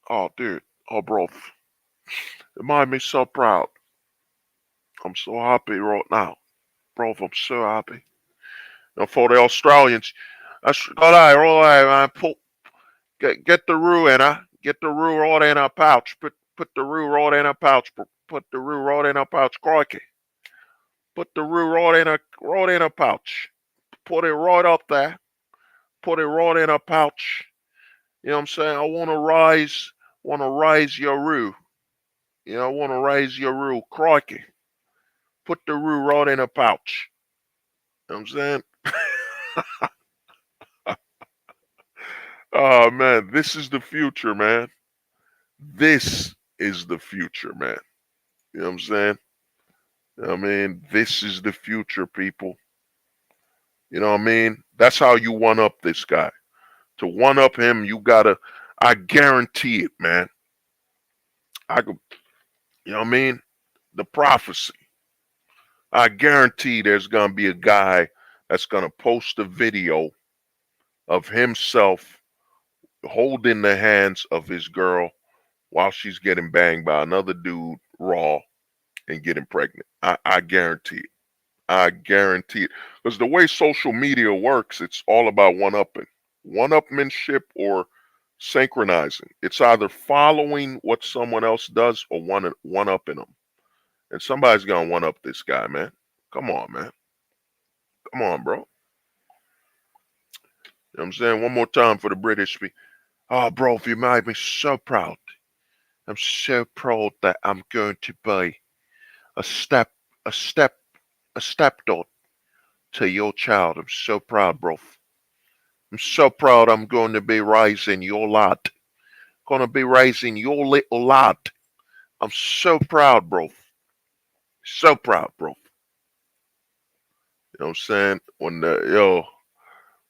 Oh, dude. Oh, bro. It made me so proud. I'm so happy right now. Bro, I'm so happy. Now, for the Australians, that's all right, man. Get the roux in her. Get the roux right in her pouch. Put the roux right in her pouch. Put the roux right in her pouch. Crikey. Put the roux right in her pouch. Put it right up there. Put it right in her pouch. You know what I'm saying? I want to raise your roux. You know, I want to raise your roux. Crikey. Put the roux right in her pouch. You know what I'm saying? Oh, man, this is the future, man. This is the future, man. You know what I'm saying? I mean, this is the future, people. You know what I mean? That's how you one up this guy. To one up him, you gotta, I guarantee it, man. I could, you know what I mean? The prophecy. I guarantee there's gonna be a guy that's gonna post a video of himself holding the hands of his girl while she's getting banged by another dude raw and getting pregnant. I guarantee it. I guarantee it. Because the way social media works, it's all about one-upping. One-upmanship or synchronizing. It's either following what someone else does or one-upping them. And somebody's gonna one-up this guy, man. Come on, man. Come on, bro. You know what I'm saying? One more time for the British. Oh, bro, you made me so proud. I'm so proud that I'm going to be a step, a step, a stepdaughter to your child. I'm so proud, bro. I'm so proud I'm going to be raising your lad. Gonna be raising your little lad. I'm so proud, bro. So proud, bro. You know what I'm saying?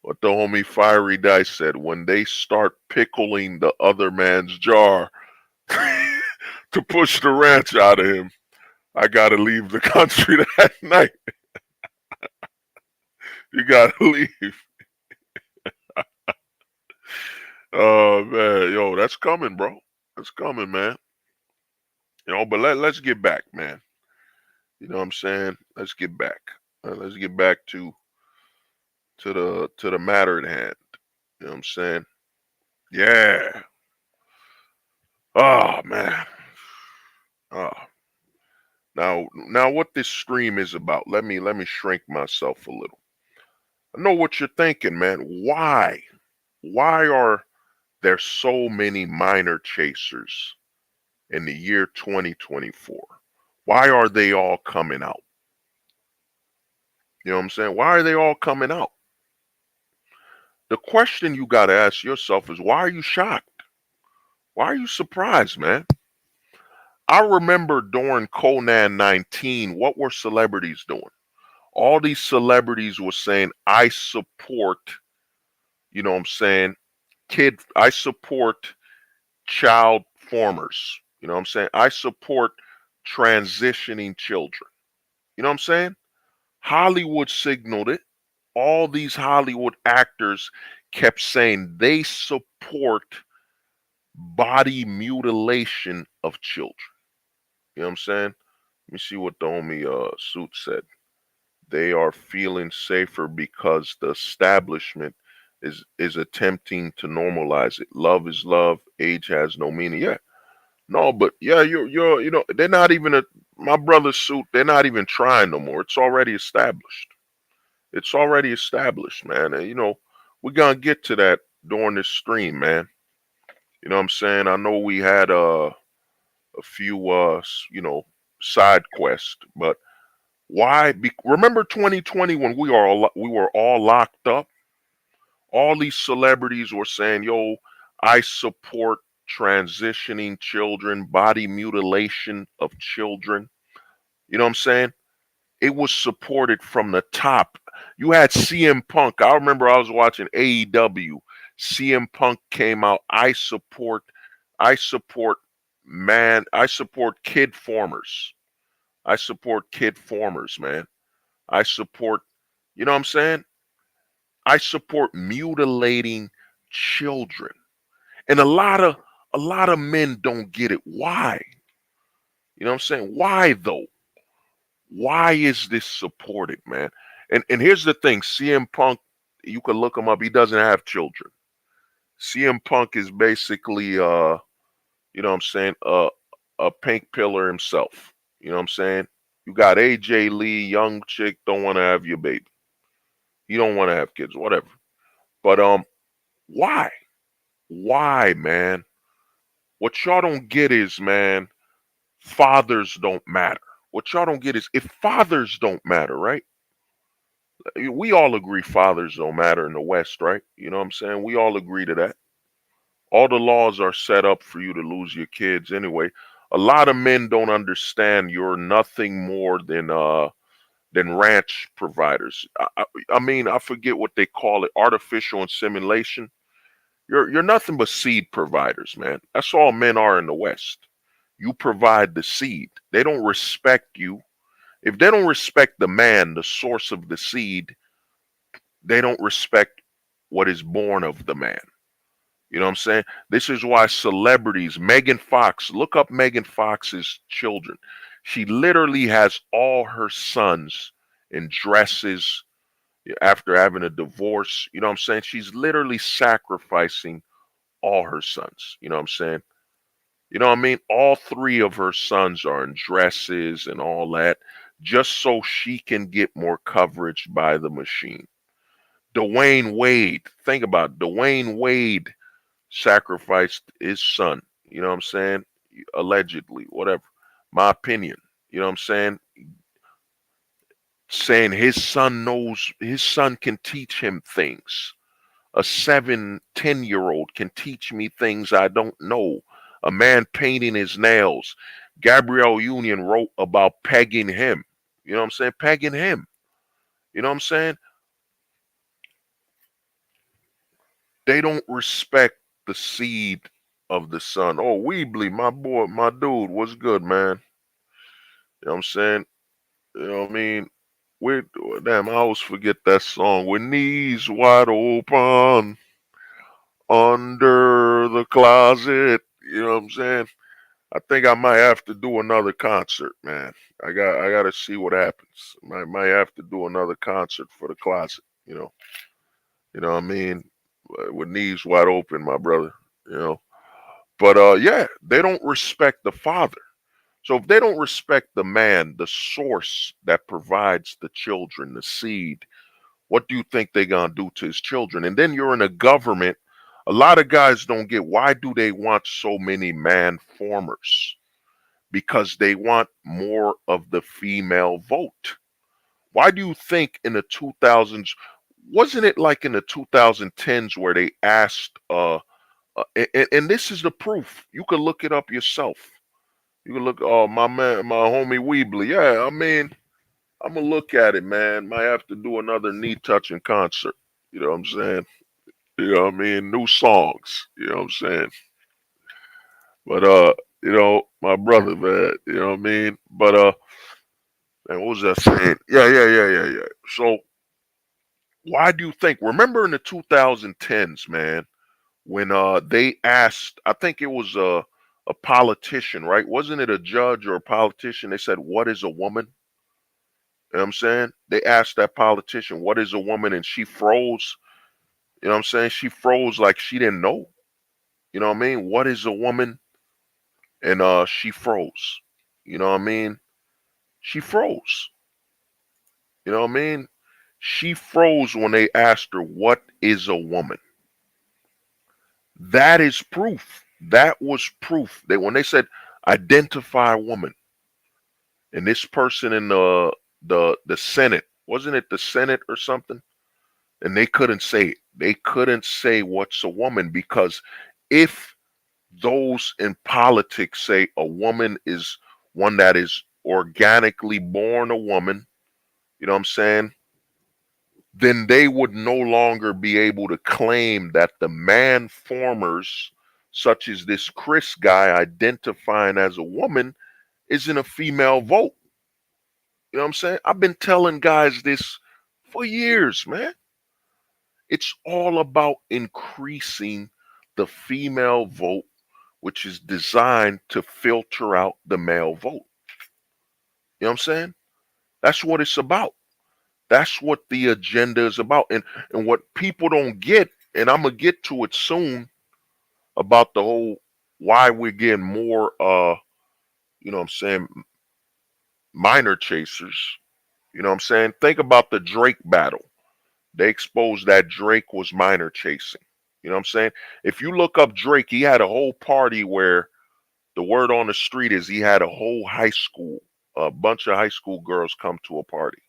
What the homie Fiery Dice said, when they start pickling the other man's jar to push the ranch out of him, I gotta leave the country that night. You gotta leave. Oh man, yo, that's coming, bro. That's coming, man. You know, but let's get back, man. You know what I'm saying? Let's get back. Let's get back to the matter at hand. You know what I'm saying? Yeah. Oh man. Oh. Now what this stream is about. Let me shrink myself a little. I know what you're thinking, man. Why? Why are there so many minor chasers in the year 2024? Why are they all coming out? You know what I'm saying? Why are they all coming out? The question you got to ask yourself is, why are you shocked? Why are you surprised, man? I remember during Conan 19, what were celebrities doing? All these celebrities were saying, I support, you know what I'm saying, I support child formers. You know what I'm saying? I support transitioning children. You know what I'm saying? Hollywood signaled it. All these Hollywood actors kept saying they support body mutilation of children. You know what I'm saying? Let me see what the homie Suit said. They are feeling safer because the establishment is attempting to normalize it. Love is love. Age has no meaning. Yeah. No, but yeah, you're you know, they're not even my brother's Suit, they're not even trying no more. It's already established. It's already established, man. And you know, we're gonna get to that during this stream, man. You know what I'm saying? I know we had a few you know, side quests, but why? Remember 2020 when we were all locked up? All these celebrities were saying, "Yo, I support transitioning children, body mutilation of children." You know what I'm saying? It was supported from the top. You had CM Punk. I remember I was watching AEW. CM Punk came out. I support I support kid formers. I support kid formers, man. I support, you know what I'm saying? I support mutilating children. And a lot of men don't get it. Why? You know what I'm saying? Why though? Why is this supported, man? And here's the thing, CM Punk, you can look him up, he doesn't have children. CM Punk is basically you know what I'm saying, a pink pillar himself. You know what I'm saying? You got AJ Lee, young chick, don't want to have your baby. You don't want to have kids, whatever. But why? Why, man? What y'all don't get is, man, fathers don't matter. What y'all don't get is, if fathers don't matter, right? We all agree fathers don't matter in the West, right? You know what I'm saying? We all agree to that. All the laws are set up for you to lose your kids anyway. A lot of men don't understand you're nothing more than than ranch providers. I mean, I forget what they call it, artificial insemination. You're nothing but seed providers, man. That's all men are in the West. You provide the seed. They don't respect you. If they don't respect the man, the source of the seed, they don't respect what is born of the man. You know what I'm saying? This is why celebrities, Megan Fox, look up Megan Fox's children. She literally has all her sons in dresses after having a divorce. You know what I'm saying? She's literally sacrificing all her sons. You know what I'm saying? You know what I mean? All three of her sons are in dresses and all that just so she can get more coverage by the machine. Dwayne Wade, think about it. Dwayne Wade sacrificed his son. You know what I'm saying? Allegedly, whatever. My opinion. You know what I'm saying? Saying his son can teach him things. A 7-10-year-old can teach me things I don't know. A man painting his nails. Gabrielle Union wrote about pegging him. You know what I'm saying? Pegging him. You know what I'm saying? They don't respect the seed of the son. Oh, Weebly, my boy, my dude, what's good, man? You know what I'm saying? You know what I mean? With damn, I always forget that song. With knees wide open under the closet. You know what I'm saying? I think I might have to do another concert, man. I got to see what happens. Might have to do another concert for the closet. You know what I mean? With knees wide open, my brother. You know. But yeah, they don't respect the father. So if they don't respect the man, the source that provides the children, the seed, what do you think they're gonna do to his children? And then you're in a government. A lot of guys don't get why do they want so many manformers? Because they want more of the female vote. Why do you think in the 2000s, wasn't it like in the 2010s where they asked and this is the proof. You can look it up yourself. You can look, oh, my man, my homie Weebly. Yeah, I mean, I'm gonna look at it, man. Might have to do another knee touching concert. You know what I'm saying? You know what I mean? New songs. You know what I'm saying? But you know, my brother, man. You know what I mean? But man, what was that saying? Yeah. So why do you think? Remember in the 2010s, man, when they asked, I think it was a politician, right? Wasn't it a judge or a politician? They said, "What is a woman?" You know what I'm saying? They asked that politician, "What is a woman?" And she froze. You know what I'm saying? She froze like she didn't know. You know what I mean? What is a woman? And she froze. You know what I mean? She froze. You know what I mean? She froze when they asked her, "What is a woman?" That is proof. That was proof that when they said, "Identify a woman," and this person in the Senate, wasn't it the Senate or something? And they couldn't say it. They couldn't say what's a woman because if those in politics say a woman is one that is organically born a woman, you know what I'm saying? Then they would no longer be able to claim that the manformers, such as this Chris guy identifying as a woman, isn't a female vote. You know what I'm saying? I've been telling guys this for years, man. It's all about increasing the female vote, which is designed to filter out the male vote. You know what I'm saying? That's what it's about. That's what the agenda is about. And what people don't get, and I'm gonna get to it soon, about the whole why we're getting more you know what I'm saying, minor chasers. You know what I'm saying? Think about the Drake battle. They exposed that Drake was minor chasing. You know what I'm saying? If you look up Drake, he had a whole party where the word on the street is he had a whole high school, a bunch of high school girls come to a party.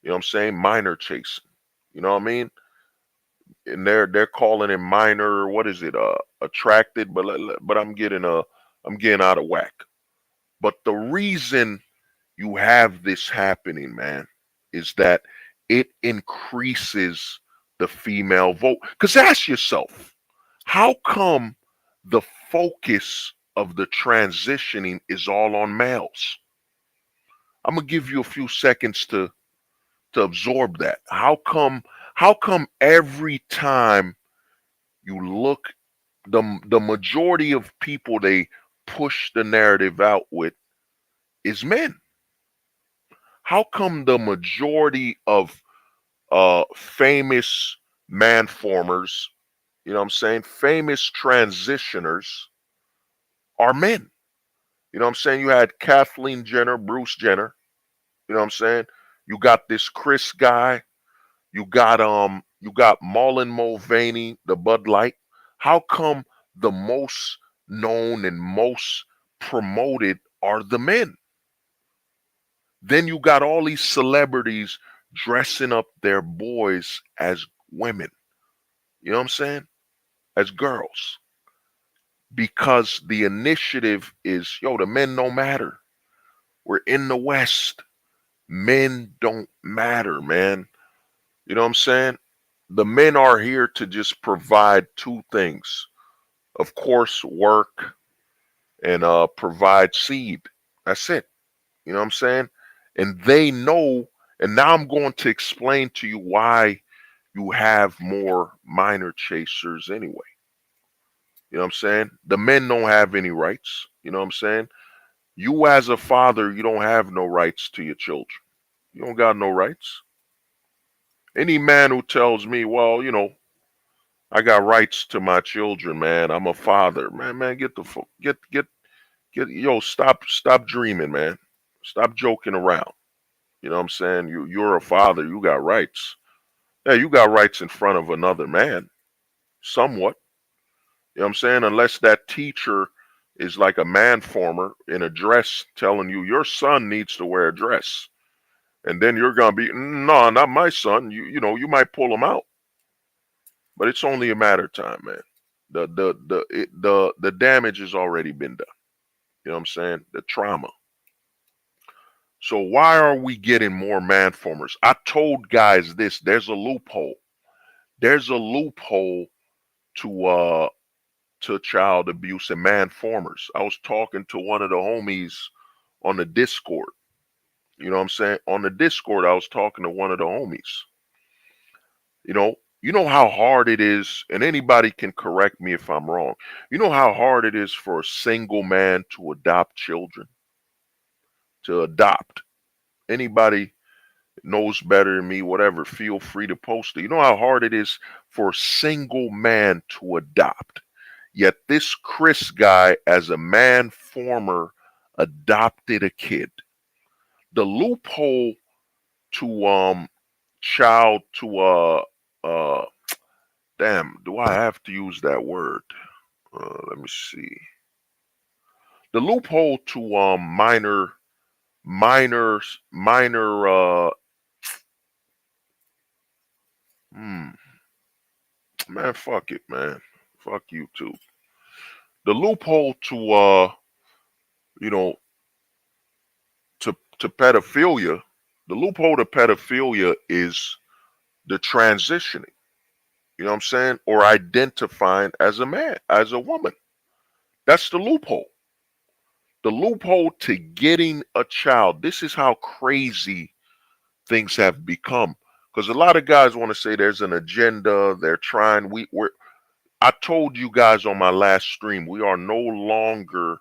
You know what I'm saying? Minor chasing. You know what I mean? And they're calling it minor. What is it? Attracted. But I'm getting out of whack. But the reason you have this happening, man, is that it increases the female vote. Because ask yourself, how come the focus of the transitioning is all on males? I'm gonna give you a few seconds to absorb that. How come every time you look, the majority of people they push the narrative out with is men? How come the majority of famous manformers, you know what I'm saying, famous transitioners are men? You know what I'm saying? You had Kathleen Jenner, Bruce Jenner, you know what I'm saying? You got this Chris guy, you got Marlon Mulvaney, the Bud Light. How come the most known and most promoted are the men? Then you got all these celebrities dressing up their boys as women. You know what I'm saying? As girls. Because the initiative is, yo, the men don't matter. We're in the West. Men don't matter, man. You know what I'm saying? The men are here to just provide two things. Of course, work and provide seed. That's it. You know what I'm saying? And they know, and now I'm going to explain to you why you have more minor chasers anyway. You know what I'm saying? The men don't have any rights. You know what I'm saying? You as a father, you don't have no rights to your children. You don't got no rights. Any man who tells me, well, I got rights to my children, man. I'm a father, man. Get the yo. Stop dreaming, man. Stop joking around. You know what I'm saying? You're a father. You got rights. Yeah, you got rights in front of another man, somewhat. You know what I'm saying? Unless that teacher is like a manformer in a dress telling you your son needs to wear a dress. And then you're gonna be, no, not my son. You might pull him out. But it's only a matter of time, man. The damage has already been done. You know what I'm saying? The trauma. So why are we getting more manformers? I told guys this. There's a loophole. There's a loophole to child abuse and manformers. I was talking to one of the homies on the Discord. You know what I'm saying? On the Discord, I was talking to one of the homies. You know how hard it is, and anybody can correct me if I'm wrong. You know how hard it is for a single man to adopt children? To adopt. Anybody knows better than me, whatever, feel free to post it. You know how hard it is for a single man to adopt. Yet this Chris guy, as a manformer, adopted a kid. The loophole to child to damn, do I have to use that word? Let me see. The loophole to minor man, fuck it, man. Fuck you too. The loophole to you know to pedophilia, the loophole to pedophilia is the transitioning. You know what I'm saying? Or identifying as a man, as a woman. That's the loophole. The loophole to getting a child. This is how crazy things have become. Because a lot of guys want to say there's an agenda. They're trying. I told you guys on my last stream, we are no longer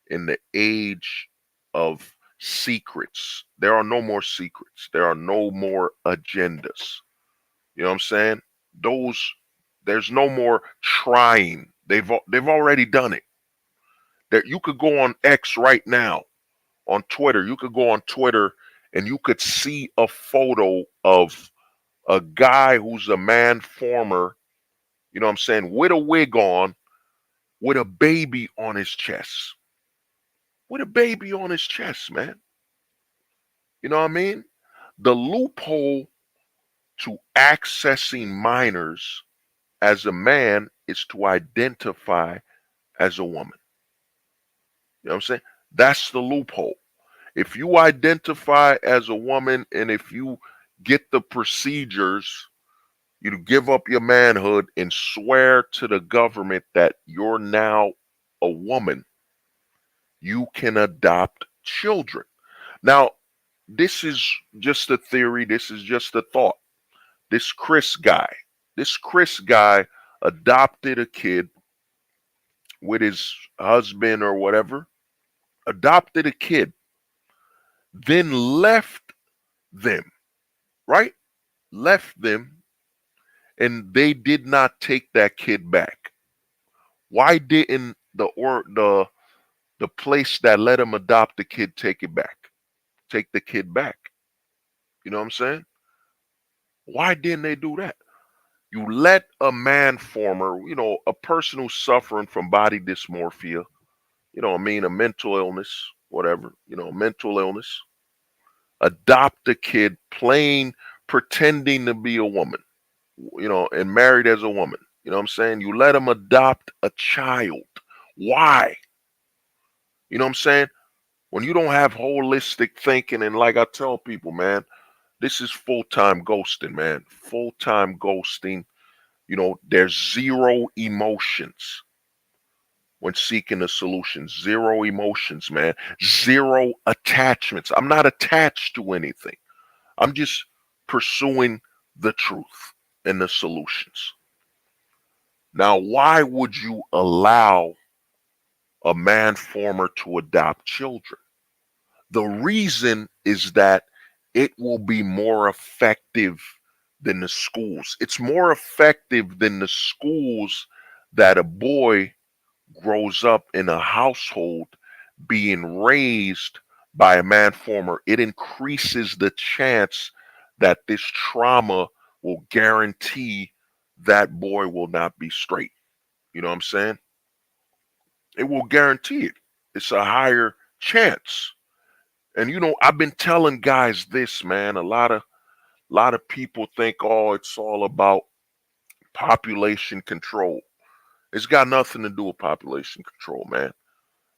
in the age of secrets. There are no more secrets. There are no more agendas. You know what I'm saying? There's no more trying. They've already done it. That you could go on X right now, on Twitter. You could go on Twitter and you could see a photo of a guy who's a manformer, you know what I'm saying, with a wig on, with a baby on his chest. With a baby on his chest, man. You know what I mean? The loophole to accessing minors as a man is to identify as a woman. You know what I'm saying? That's the loophole. If you identify as a woman and if you get the procedures, you give up your manhood and swear to the government that you're now a woman, you can adopt children. Now, this is just a theory. This is just a thought. This Chris guy adopted a kid with his husband or whatever, adopted a kid, then left them, right? Left them, and they did not take that kid back. Why didn't the place that let him adopt the kid take it back? Take the kid back. You know what I'm saying? Why didn't they do that? You let a manformer, a person who's suffering from body dysmorphia, a mental illness, whatever, mental illness, adopt a kid plain pretending to be a woman, and married as a woman. You know what I'm saying? You let them adopt a child. Why? You know what I'm saying? When you don't have holistic thinking, and like I tell people, man, this is full-time ghosting, man. Full-time ghosting. There's zero emotions when seeking a solution. Zero emotions, man. Zero attachments. I'm not attached to anything. I'm just pursuing the truth and the solutions. Now, why would you allow a manformer to adopt children? The reason is that it will be more effective than the schools. It's more effective than the schools that a boy grows up in a household being raised by a manformer. It increases the chance that this trauma will guarantee that boy will not be straight. You know what I'm saying? It will guarantee it. It's a higher chance. And I've been telling guys this, man. A lot of people think, oh, it's all about population control. It's got nothing to do with population control, man.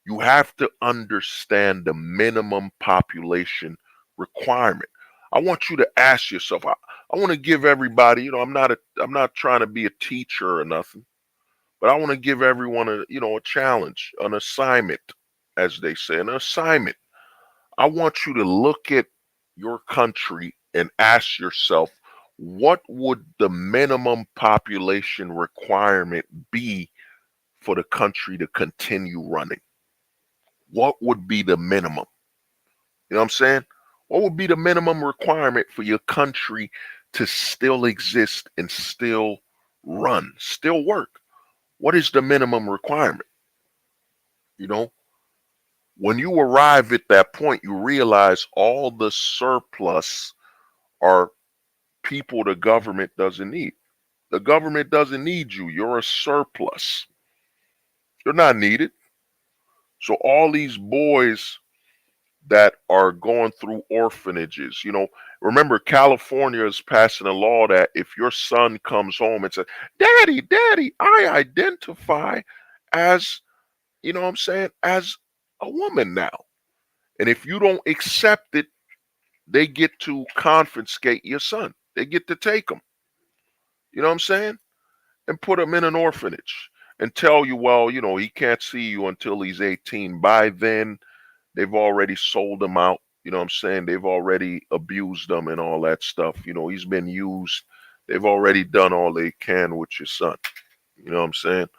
You have to understand the minimum population requirement. I want you to ask yourself. I want to give everybody, I'm not trying to be a teacher or nothing, but I want to give everyone a challenge, an assignment, as they say, an assignment. I want you to look at your country and ask yourself, what would the minimum population requirement be for the country to continue running? What would be the minimum? You know what I'm saying? What would be the minimum requirement for your country to still exist and still run, still work? What is the minimum requirement? When you arrive at that point, you realize all the surplus are people the government doesn't need. The government doesn't need you. You're a surplus. You're not needed. So all these boys that are going through orphanages, remember California is passing a law that if your son comes home and says, Daddy, I identify as, as a woman now. And if you don't accept it, they get to confiscate your son. They get to take him. You know what I'm saying? And put him in an orphanage and tell you, well, he can't see you until he's 18. By then, they've already sold him out. You know what I'm saying? They've already abused him and all that stuff. He's been used. They've already done all they can with your son. You know what I'm saying?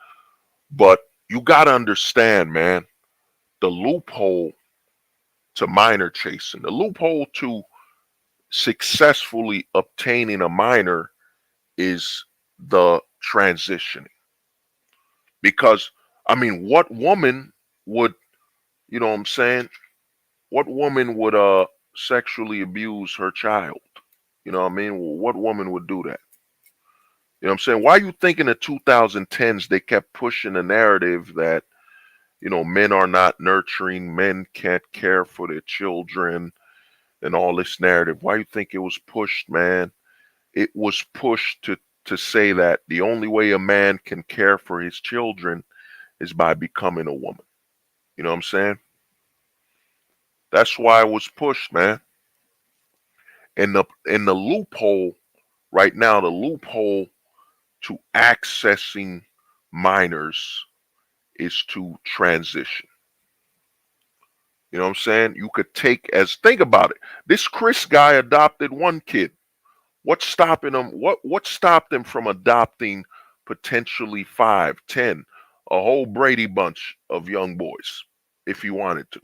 But you got to understand, man, the loophole to minor chasing, the loophole to successfully obtaining a minor is the transitioning. Because, what woman would, what woman would sexually abuse her child? What woman would do that? You know what I'm saying? Why you think in the 2010s they kept pushing the narrative that, men are not nurturing, men can't care for their children, and all this narrative? Why you think it was pushed, man? It was pushed to say that the only way a man can care for his children is by becoming a woman. You know what I'm saying? That's why it was pushed, man. And the loophole right now, the loophole to accessing minors is to transition. You know what I'm saying? You could think about it. This Chris guy adopted one kid. What's stopping him? What stopped him from adopting potentially 5, 10, a whole Brady bunch of young boys if he wanted to?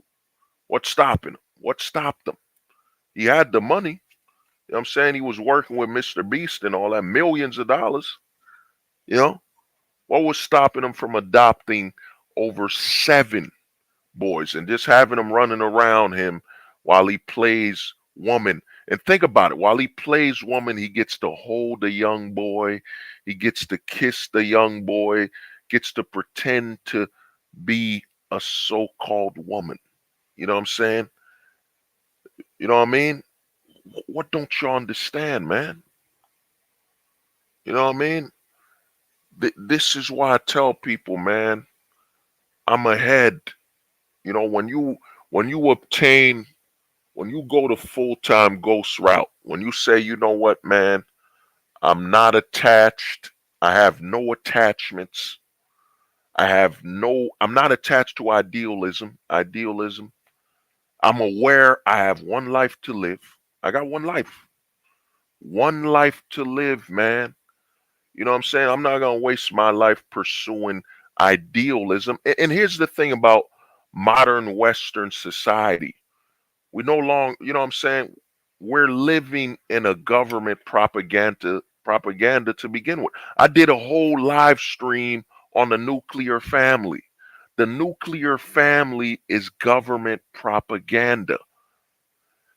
What's stopping him? What stopped him? He had the money. You know what I'm saying? He was working with Mr. Beast and all that, millions of dollars. You know? What was stopping him from adopting over 7 boys and just having them running around him while he plays woman? And think about it. While he plays woman, he gets to hold the young boy. He gets to kiss the young boy, gets to pretend to be a so-called woman. You know what I'm saying? You know what I mean? What don't you understand, man? You know what I mean? This is why I tell people, man, I'm ahead. You know, when you obtain, when you go the full-time ghost route, when you say, you know what, man, I'm not attached. I have no attachments. I'm not attached to idealism. I'm aware I have one life to live. I got one life. One life to live, man. You know what I'm saying? I'm not going to waste my life pursuing idealism. And here's the thing about modern Western society. We no longer, you know what I'm saying? We're living in a government propaganda to begin with. I did a whole live stream on the nuclear family. The nuclear family is government propaganda.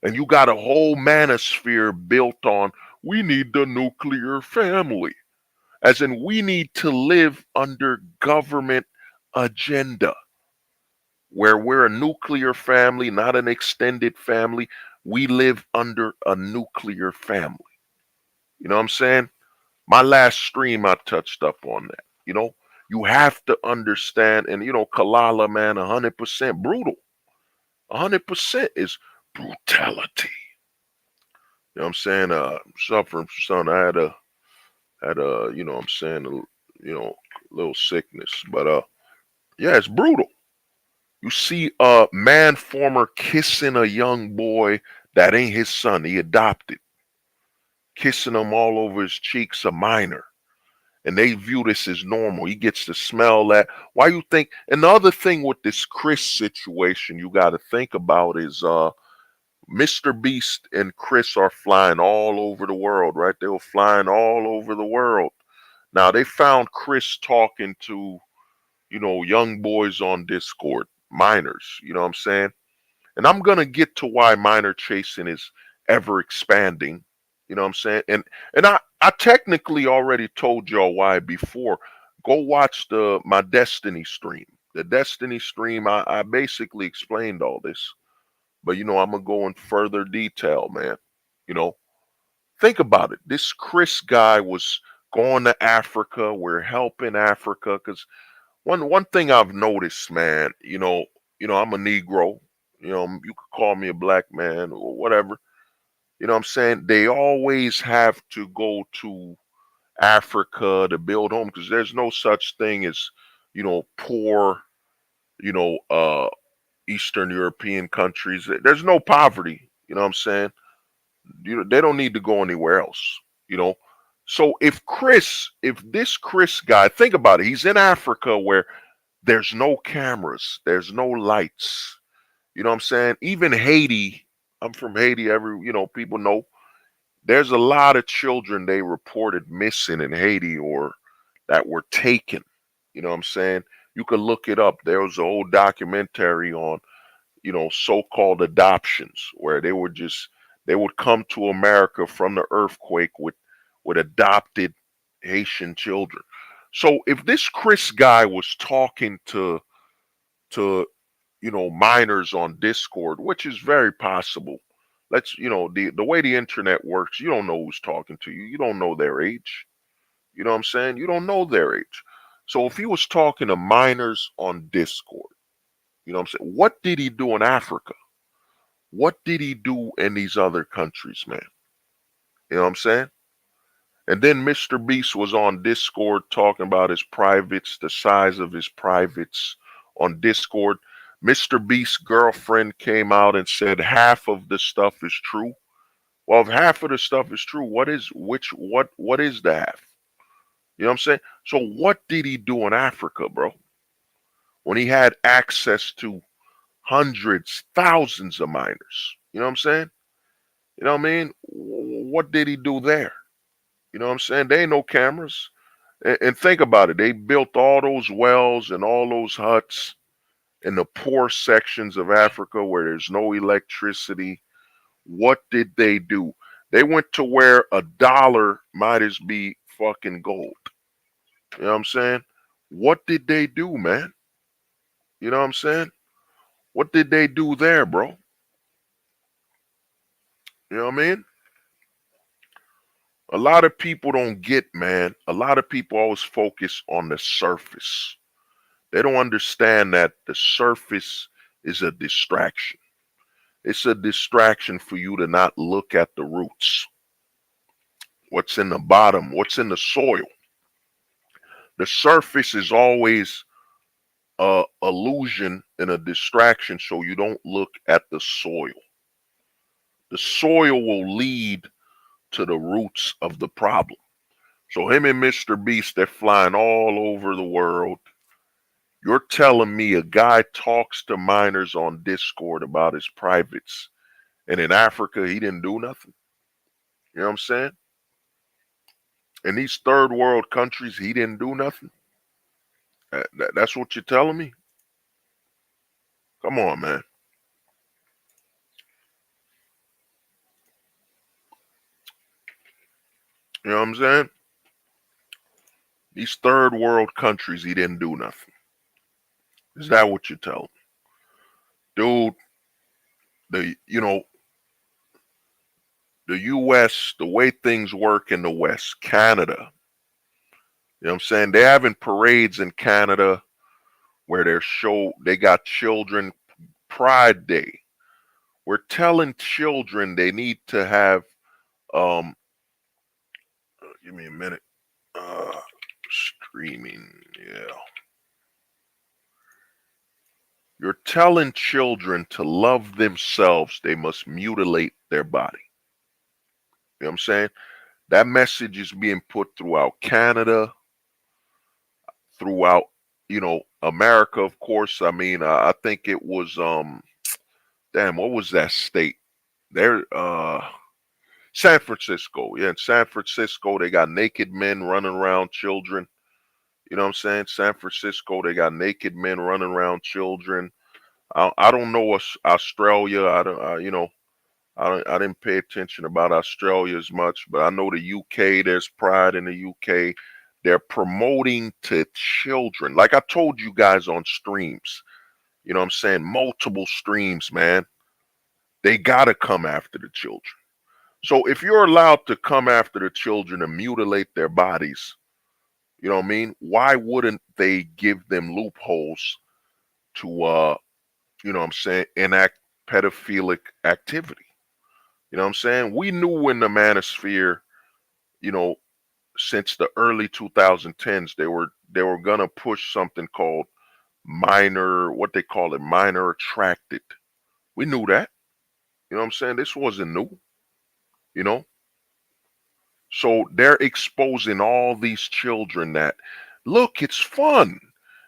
And you got a whole manosphere built on, we need the nuclear family. As in, we need to live under government agenda, where we're a nuclear family, not an extended family. We live under a nuclear family. You know what I'm saying? My last stream, I touched up on that. You know, you have to understand, and you know, Kalala, man, 100% brutal. 100% is brutality. You know what I'm saying? Suffering from something. I had a, you know what I'm saying, little sickness. But yeah, it's brutal. You see a ManFormer kissing a young boy that ain't his son, he adopted, kissing him all over his cheeks, a minor. And they view this as normal. He gets to smell that. Why you think? And the other thing with this Chris situation you got to think about is Mr. Beast and Chris are flying all over the world, right? They were flying all over the world. Now they found Chris talking to, you know, young boys on Discord, minors, you know what I'm saying? And I'm gonna get to why minor chasing is ever expanding, you know what I'm saying? And I technically already told y'all why before. Go watch my Destiny stream. The Destiny stream, I basically explained all this. But you know, I'm gonna go in further detail, man. You know, think about it. This Chris guy was going to Africa. We're helping Africa because one thing I've noticed, man. I'm a Negro. You know, you could call me a black man or whatever. You know what I'm saying? They always have to go to Africa to build home because there's no such thing as, poor, you know, uh, Eastern European countries. There's no poverty. You know what I'm saying? They don't need to go anywhere else. You know. So if this Chris guy, think about it, he's in Africa where there's no cameras, there's no lights. You know what I'm saying? Even Haiti, I'm from Haiti. People know there's a lot of children they reported missing in Haiti or that were taken. You know what I'm saying? You could look it up. There was a whole documentary on, so-called adoptions where they would come to America from the earthquake with adopted Haitian children. So if this Chris guy was talking to minors on Discord, which is very possible. The way the internet works, you don't know who's talking to you. You don't know their age. You know what I'm saying? You don't know their age. So if he was talking to minors on Discord, you know what I'm saying? What did he do in Africa? What did he do in these other countries, man? You know what I'm saying? And then Mr. Beast was on Discord talking about his privates, the size of his privates on Discord. Mr. Beast's girlfriend came out and said half of the stuff is true. Well, if half of the stuff is true, what is the half? You know what I'm saying? So what did he do in Africa, bro? When he had access to hundreds, thousands of miners. You know what I'm saying? You know what I mean? What did he do there? You know what I'm saying? There ain't no cameras. And think about it. They built all those wells and all those huts in the poor sections of Africa where there's no electricity. What did they do? They went to where a dollar might as be fucking gold. You know what I'm saying? What did they do, man? You know what I'm saying? What did they do there, bro? You know what I mean? A lot of people don't get, man. A lot of people always focus on the surface. They don't understand that the surface is a distraction. It's a distraction for you to not look at the roots. What's in the bottom? What's in the soil? The surface is always a illusion and a distraction, so you don't look at the soil. The soil will lead to the roots of the problem. So him and Mr. Beast, they're flying all over the world. You're telling me a guy talks to miners on Discord about his privates, and in Africa he didn't do nothing? You know what I'm saying? In these third world countries, he didn't do nothing. That's what you're telling me? Come on, man. You know what I'm saying? These third world countries, he didn't do nothing. Is that what you're telling me? Dude, the US, the way things work in the West, Canada, you know what I'm saying? They're having parades in Canada where they got children Pride Day. We're telling children they need to have give me a minute. Streaming, yeah. You're telling children to love themselves, they must mutilate their body. You know what I'm saying? That message is being put throughout Canada, throughout, America, of course. I mean, I think it was what was that state? There San Francisco. Yeah, in San Francisco, they got naked men running around children. You know what I'm saying? San Francisco, they got naked men running around children. I don't know Australia. I didn't pay attention about Australia as much, but I know the UK, there's pride in the UK. They're promoting to children. Like I told you guys on streams, you know what I'm saying? Multiple streams, man. They got to come after the children. So if you're allowed to come after the children and mutilate their bodies, you know what I mean? Why wouldn't they give them loopholes to, you know what I'm saying, enact pedophilic activity? You know what I'm saying? We knew in the manosphere, since the early 2010s, they were gonna push something called what they call it, minor attracted. We knew that. You know what I'm saying? This wasn't new, you know? So they're exposing all these children that, look, it's fun.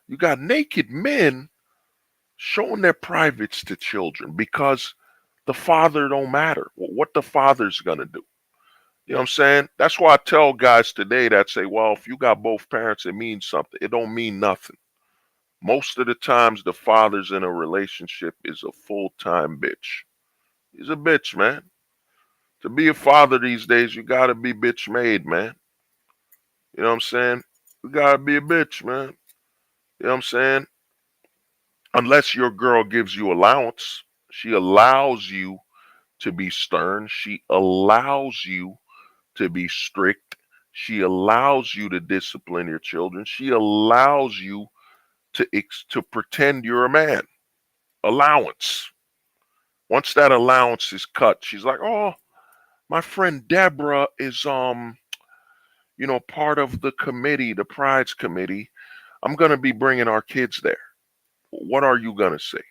You got naked men showing their privates to children because the father don't matter. What the father's gonna do. You know what I'm saying? That's why I tell guys today that say, well, if you got both parents, it means something. It don't mean nothing. Most of the times the father's in a relationship is a full-time bitch. He's a bitch, man. To be a father these days, you gotta be bitch made, man. You know what I'm saying? You gotta be a bitch, man. You know what I'm saying? Unless your girl gives you allowance. She allows you to be stern. She allows you to be strict. She allows you to discipline your children. She allows you to pretend you're a man. Allowance. Once that allowance is cut, she's like, oh, My friend Deborah is part of the committee, the prides committee. I'm gonna be bringing our kids there. What are you gonna say?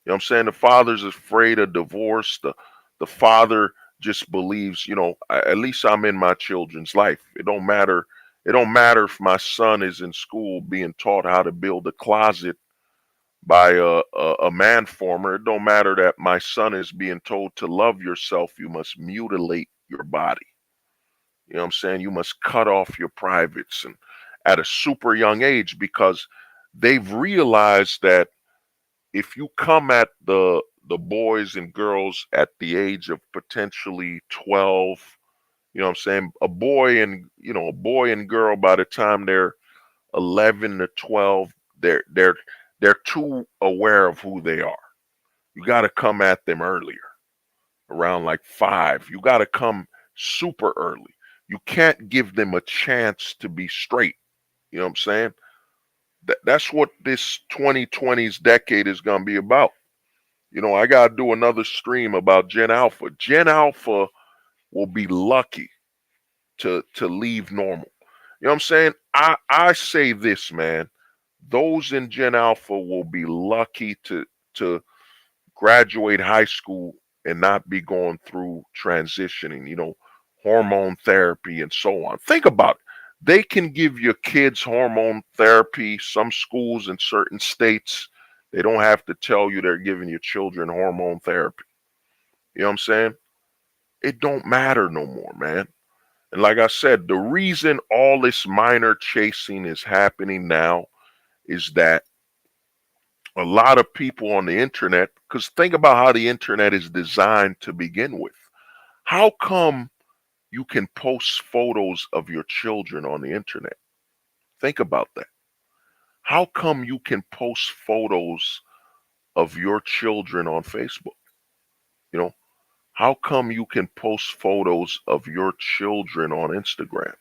You know what I'm saying? The father's afraid of divorce. The father just believes, at least I'm in my children's life. It don't matter. It don't matter if my son is in school being taught how to build a closet by a man former. It don't matter that my son is being told to love yourself. You must mutilate your body. You know what I'm saying? You must cut off your privates and at a super young age because they've realized that if you come at the boys and girls at the age of potentially 12, you know what I'm saying? A boy and girl by the time they're 11 to 12, they're too aware of who they are. You got to come at them earlier, around like 5. You got to come super early. You can't give them a chance to be straight. You know what I'm saying? That's what this 2020's decade is going to be about. I got to do another stream about Gen Alpha. Gen Alpha will be lucky to leave normal. You know what I'm saying? I say this, man. Those in Gen Alpha will be lucky to graduate high school and not be going through transitioning, hormone therapy and so on. Think about it. They can give your kids hormone therapy. Some schools in certain states, they don't have to tell you they're giving your children hormone therapy. You know what I'm saying? It don't matter no more, man. And like I said, the reason all this minor chasing is happening now is that a lot of people on the internet, because think about how the internet is designed to begin with. How come you can post photos of your children on the internet? Think about that. How come you can post photos of your children on Facebook? You know, how come you can post photos of your children on Instagram?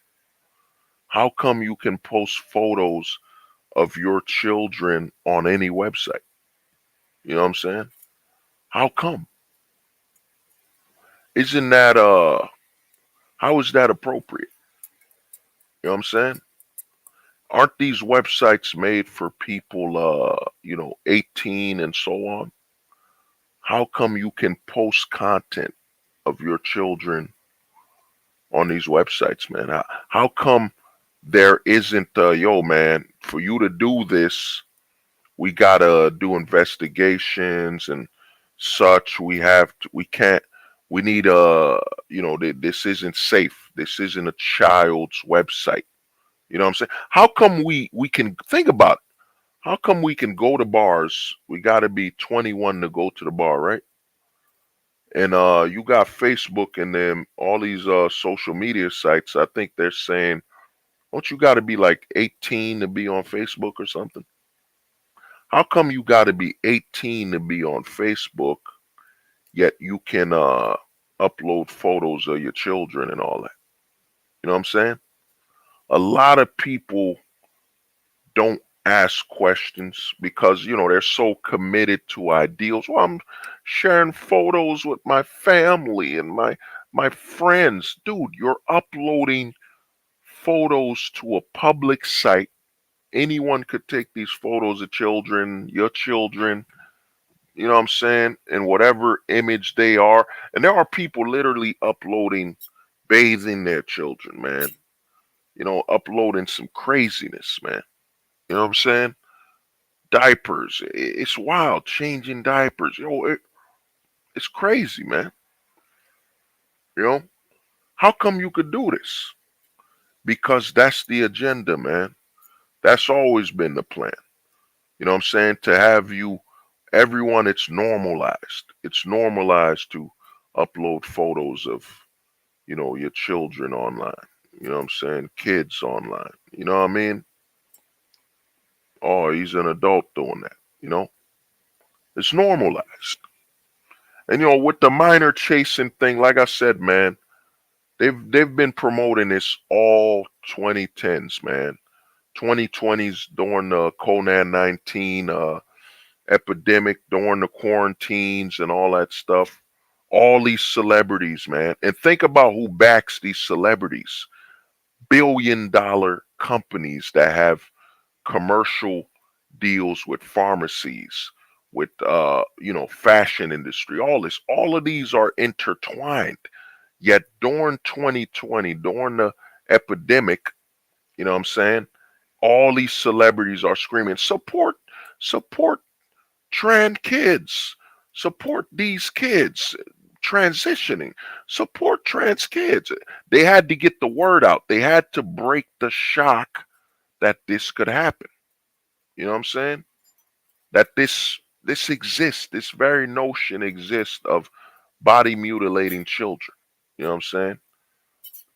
How come you can post photos of your children on any website? You know what I'm saying? How come? Isn't that how is that appropriate? You know what I'm saying? Aren't these websites made for people 18 and so on? How come you can post content of your children on these websites, man? How come there isn't yo, man, for you to do this, we gotta do investigations and such. We need this isn't safe. This isn't a child's website. You know what I'm saying? How come we can think about it? How come we can go to bars? We got to be 21 to go to the bar, right? And you got Facebook and then all these social media sites. I think they're saying, don't you got to be like 18 to be on Facebook or something? How come you got to be 18 to be on Facebook, yet you can upload photos of your children and all that? You know what I'm saying? A lot of people don't ask questions because they're so committed to ideals. Well, I'm sharing photos with my family and my friends. Dude, you're uploading photos to a public site. Anyone could take these photos of children, your children, you know what I'm saying, and whatever image they are. And there are people literally uploading bathing their children, man. Uploading some craziness, man. You know what I'm saying? Diapers. It's wild. Changing diapers. It's crazy, man. You know? How come you could do this? Because that's the agenda, man. That's always been the plan. You know what I'm saying? To have everyone, it's normalized. It's normalized to upload photos of, your children online. You know what I'm saying? Kids online. You know what I mean? Oh, he's an adult doing that. It's normalized. And with the minor chasing thing, like I said, man, they've been promoting this all 2010s, man. 2020s during the COVID-19 epidemic, during the quarantines and all that stuff. All these celebrities, man. And think about who backs these celebrities. Billion-dollar companies that have commercial deals with pharmacies, with fashion industry, all of these are intertwined. Yet during 2020, during the epidemic, you know what I'm saying? All these celebrities are screaming, support trans kids, support these kids transitioning, support trans kids. They had to get the word out. They had to break the shock that this could happen. You know what I'm saying? That this exists, this very notion exists of body mutilating children. You know what I'm saying?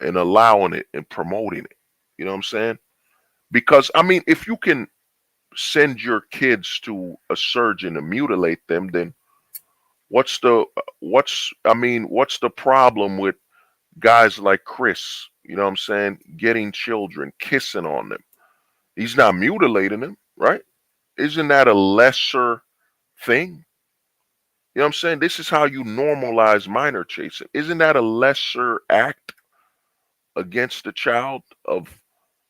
And allowing it and promoting it. You know what I'm saying? Because I mean, if you can send your kids to a surgeon to mutilate them, then what's the problem with guys like Chris, you know what I'm saying, getting children, kissing on them? He's not mutilating them, right? Isn't that a lesser thing? You know what I'm saying? This is how you normalize minor chasing. Isn't that a lesser act against the child of,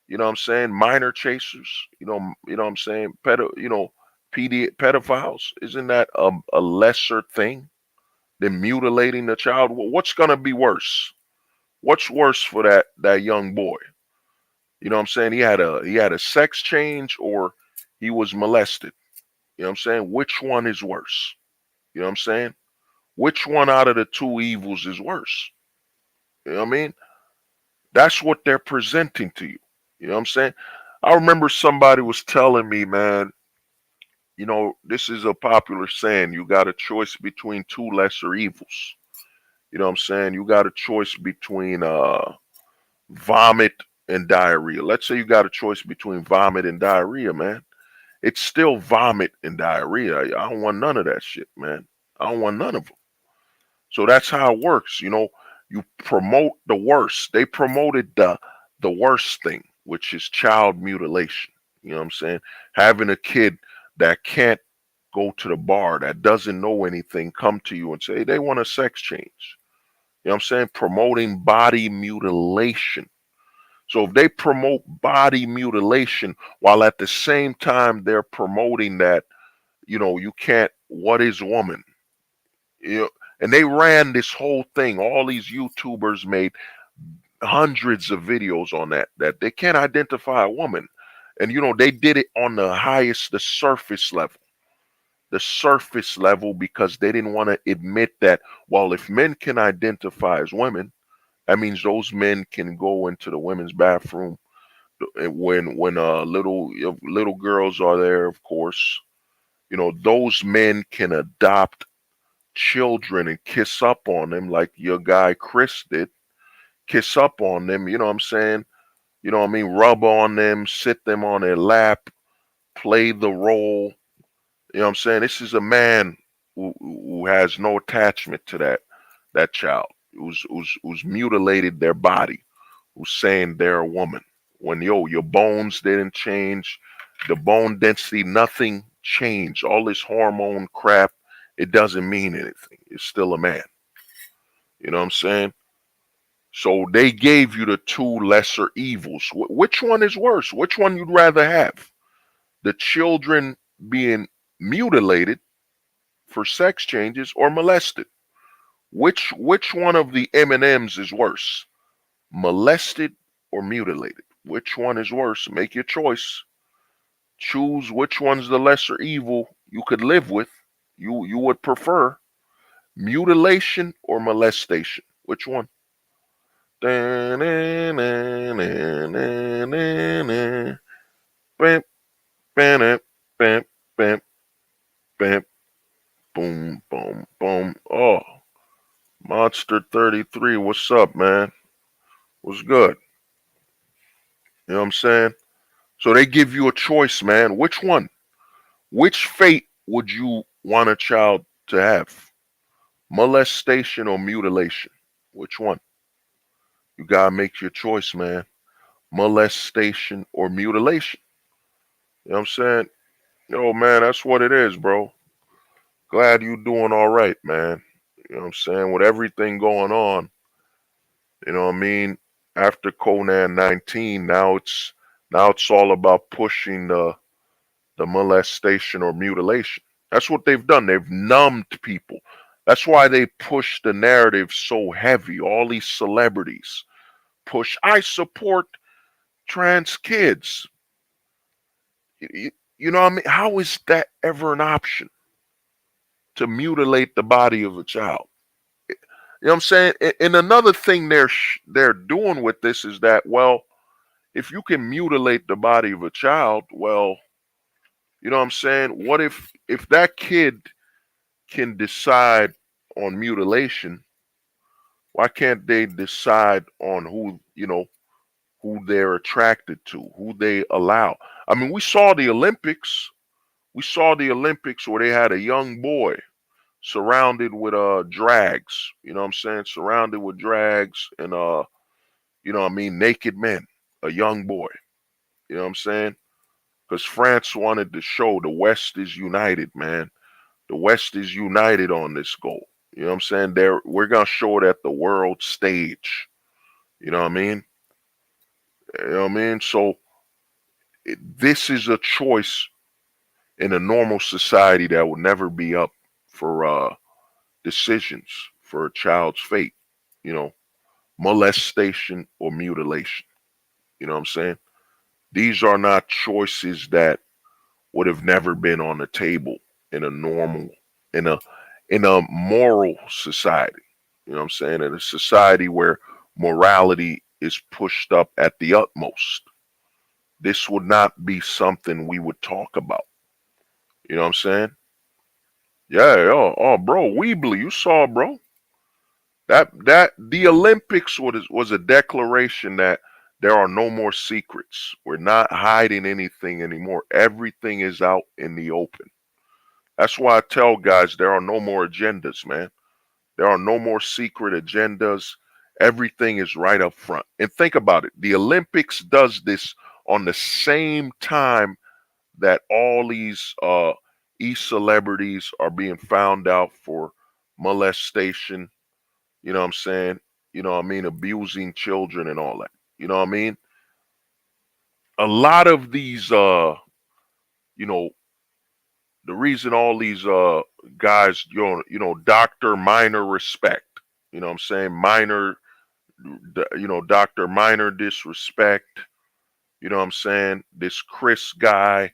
you know what I'm saying, minor chasers? You know what I'm saying, pedophiles. Isn't that a lesser thing than mutilating the child? What's gonna be worse? What's worse for that young boy? You know what I'm saying? He had a sex change or he was molested. You know what I'm saying? Which one is worse? You know what I'm saying? Which one out of the two evils is worse? You know what I mean? That's what they're presenting to you. You know what I'm saying? I remember somebody was telling me, man, this is a popular saying, you got a choice between two lesser evils. You know what I'm saying? You got a choice between vomit and diarrhea. Let's say you got a choice between vomit and diarrhea, man. It's still vomit and diarrhea. I don't want none of that shit, man. I don't want none of them. So that's how it works. You promote the worst. They promoted the worst thing, which is child mutilation. You know what I'm saying? Having a kid that can't go to the bar, that doesn't know anything, come to you and say they want a sex change. You know what I'm saying? Promoting body mutilation. So if they promote body mutilation while at the same time they're promoting that, you can't, what is woman? And they ran this whole thing. All these YouTubers made hundreds of videos on that they can't identify a woman. And they did it on the surface level. The surface level, because they didn't want to admit that, well, if men can identify as women, that means those men can go into the women's bathroom when little girls are there, of course. Those men can adopt children and kiss up on them like your guy Chris did. Kiss up on them, you know what I'm saying? You know what I mean? Rub on them, sit them on their lap, play the role. You know what I'm saying? This is a man who has no attachment to that child, who's mutilated their body, who's saying they're a woman. When your bones didn't change, the bone density, nothing changed. All this hormone crap, it doesn't mean anything. It's still a man. You know what I'm saying? So they gave you the two lesser evils. Which one is worse? Which one you'd rather have? The children being mutilated for sex changes or molested? Which one of the M&Ms is worse? Molested or mutilated? Which one is worse? Make your choice. Choose which one's the lesser evil you could live with. You would prefer mutilation or molestation. Which one? Bam, bam, bam, bam, bam, bam, boom, boom, boom. Oh, Monster 33, what's up, man? What's good? You know what I'm saying? So they give you a choice, man. Which one? Which fate would you want a child to have? Molestation or mutilation? Which one? You gotta make your choice, man. Molestation or mutilation? You know what I'm saying? Yo, man, that's what it is, bro. Glad you doing all right, man. You You know what I'm saying? With everything going on, you know what I mean? After Conan 19, now it's all about pushing the molestation or mutilation. That's what they've done. They've numbed people. That's why they push the narrative so heavy. All these celebrities push, I support trans kids. You know what I mean? How is that ever an option to mutilate the body of a child? You know what I'm saying? And another thing they're doing with this is that, well, if you can mutilate the body of a child, well, you know what I'm saying? What if that kid can decide on mutilation, why can't they decide on who they're attracted to, who they allow? I mean, we saw the Olympics. We saw the Olympics where they had a young boy surrounded with drags, you know what I'm saying? Surrounded with drags and you know what I mean, naked men, a young boy. You know what I'm saying? Because France wanted to show the West is united, man. The West is united on this goal. You know what I'm saying? We're gonna show it at the world stage. You know what I mean? You know what I mean? So this is a choice in a normal society that would never be up for decisions for a child's fate. You know, molestation or mutilation. You know what I'm saying? These are not choices that would have never been on the table in a normal, in a moral society. You know what I'm saying? In a society where morality is pushed up at the utmost. This would not be something we would talk about. You know what I'm saying? Yeah, oh bro, Weebly, you saw, bro. That the Olympics was a declaration that there are no more secrets. We're not hiding anything anymore. Everything is out in the open. That's why I tell guys there are no more agendas, man. There are no more secret agendas. Everything is right up front. And think about it. The Olympics does this on the same time that all these e-celebrities are being found out for molestation, you know what I'm saying? You know what I mean? Abusing children and all that. You know what I mean? A lot of these you know, the reason all these guys, Dr. Minor Respect, you know what I'm saying? Dr. Minor Disrespect, you know what I'm saying? This Chris guy,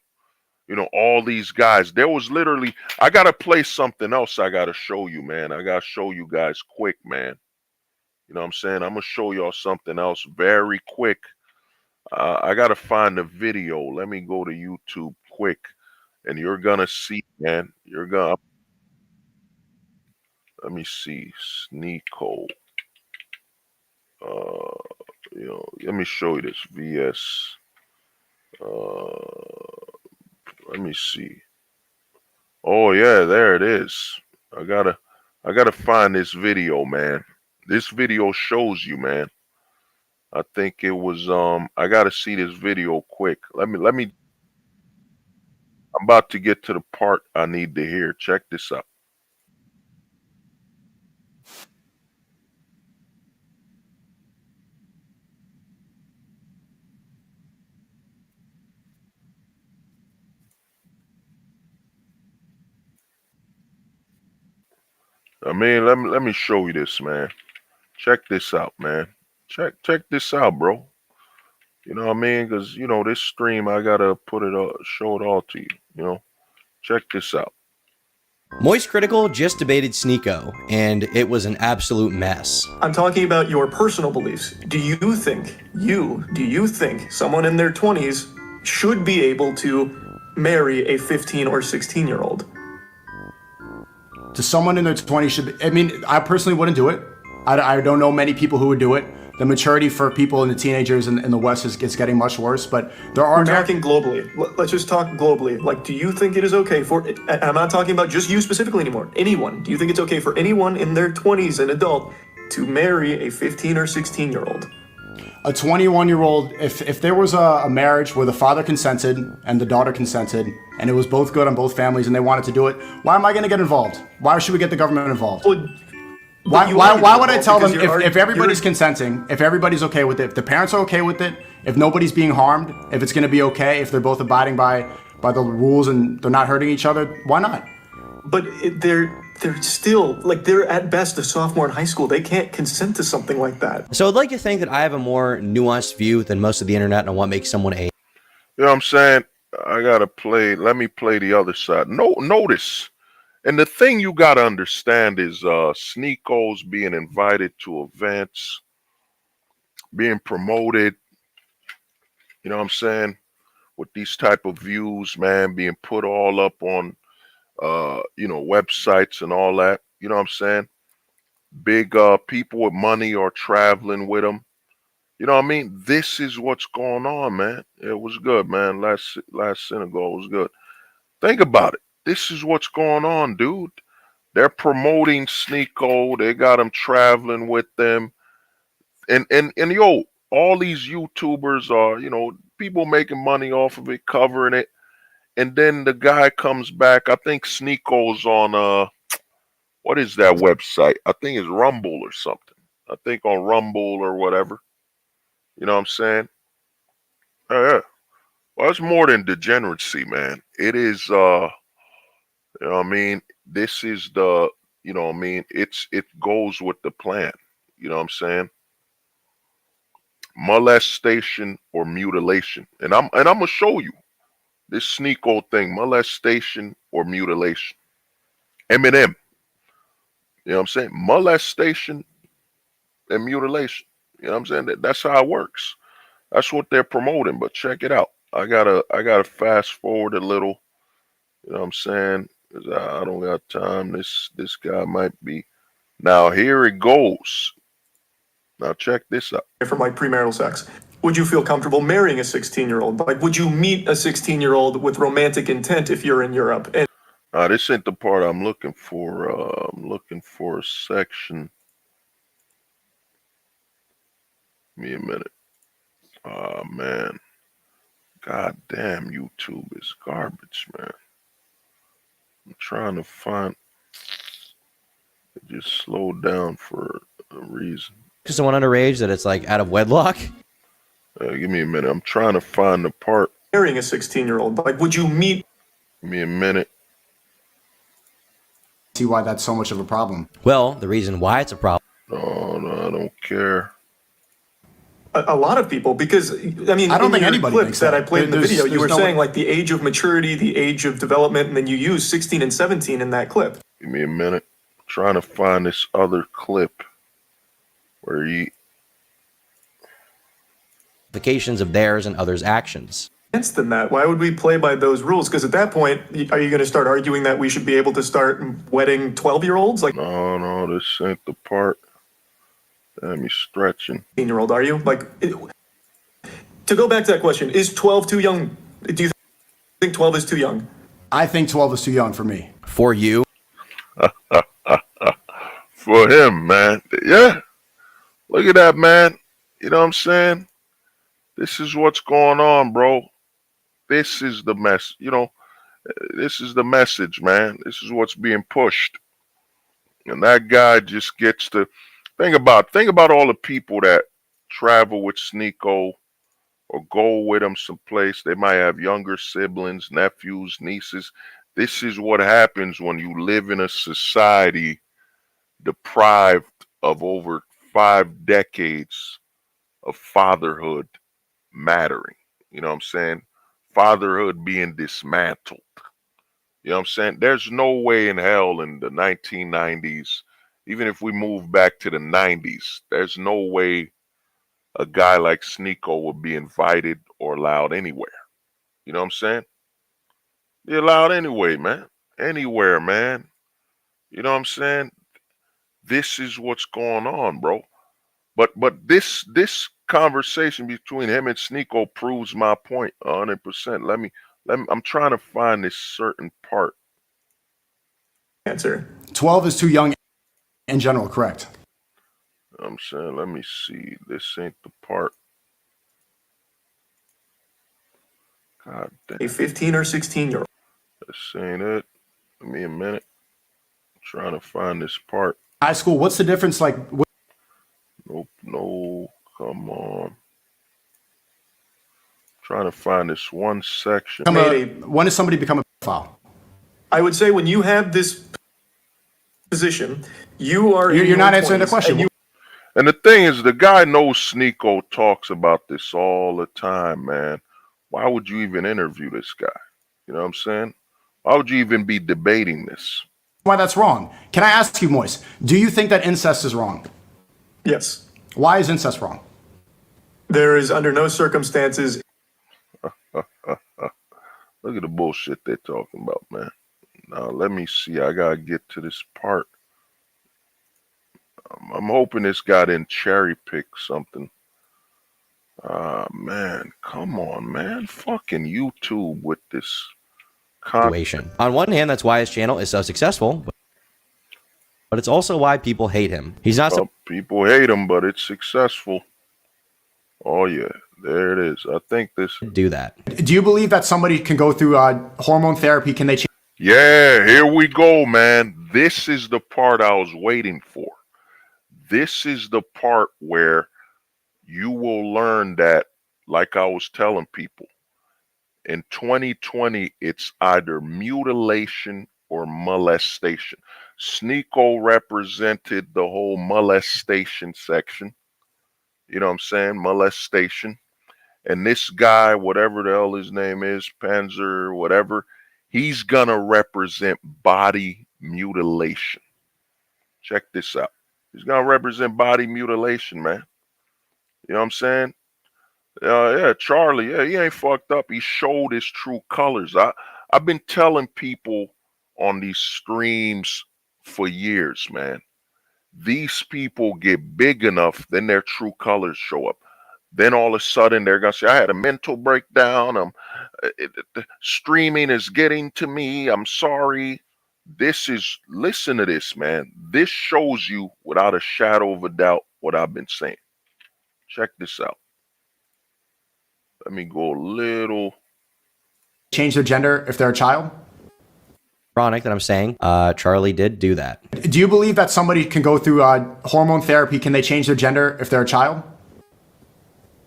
all these guys. There was literally, I got to play something else I got to show you, man. I got to show you guys quick, man. You know what I'm saying? I'm going to show y'all something else very quick. I got to find the video. Let me go to YouTube quick. And you're going to see, man. Let me see. Sneeko. Let me show you this. VS. Let me see. Oh yeah, there it is. I gotta find this video, man. This video shows you, man. I think it was I gotta see this video quick. Let me I'm about to get to the part I need to hear. Check this out. I mean, let me show you this, man. Check this out, man. Check this out, bro. You know what I mean? Because this stream, I gotta show it all to you. Check this out. Moist Critical just debated Sneeko, and it was an absolute mess. I'm talking about your personal beliefs. Do you think someone in their 20s should be able to marry a 15 or 16-year-old? To someone in their 20s should be, I mean, I personally wouldn't do it. I don't know many people who would do it. The maturity for people and the teenagers in the West is getting much worse, but there are... We're talking globally. Let's just talk globally. Like, do you think it is okay for... I'm not talking about just you specifically anymore. Anyone. Do you think it's okay for anyone in their 20s, an adult, to marry a 15 or 16-year-old? A 21-year-old, if there was a marriage where the father consented and the daughter consented, and it was both good on both families and they wanted to do it, why am I going to get involved? Why should we get the government involved? Well, Why would I tell them because if everybody's consenting, if everybody's okay with it, if the parents are okay with it, if nobody's being harmed, if it's going to be okay, if they're both abiding by the rules and they're not hurting each other, why not? But they're still, like, they're at best a sophomore in high school. They can't consent to something like that. So I'd like to think that I have a more nuanced view than most of the internet on what makes someone a. You know what I'm saying? I gotta play. Let me play the other side. No, notice, and the thing you gotta understand is Sneako's being invited to events, being promoted. You know what I'm saying? With these type of views, man, being put all up on, websites and all that. You know what I'm saying? Big people with money are traveling with him. You know what I mean? This is what's going on, man. It was good, man. Last Senegal was good. Think about it. This is what's going on, dude. They're promoting Sneako. They got him traveling with them. And yo, all these YouTubers are, people making money off of it, covering it. And then the guy comes back. I think Sneako's on what is that website? I think it's Rumble or something. I think on Rumble or whatever. You know what I'm saying? Yeah. Well, it's more than degeneracy, man. It is, you know what I mean? This is the, you know what I mean? It goes with the plan. You know what I'm saying? Molestation or mutilation. And I'm gonna show you this Sneako thing, molestation or mutilation. Eminem. You know what I'm saying? Molestation and mutilation. You know what I'm saying? That's how it works. That's what they're promoting, but check it out. I gotta fast forward a little. You know what I'm saying? 'Cause I don't got time. This guy might be. Now here it goes. Now check this out. From like premarital sex. Would you feel comfortable marrying a 16-year-old? Like, would you meet a 16-year-old with romantic intent if you're in Europe? And This ain't the part I'm looking for. I'm looking for a section. Give me a minute. Oh man. God damn, YouTube is garbage, man. I'm trying to find. It just slowed down for a reason. To someone underage that it's like out of wedlock. Give me a minute. I'm trying to find the part. marrying a 16-year-old. Like, would you meet? Give me a minute. See why that's so much of a problem. Well, the reason why it's a problem. No, I don't care. A lot of people, because I mean, I don't think your anybody clips thinks that that. I played in the video, you were no saying way. like the age of maturity, the age of development, and then you use 16 and 17 in that clip. Give me a minute. I'm trying to find this other clip where he. Implications of theirs and others' actions. Than that, why would we play by those rules? Because at that point, are you going to start arguing that we should be able to start wedding 12-year-olds? Like, No, this ain't the part. Damn, you stretching. 18-year-old, are you? Like, to go back to that question, is 12 too young? Do you think 12 is too young? I think 12 is too young for me. For you? For him, man. Yeah. Look at that, man. You know what I'm saying? This is what's going on, bro. This is the mess. You know, this is the message, man. This is what's being pushed. And that guy just gets to think about all the people that travel with Sneako or go with him someplace. They might have younger siblings, nephews, nieces. This is what happens when you live in a society deprived of over 5 decades of fatherhood mattering. You know what I'm saying? Fatherhood being dismantled. You know what I'm saying? There's no way in hell in the 1990s, even if we move back to the 90s, there's no way a guy like Sneako would be invited or allowed anywhere. You know what I'm saying? Be allowed anyway, man. Anywhere, man. You know what I'm saying? This is what's going on, bro. But this conversation between him and Sneako proves my point 100%. Let me. I'm trying to find this certain part. Answer. 12 is too young in general, correct? I'm saying, let me see. This ain't the part. God damn. A 15 or 16-year-old. This ain't it. Give me a minute. I'm trying to find this part. high school. What's the difference? Like, Nope, no, come on. Trying to find this one section. when does somebody become a pedophile? I would say when you have this position, you are. You're not answering the question. And the thing is, the guy knows Sneeko talks about this all the time, man. Why would you even interview this guy? You know what I'm saying? Why would you even be debating this? Why that's wrong? Can I ask you, Moise? Do you think that incest is wrong? Yes. Why is incest wrong? There is under no circumstances. Look at the bullshit they're talking about, man. Now, let me see. I got to get to this part. I'm hoping this guy didn't cherry pick something. Man, come on, man. Fucking YouTube with this situation. On one hand, that's why his channel is so successful, but it's also why people hate him. He's not people hate him, but it's successful. Oh, yeah. There it is. I think this... do that. Do you believe that somebody can go through hormone therapy? Can they change? Yeah, here we go, man. This is the part I was waiting for. This is the part where you will learn that, like I was telling people, in 2020, it's either mutilation or molestation. Sneeko represented the whole molestation section. You know what I'm saying? Molestation. And this guy, whatever the hell his name is, Panzer, whatever, he's gonna represent body mutilation. Check this out. He's gonna represent body mutilation, man. You know what I'm saying? Yeah, Charlie, yeah, he ain't fucked up. He showed his true colors. I've been telling people on these streams for years, man. These people get big enough, then their true colors show up. Then all of a sudden they're gonna say, I had a mental breakdown. The streaming is getting to me. I'm sorry. Listen to this, man. This shows you without a shadow of a doubt what I've been saying. Check this out. Let me go a little. Change their gender if they're a child? Ironic that I'm saying Charlie did do that. Do you believe that somebody can go through hormone therapy? Can they change their gender if they're a child?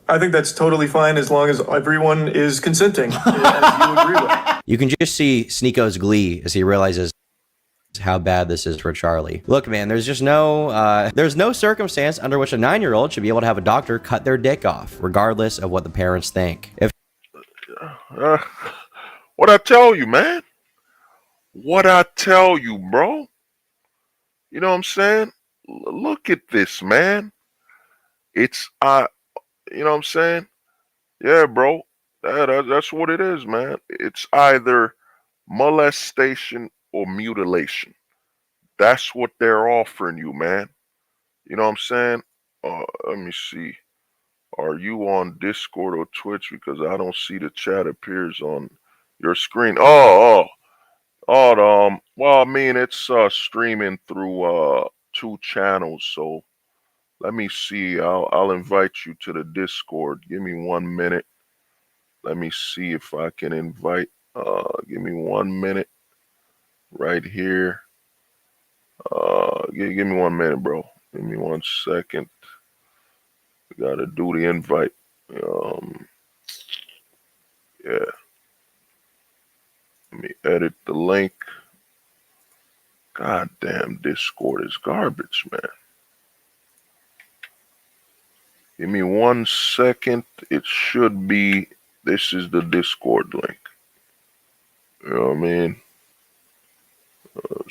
I think that's totally fine as long as everyone is consenting. As you agree with. You can just see Sneeko's glee as he realizes how bad this is for Charlie. Look, man, there's just there's no circumstance under which a 9-year-old should be able to have a doctor cut their dick off, regardless of what the parents think. What I tell you, man? What I tell you, bro? You know what I'm saying? Look at this, man. It's you know what I'm saying? Yeah, bro. That's what it is, man. It's either molestation or mutilation. That's what they're offering you, man. You know what I'm saying? Let me see. Are you on Discord or Twitch? Because I don't see the chat appears on your screen. Well, I mean, it's streaming through 2 channels, so let me see. I'll invite you to the Discord. Give me 1 minute. Let me see if I can invite. Give me 1 minute. Right here. Give me 1 minute, bro. Give me 1 second. We gotta do the invite. Yeah. Let me edit the link. God damn, Discord is garbage, man. Give me 1 second. It should be. This is the Discord link. You know what I mean?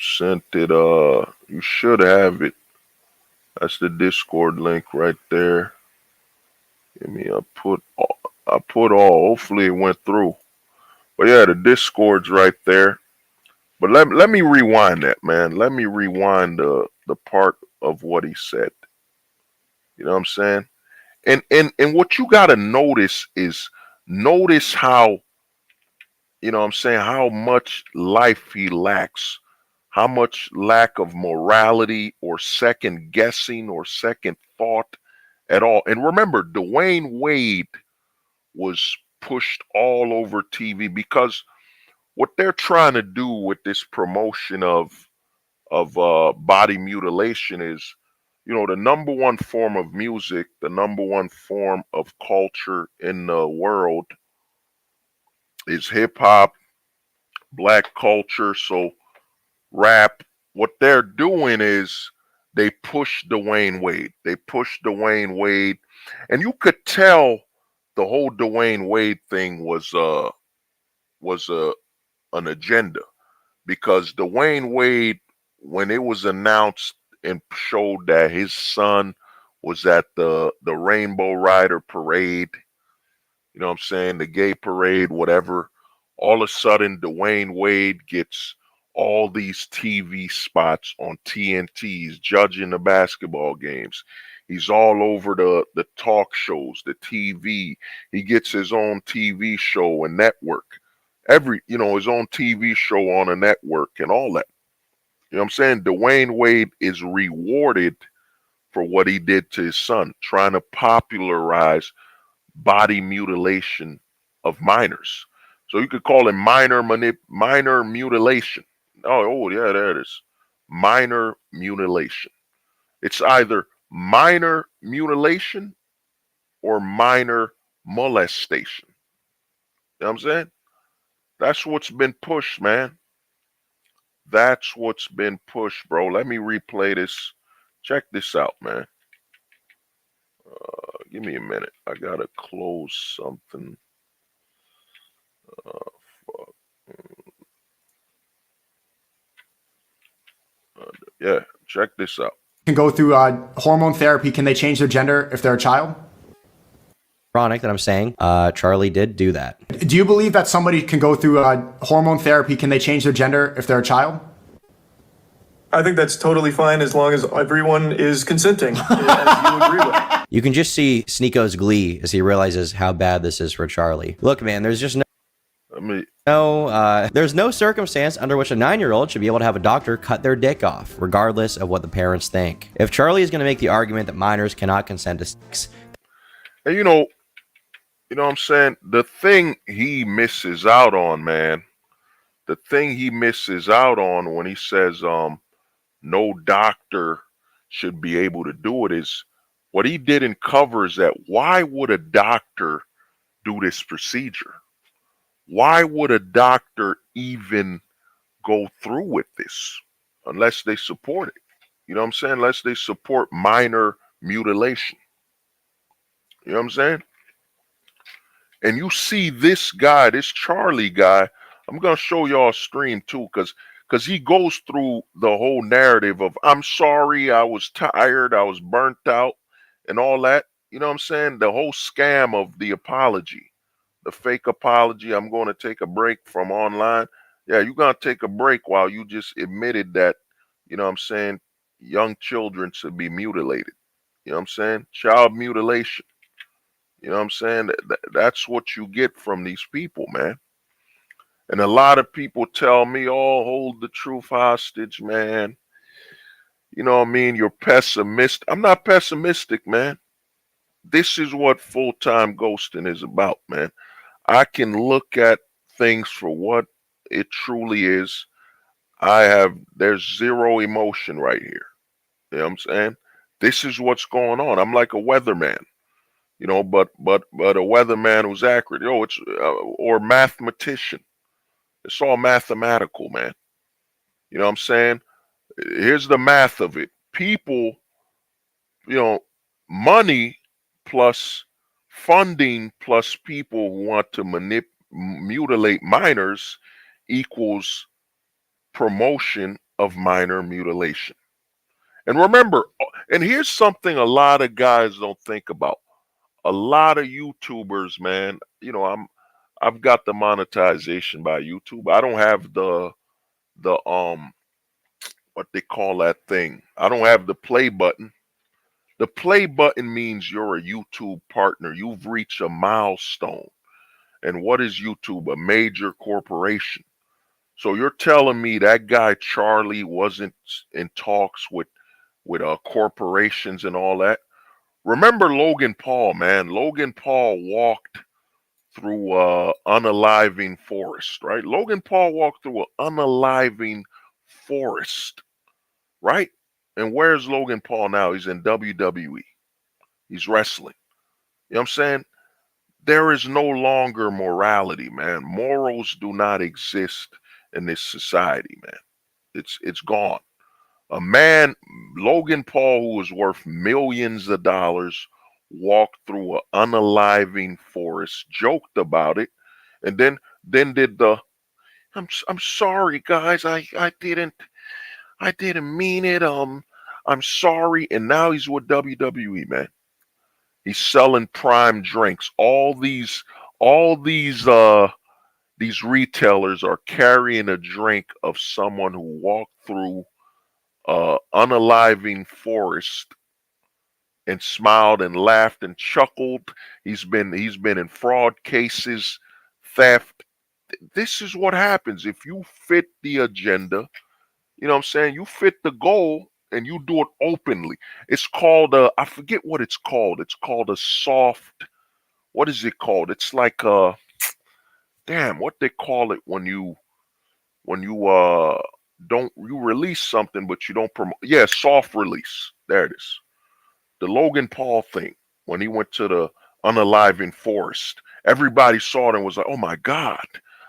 Sent it. You should have it. That's the Discord link right there. Give me. I put all. Hopefully it went through. But yeah, the Discord's right there. But let me rewind that, man. Let me rewind the part of what he said. You know what I'm saying? And what you gotta notice is how, you know what I'm saying, how much life he lacks, how much lack of morality or second guessing or second thought at all. And remember, Dwayne Wade was pushed all over TV because what they're trying to do with this promotion of of body mutilation is, the number one form of music, the number one form of culture in the world is hip hop, black culture. So rap, what they're doing is they push Dwayne Wade. They push Dwayne Wade, and you could tell the whole Dwayne Wade thing was an agenda, because Dwayne Wade, when it was announced and showed that his son was at the Rainbow Rider parade, you know what I'm saying, the gay parade, whatever, all of a sudden Dwayne Wade gets all these TV spots on TNT. He's judging the basketball games. He's all over the talk shows, the TV. He gets his own TV show and network. His own TV show on a network and all that. You know what I'm saying? Dwayne Wade is rewarded for what he did to his son, trying to popularize body mutilation of minors. So you could call it minor mutilation. Oh yeah, there it is. Minor mutilation. It's either minor mutilation or minor molestation. You know what I'm saying? That's what's been pushed, man. That's what's been pushed, bro. Let me replay this. Check this out, man. Give me a minute. I gotta close something. Fuck. Yeah, check this out. Can go through hormone therapy. Can they change their gender if they're a child? Ironic that I'm saying Charlie did do that. Do you believe that somebody can go through hormone therapy? Can they change their gender if they're a child? I think that's totally fine as long as everyone is consenting, as you agree with. You can just see Sneako's glee as he realizes how bad this is for Charlie. Look, man, there's just there's no circumstance under which a 9-year-old should be able to have a doctor cut their dick off, regardless of what the parents think. If Charlie is going to make the argument that minors cannot consent to sex, and you know what I'm saying? The thing he misses out on, man, the thing he misses out on when he says no doctor should be able to do it is what he didn't cover is that why would a doctor do this procedure? Why would a doctor even go through with this unless they support it? You know what I'm saying? Unless they support minor mutilation. You know what I'm saying? And you see this guy, this Charlie guy, I'm going to show y'all a stream too, because he goes through the whole narrative of, I'm sorry, I was tired, I was burnt out, and all that. You know what I'm saying? The whole scam of the apology, the fake apology. I'm going to take a break from online. Yeah, you're going to take a break while you just admitted that, you know what I'm saying, young children should be mutilated. You know what I'm saying? Child mutilation. You know what I'm saying? That's what you get from these people, man. And a lot of people tell me, oh, hold the truth hostage, man. You know what I mean? You're pessimistic. I'm not pessimistic, man. This is what full-time ghosting is about, man. I can look at things for what it truly is. There's zero emotion right here. You know what I'm saying? This is what's going on. I'm like a weatherman. You know, but a weatherman who's accurate. It's or mathematician. It's all mathematical, man. You know what I'm saying? Here's the math of it. People, money plus funding plus people who want to mutilate minors equals promotion of minor mutilation. And remember, and here's something a lot of guys don't think about. A lot of YouTubers, man, I've got the monetization by YouTube. I don't have the what they call that thing. I don't have the play button. The play button means you're a YouTube partner. You've reached a milestone. And what is YouTube? A major corporation. So you're telling me that guy Charlie wasn't in talks with corporations and all that? Remember Logan Paul, man. Logan Paul walked through unaliving forest, right? Logan Paul walked through an unaliving forest right? And where's Logan Paul now? He's in WWE. He's wrestling. You know what I'm saying? There is no longer morality, man. Morals do not exist in this society, man. It's gone. A man, Logan Paul, who was worth millions of dollars, walked through an unaliving forest, joked about it, and then did the I'm sorry guys, I didn't mean it. I'm sorry. And now he's with WWE, man. He's selling prime drinks. These retailers are carrying a drink of someone who walked through unaliving forest and smiled and laughed and chuckled. He's been in fraud cases, theft. This is what happens if you fit the agenda. You know what I'm saying? You fit the goal and you do it openly. It's called I forget what it's called. It's called a soft. What is it called? It's like damn, what they call it when you don't you release something but you don't promote. Yeah, soft release. There it is. The Logan Paul thing when he went to the unaliving forest. Everybody saw it and was like, "Oh my God,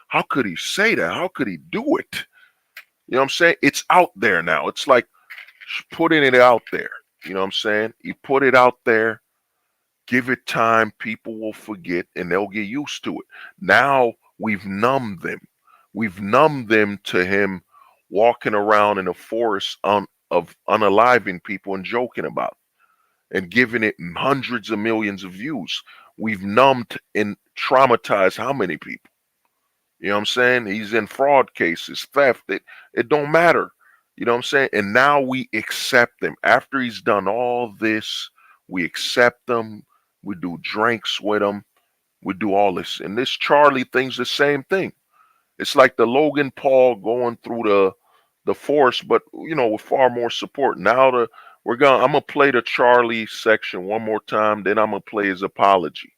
how could he say that? How could he do it?" You know what I'm saying? It's out there now. It's like putting it out there. You know what I'm saying? You put it out there, give it time, people will forget and they'll get used to it. Now we've numbed them. We've numbed them to him walking around in a forest of unaliving people and joking about it and giving it hundreds of millions of views. We've numbed and traumatized how many people? You know what I'm saying? He's in fraud cases, theft. It don't matter. You know what I'm saying? And now we accept him. After he's done all this, we accept him. We do drinks with him. We do all this. And this Charlie thing's the same thing. It's like the Logan Paul going through the force, but you know, with far more support. Now I'm gonna play the Charlie section one more time, then I'm gonna play his apology.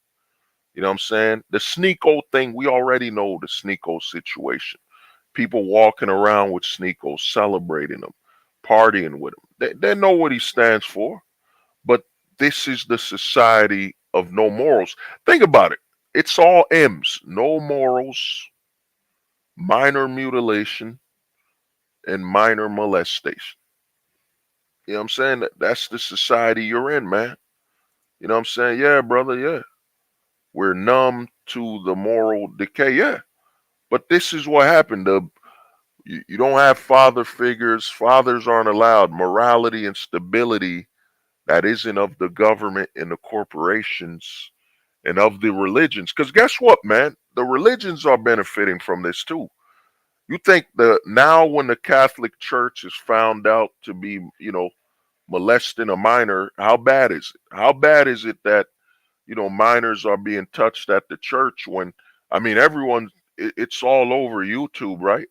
You know what I'm saying? The Sneeko thing, we already know the Sneeko situation. People walking around with Sneeko, celebrating him, partying with him. They know what he stands for. But this is the society of no morals. Think about it. It's all M's. No morals, minor mutilation, and minor molestation. You know what I'm saying? That's the society you're in, man. You know what I'm saying? Yeah, brother, yeah. We're numb to the moral decay, yeah. But this is what happened. You don't have father figures. Fathers aren't allowed. Morality and stability that isn't of the government and the corporations and of the religions. Because guess what, man? The religions are benefiting from this too. You think now when the Catholic Church is found out to be, molesting a minor, how bad is it? How bad is it that, minors are being touched at the church when, I mean, it's all over YouTube, right?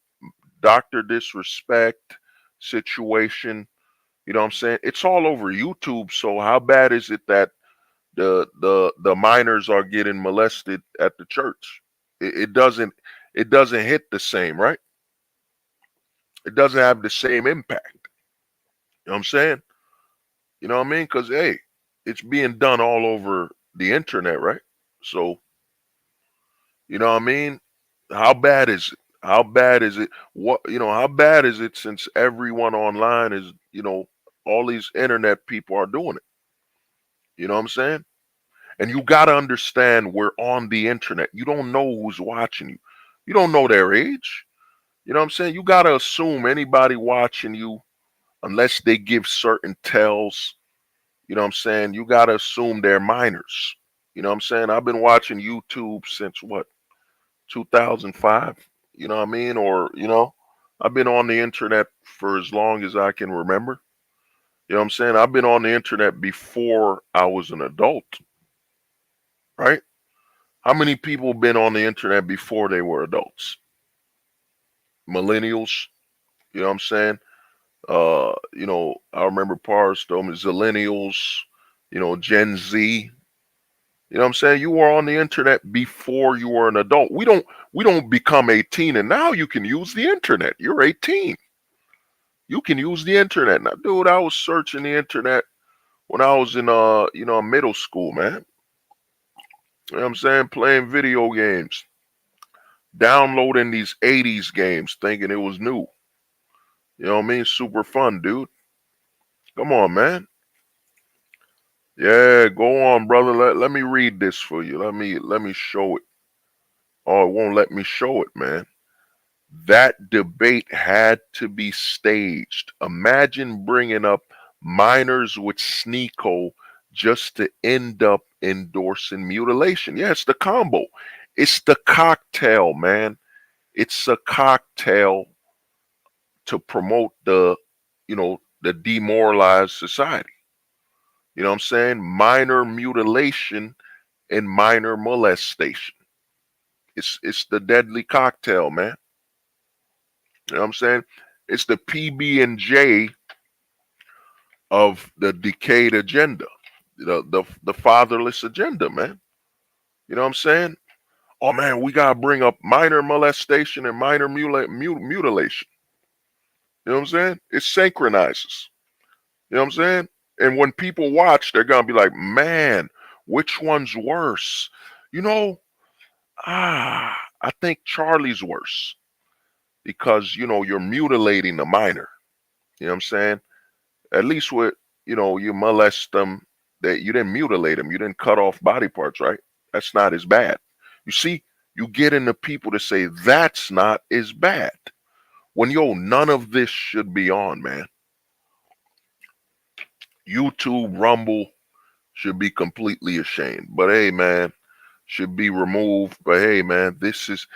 Doctor disrespect situation, you know what I'm saying? It's all over YouTube. So how bad is it that the minors are getting molested at the church? It doesn't hit the same, right? It doesn't have the same impact. You know what I'm saying? You know what I mean? Because hey, it's being done all over the internet, right? So, you know what I mean? How bad is it? How bad is it? How bad is it since everyone online is, all these internet people are doing it? You know what I'm saying? And you got to understand we're on the internet. You don't know who's watching you. You don't know their age. You know what I'm saying? You got to assume anybody watching you, unless they give certain tells, you know what I'm saying? You got to assume they're minors. You know what I'm saying? I've been watching YouTube since what, 2005? You know what I mean? Or, I've been on the internet for as long as I can remember. You know what I'm saying? I've been on the internet before I was an adult, right? How many people been on the internet before they were adults? Millennials, you know what I'm saying? I remember Pars told me Zillennials, Gen Z. You know what I'm saying? You were on the internet before you were an adult. We don't become 18 and now you can use the internet. You're 18. You can use the internet now, dude. I was searching the internet when I was in middle school, man. You know what I'm saying? Playing video games, downloading these 80s games, thinking it was new. You know what I mean? Super fun, dude. Come on, man. Yeah, go on, brother. Let me read this for you. Let me show it. Oh, it won't let me show it, man. That debate had to be staged. Imagine bringing up minors with Sneeko just to end up endorsing mutilation. Yeah, it's the combo. It's the cocktail, man. It's a cocktail to promote the demoralized society. You know what I'm saying? Minor mutilation and minor molestation. It's the deadly cocktail, man. You know what I'm saying? It's the PB and J of the decayed agenda, the fatherless agenda, man. You know what I'm saying? Oh man, we gotta bring up minor molestation and minor mutilation. You know what I'm saying? It synchronizes. You know what I'm saying? And when people watch, they're gonna be like, man, which one's worse? You know, I think Charlie's worse because you're mutilating the minor. You know what I'm saying? At least with you molest them, that you didn't mutilate them, you didn't cut off body parts, right? That's not as bad. You see, you get into people to say that's not as bad when none of this should be on, man. YouTube, Rumble should be completely ashamed. But hey, man, should be removed. But hey, man, this is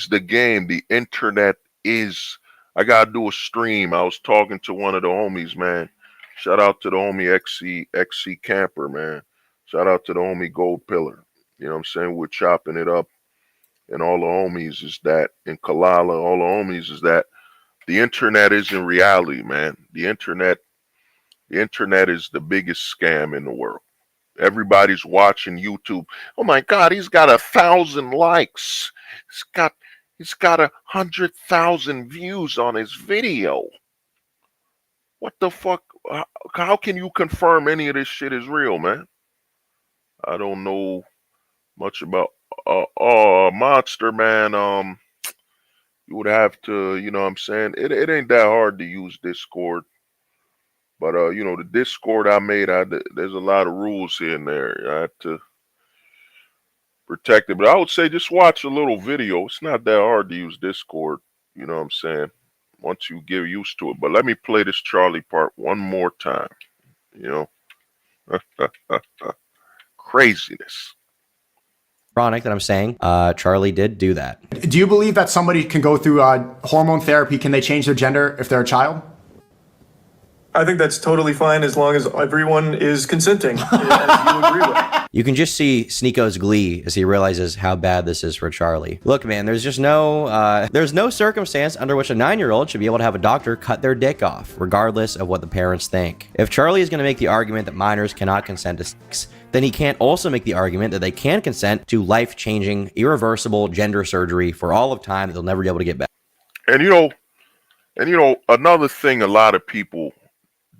the game. The internet is. I gotta do a stream. I was talking to one of the homies, man. Shout out to the homie XC Camper, man. Shout out to the homie Gold Pillar. You know what I'm saying? We're chopping it up. And all the homies is that in Kalala, all the homies is that the internet isn't reality, man. The internet is the biggest scam in the world. Everybody's watching YouTube. Oh my God, he's got 1,000 likes. He's got 100,000 views on his video. What the fuck? How can you confirm any of this shit is real, man? I don't know much about Monster, man. You would have to, you know what I'm saying? It ain't that hard to use Discord. But the Discord I made, there's a lot of rules here and there. I had to protect it. But I would say just watch a little video. It's not that hard to use Discord. You know what I'm saying? Once you get used to it. But let me play this Charlie part one more time. You know? Craziness. Ironic that I'm saying Charlie did do that. Do you believe that somebody can go through hormone therapy? Can they change their gender if they're a child? I think that's totally fine as long as everyone is consenting, as you agree with. You can just see Sneeko's glee as he realizes how bad this is for Charlie. Look, man, there's just no circumstance under which a 9-year-old should be able to have a doctor cut their dick off, regardless of what the parents think. If Charlie is going to make the argument that minors cannot consent to sex, then he can't also make the argument that they can consent to life-changing, irreversible gender surgery for all of time that they'll never be able to get back. And another thing a lot of people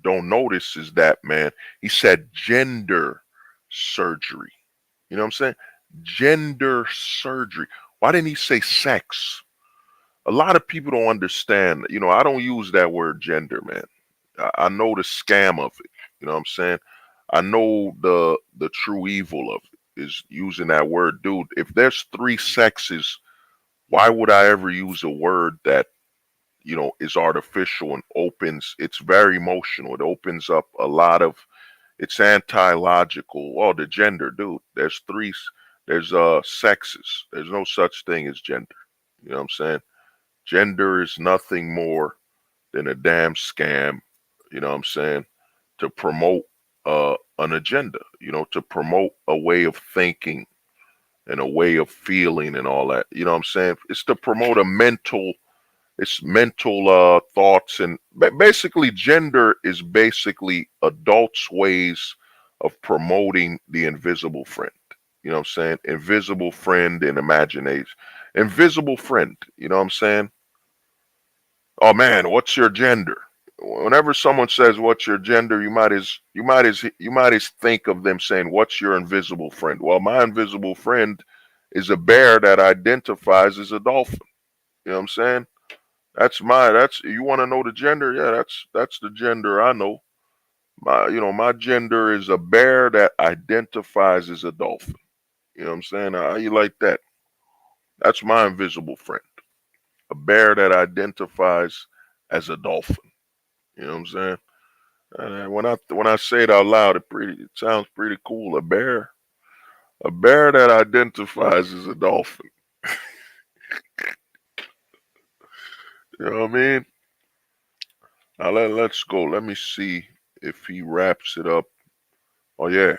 don't notice is that, man, he said gender surgery. You know what I'm saying? Gender surgery. Why didn't he say sex? A lot of people don't understand. I don't use that word gender, man. I know the scam of it. You know what I'm saying? I know the true evil of it is using that word. Dude, if there's 3 sexes, why would I ever use a word that is artificial and it's very emotional. It opens up a lot of, it's anti-logical. Oh, the gender, dude. There's sexes. There's no such thing as gender. You know what I'm saying? Gender is nothing more than a damn scam, you know what I'm saying, to promote an agenda, to promote a way of thinking and a way of feeling and all that. You know what I'm saying? It's to promote mental thoughts, and basically gender is basically adults' ways of promoting the invisible friend. You know what I'm saying? Invisible friend and imagination. Invisible friend, you know what I'm saying? Oh man, what's your gender? whenever someone says what's your gender, you might as think of them saying what's your invisible friend. Well, my invisible friend is a bear that identifies as a dolphin. You know what I'm saying? That's you want to know the gender? Yeah, that's the gender I know. My gender is a bear that identifies as a dolphin. You know what I'm saying? How you like that? That's my invisible friend. A bear that identifies as a dolphin. You know what I'm saying? And when I say it out loud, it sounds pretty cool. A bear that identifies as a dolphin. You know what I mean? Now let's go. Let me see if he wraps it up. Oh yeah.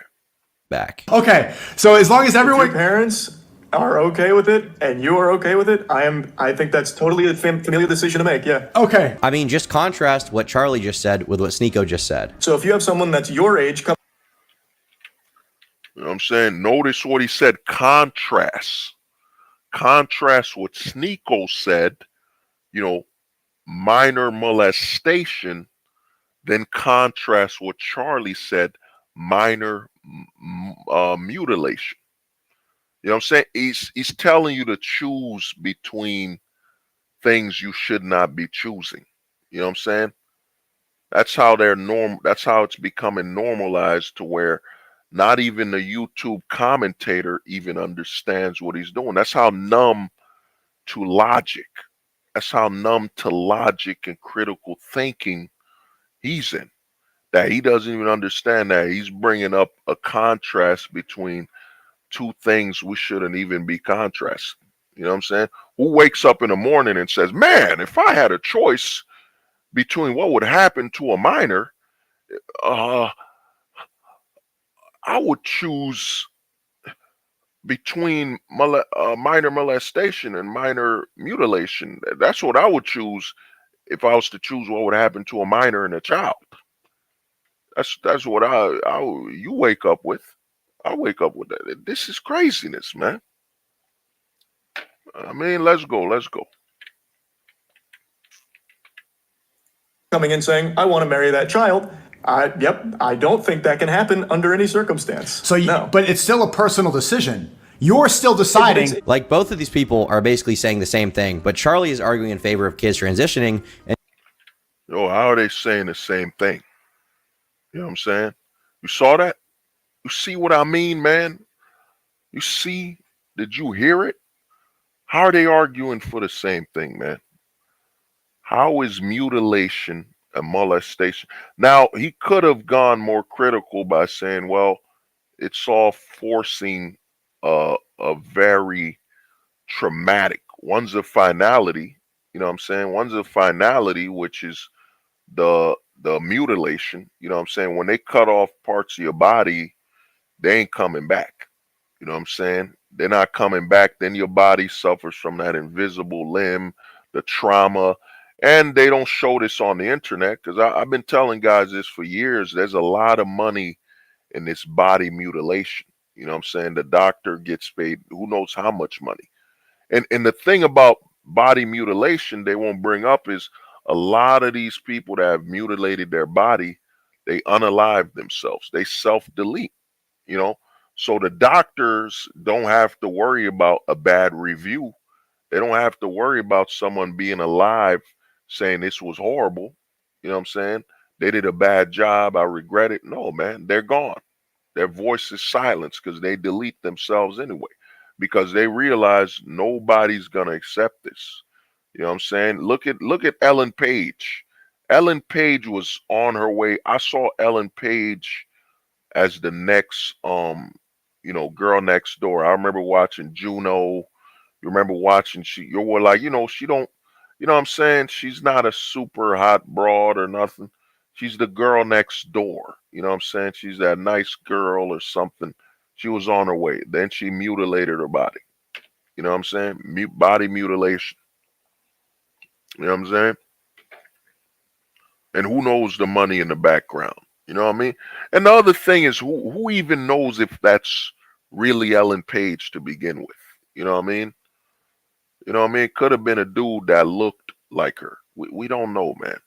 Back. Okay, so as long as If your everyone, parents are okay with it and you are okay with it, I think that's totally a familial decision to make. Yeah. okay, I mean, just contrast what Charlie just said with what Sneeko just said. So if you have someone that's your age You know what I'm saying? Notice what he said. Contrast what Sneeko said, minor molestation, then contrast what Charlie said, minor mutilation. You know what I'm saying? He's telling you to choose between things you should not be choosing. You know what I'm saying? That's how that's how it's becoming normalized to where not even the YouTube commentator even understands what he's doing. That's how numb to logic. That's how numb to logic and critical thinking he's in. That he doesn't even understand that he's bringing up a contrast between two things we shouldn't even be contrasting. You know what I'm saying? Who wakes up in the morning and says, man, if I had a choice between what would happen to a minor, I would choose between minor molestation and minor mutilation. That's what I would choose if I was to choose what would happen to a minor and a child. That's what you wake up with. I wake up with that. This is craziness, man. I mean, let's go. coming in saying, I want to marry that child, I don't think that can happen under any circumstance. so no. but it's still a personal decision. You're still deciding. Like, both of these people are basically saying the same thing, but Charlie is arguing in favor of kids transitioning, and How are they saying the same thing? You know what I'm saying? You saw that? You see what I mean, man? You see? Did you hear it? How are they arguing for the same thing, man? How is mutilation a molestation? Now, he could have gone more critical by saying, well, it's all forcing a very traumatic. One's a finality, you know what I'm saying? One's a finality, which is the mutilation, you know what I'm saying? When they cut off parts of your body, they ain't coming back. You know what I'm saying? They're not coming back. Then your body suffers from that invisible limb, the trauma. And they don't show this on the internet because I've been telling guys this for years. There's a lot of money in this body mutilation. You know what I'm saying? The doctor gets paid who knows how much money. And the thing about body mutilation they won't bring up is a lot of these people that have mutilated their body, they unalive themselves. They self-delete, you know? So the doctors don't have to worry about a bad review. They don't have to worry about someone being alive saying this was horrible. You know what I'm saying? They did a bad job. I regret it. No, man, they're gone. Their voice is silenced because they delete themselves anyway, because they realize nobody's gonna accept this. You know what I'm saying? Look at Ellen Page. Ellen Page was on her way. I saw Ellen Page as the next girl next door. I remember watching Juno. You remember watching you were like, she don't, you know what I'm saying? She's not a super hot broad or nothing. She's the girl next door. You know what I'm saying? She's that nice girl or something. She was on her way. Then she mutilated her body. You know what I'm saying? Body mutilation. You know what I'm saying? And who knows the money in the background? You know what I mean? And the other thing is, who even knows if that's really Ellen Page to begin with? You know what I mean? You know what I mean? It could have been a dude that looked like her. We don't know, man.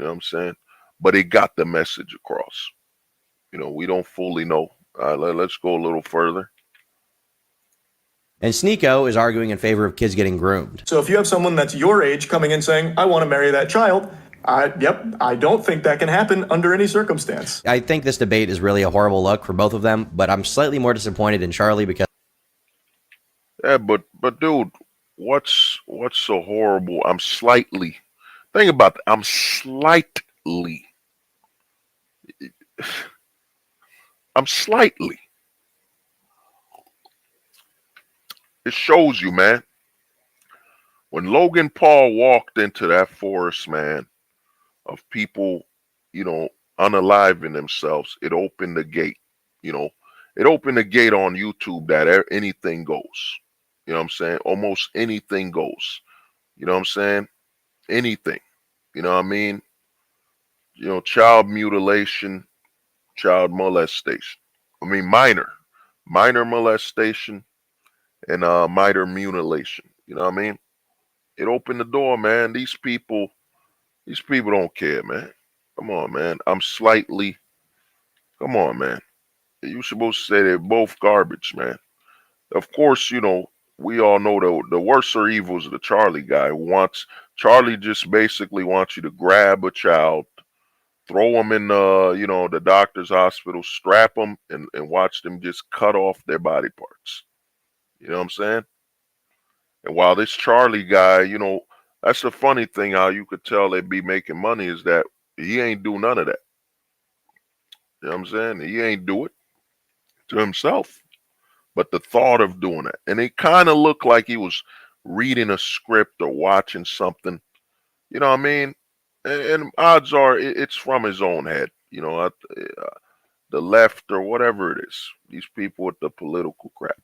You know what I'm saying? But it got the message across. You know, we don't fully know. Let's go a little further. And Sneeko is arguing in favor of kids getting groomed. So if you have someone that's your age coming in saying, I want to marry that child, I don't think that can happen under any circumstance. I think this debate is really a horrible look for both of them, but I'm slightly more disappointed in Charlie because... Yeah, but dude, what's so horrible? Think about that. I'm slightly. It shows you, man. When Logan Paul walked into that forest, man, of people, you know, unaliving themselves, it opened the gate. You know, it opened the gate on YouTube that anything goes. You know what I'm saying? Almost anything goes. You know what I'm saying? Anything. You know what I mean? You know, child mutilation, child molestation. I mean, minor molestation and minor mutilation. You know what I mean? It opened the door, man. These people don't care, man. Come on, man. Come on, man. You're supposed to say they're both garbage, man. Of course, you know, we all know the worst of evils of the Charlie guy. Charlie just basically wants you to grab a child, throw them in the doctor's hospital, strap them, and watch them just cut off their body parts. You know what I'm saying? And while this Charlie guy, you know, that's the funny thing, how you could tell they'd be making money, is that he ain't do none of that. You know what I'm saying? He ain't do it to himself. But the thought of doing it, and it kind of looked like he was reading a script or watching something, you know what I mean? And odds are it's from his own head, you know, the left or whatever it is. These people with the political crap.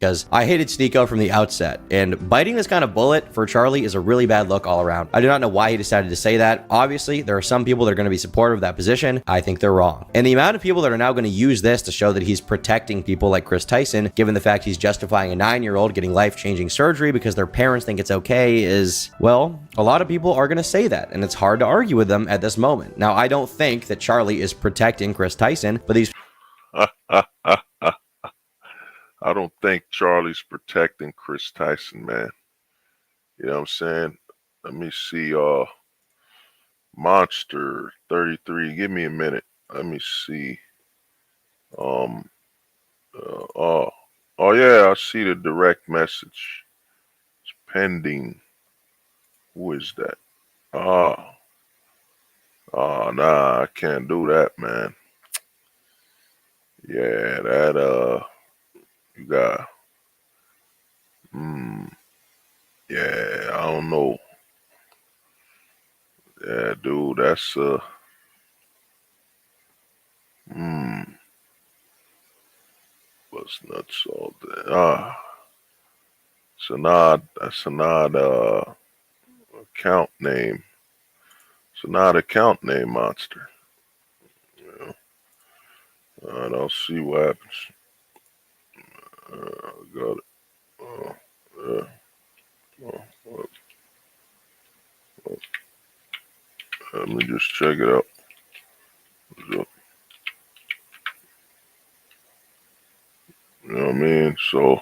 Because I hated Sneeko from the outset, and biting this kind of bullet for Charlie is a really bad look all around. I do not know why he decided to say that. Obviously, there are some people that are going to be supportive of that position. I think they're wrong. And the amount of people that are now going to use this to show that he's protecting people like Chris Tyson, given the fact he's justifying a 9-year-old getting life-changing surgery because their parents think it's okay, is, well, a lot of people are going to say that, and it's hard to argue with them at this moment. Now, I don't think that Charlie is protecting Chris Tyson, but these... I don't think Charlie's protecting Chris Tyson, man. You know what I'm saying? Let me see. Monster 33. Give me a minute. Let me see. Oh yeah, I see the direct message. It's pending. Who is that? Nah, I can't do that, man. Yeah, that you got, yeah, I don't know. Yeah, dude, that's, what's nuts all day? That's an odd, account name. It's an odd account name, Monster. Yeah. I'll see what happens. Got it. Yeah. Let me just check it out. You know what I mean? So,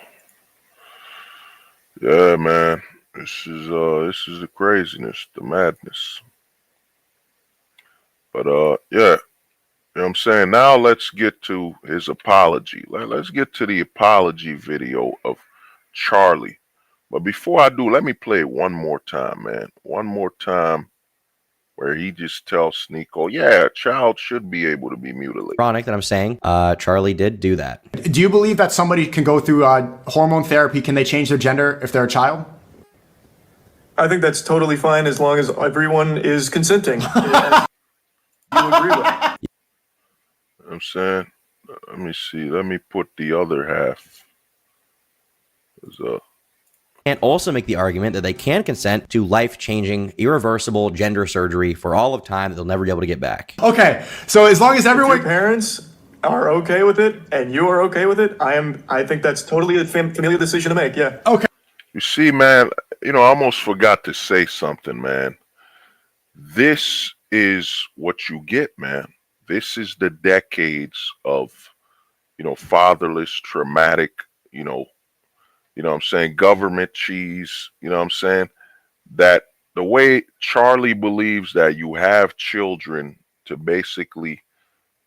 yeah, man. This is the craziness, the madness. But yeah. You know what I'm saying? Now let's get to his apology. Let's get to the apology video of Charlie. But before I do, let me play it one more time, man. One more time where he just tells Sneeko, yeah, a child should be able to be mutilated. Ironic that I'm saying Charlie did do that. Do you believe that somebody can go through hormone therapy? Can they change their gender if they're a child? I think that's totally fine as long as everyone is consenting. You agree with it. I'm saying, let me see. Let me put the other half. And also make the argument that they can consent to life-changing, irreversible gender surgery for all of time that they'll never be able to get back. Okay, so as long as everyone... If your parents are okay with it and you are okay with it, I think that's totally a familial decision to make, yeah. Okay. You see, man, you know, I almost forgot to say something, man. This is what you get, man. This is the decades of, fatherless, traumatic, you know, what I'm saying, government cheese, what I'm saying, that the way Charlie believes that you have children to basically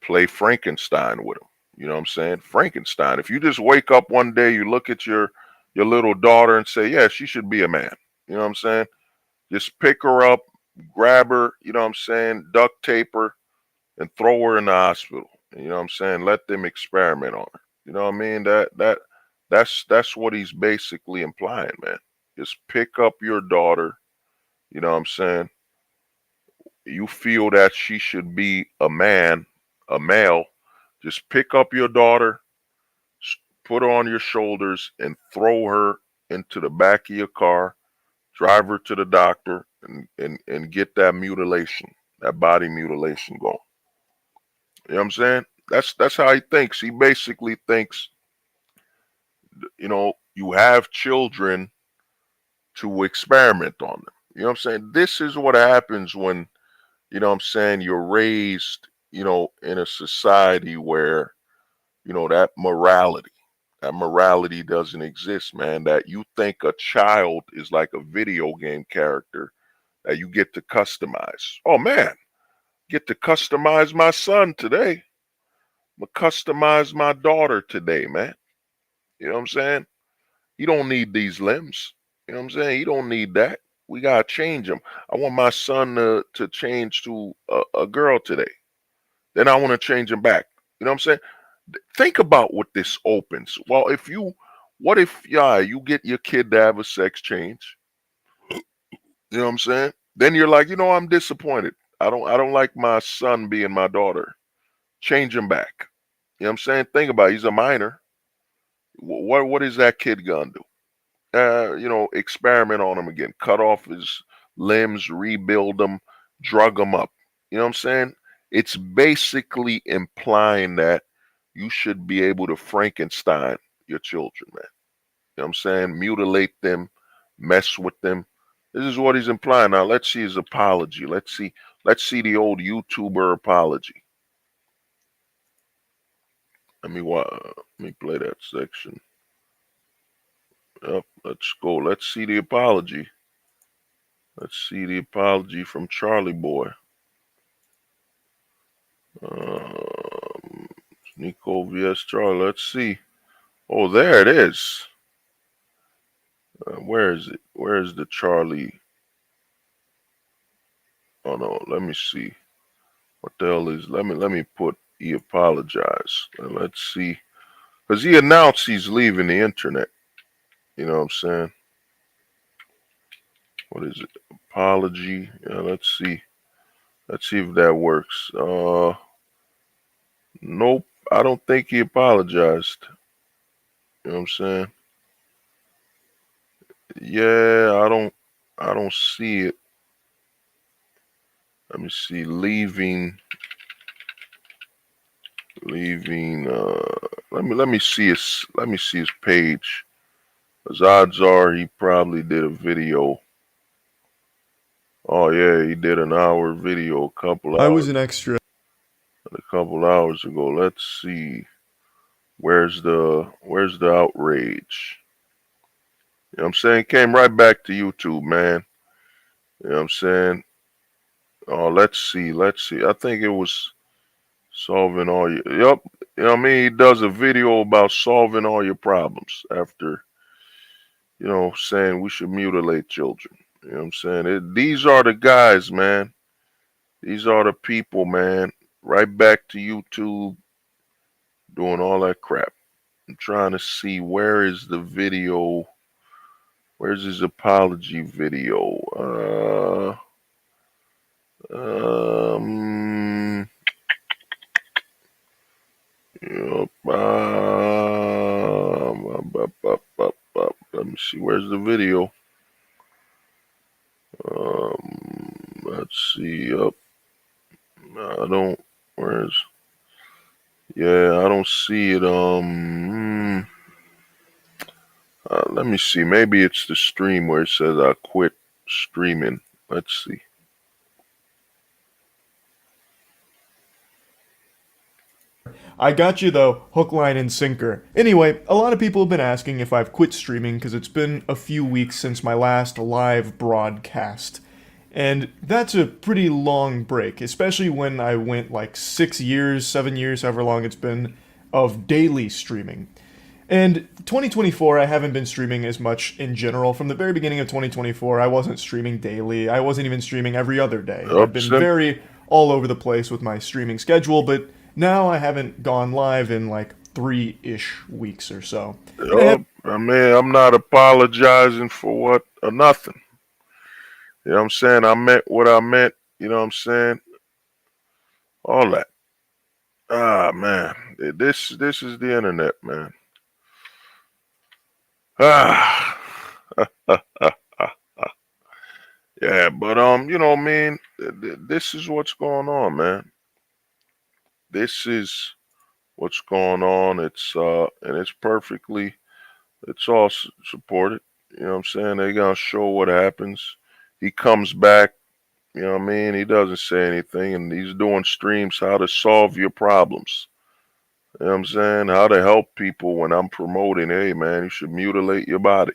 play Frankenstein with them. You know what I'm saying? Frankenstein. If you just wake up one day, you look at your little daughter and say, yeah, she should be a man. You know what I'm saying? Just pick her up, grab her, you know what I'm saying, duct tape her, and throw her in the hospital. You know what I'm saying? Let them experiment on her. You know what I mean? That's what he's basically implying, man. Just pick up your daughter, you know what I'm saying? You feel that she should be a man, a male, just pick up your daughter, put her on your shoulders, and throw her into the back of your car, drive her to the doctor, and get that mutilation, that body mutilation going. You know what I'm saying? That's how he thinks. He basically thinks, you have children to experiment on them. You know what I'm saying? This is what happens when, you're raised, in a society where, that morality doesn't exist, man. That you think a child is like a video game character that you get to customize. Oh man, get to customize my son today. I'm gonna customize my daughter today, man. You know what I'm saying? You don't need these limbs. You know what I'm saying? You don't need that. We gotta change them. I want my son to change to a girl today. Then I want to change him back. You know what I'm saying? Think about what this opens. Well, what if, you get your kid to have a sex change? You know what I'm saying? Then you're like, I'm disappointed. I don't like my son being my daughter. Change him back. You know what I'm saying? Think about it. He's a minor. What is that kid gonna do? Experiment on him again. Cut off his limbs, rebuild them, drug him up. You know what I'm saying? It's basically implying that you should be able to Frankenstein your children, man. You know what I'm saying? Mutilate them, mess with them. This is what he's implying. Now let's see his apology. Let's see the old YouTuber apology. Let me play that section. Yep, let's go. Let's see the apology. Let's see the apology from Charlie Boy. Nico vs. Charlie. Let's see. Oh, there it is. Where is it? Where is the Charlie? Oh no, let me see. What the hell is? Let me put. He apologized. Let's see, because he announced he's leaving the internet. You know what I'm saying? What is it? Apology. Yeah, let's see. Let's see if that works. Nope. I don't think he apologized. You know what I'm saying? Yeah, I don't see it. Let me see. Leaving. Let me see his page. As odds are he probably did a video. Oh yeah, he did an hour video a couple hours ago. Let's see. Where's the outrage? You know what I'm saying? Came right back to YouTube, man. You know what I'm saying? Oh, let's see. I think it was solving all your, yep. You know what I mean? He does a video about solving all your problems after, saying we should mutilate children. You know what I'm saying? These are the guys, man. These are the people, man. Right back to YouTube doing all that crap. I'm trying to see where is the video. Where's his apology video? Yep, let me see. Where's the video? Let's see. I don't. Where's? Yeah, I don't see it. Let me see. Maybe it's the stream where it says I quit streaming. Let's see. I got you though, hook, line, and sinker. Anyway, a lot of people have been asking if I've quit streaming because it's been a few weeks since my last live broadcast. And that's a pretty long break, especially when I went like 6 years, 7 years, however long it's been, of daily streaming. And 2024, I haven't been streaming as much in general. From the very beginning of 2024, I wasn't streaming daily. I wasn't even streaming every other day. I've been very all over the place with my streaming schedule, but now I haven't gone live in like 3-ish weeks or so. I mean, I'm not apologizing for what or nothing. You know what I'm saying? I meant what I meant. You know what I'm saying? All that. Ah, man. This is the internet, man. Ah. Yeah, but you know, man, this is what's going on, man. This is what's going on. It's and it's perfectly, it's all supported. You know what I'm saying? They gonna show what happens. He comes back, you know what I mean? He doesn't say anything, and he's doing streams how to solve your problems. You know what I'm saying? How to help people when I'm promoting, hey man, you should mutilate your body.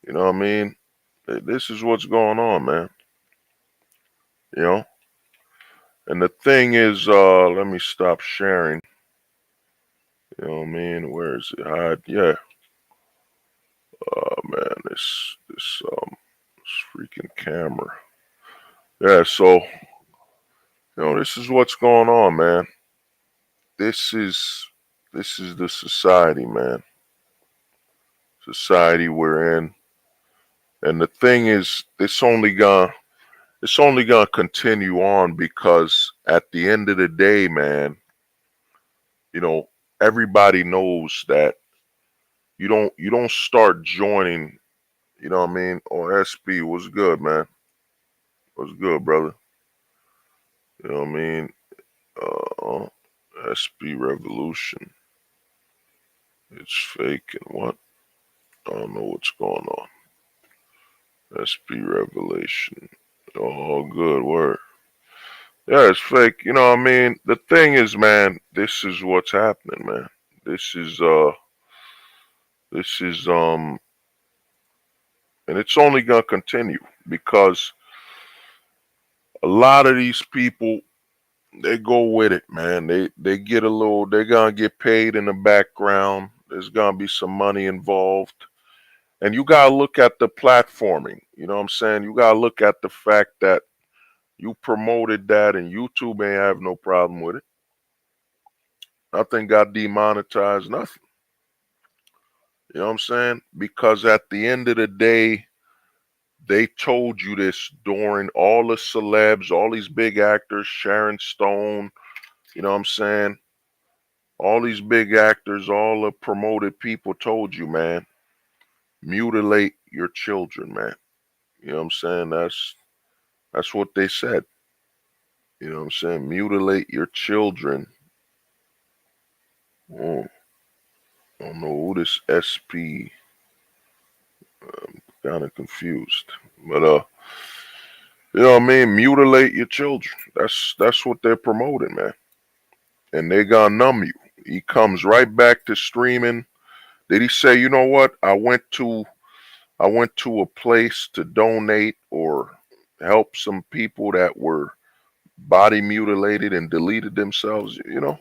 You know what I mean? This is what's going on, man. You know? And the thing is, let me stop sharing. You know what I mean? Where is it? Hide? Yeah. Man, this freaking camera. Yeah, so you know, this is what's going on, man. This is the society, man. Society we're in. And the thing is, it's only gonna continue on because at the end of the day, man, you know, everybody knows that you don't start joining, you know what I mean? Oh, SB, what's good, man? What's good, brother? You know what I mean? SB Revolution. It's fake and what? I don't know what's going on. SB Revelation. Oh, good word. Yeah, it's fake. You know what I mean? The thing is, man, this is what's happening, man. This is and it's only gonna continue because a lot of these people, they go with it, man. They get a little, they're gonna get paid in the background. There's gonna be some money involved. And you gotta look at the platforming. You know what I'm saying? You gotta look at the fact that you promoted that and YouTube ain't have no problem with it. Nothing got demonetized, nothing. You know what I'm saying? Because at the end of the day, they told you this during all the celebs, all these big actors, Sharon Stone, you know what I'm saying? All these big actors, all the promoted people told you, man, mutilate your children, man. You know what I'm saying? That's what they said. You know what I'm saying? Mutilate your children. Oh, I don't know who this SP. I'm kind of confused. But you know what I mean? Mutilate your children. That's what they're promoting, man. And they gonna numb you. He comes right back to streaming. Did he say, you know what? I went to a place to donate or help some people that were body mutilated and deleted themselves, you know?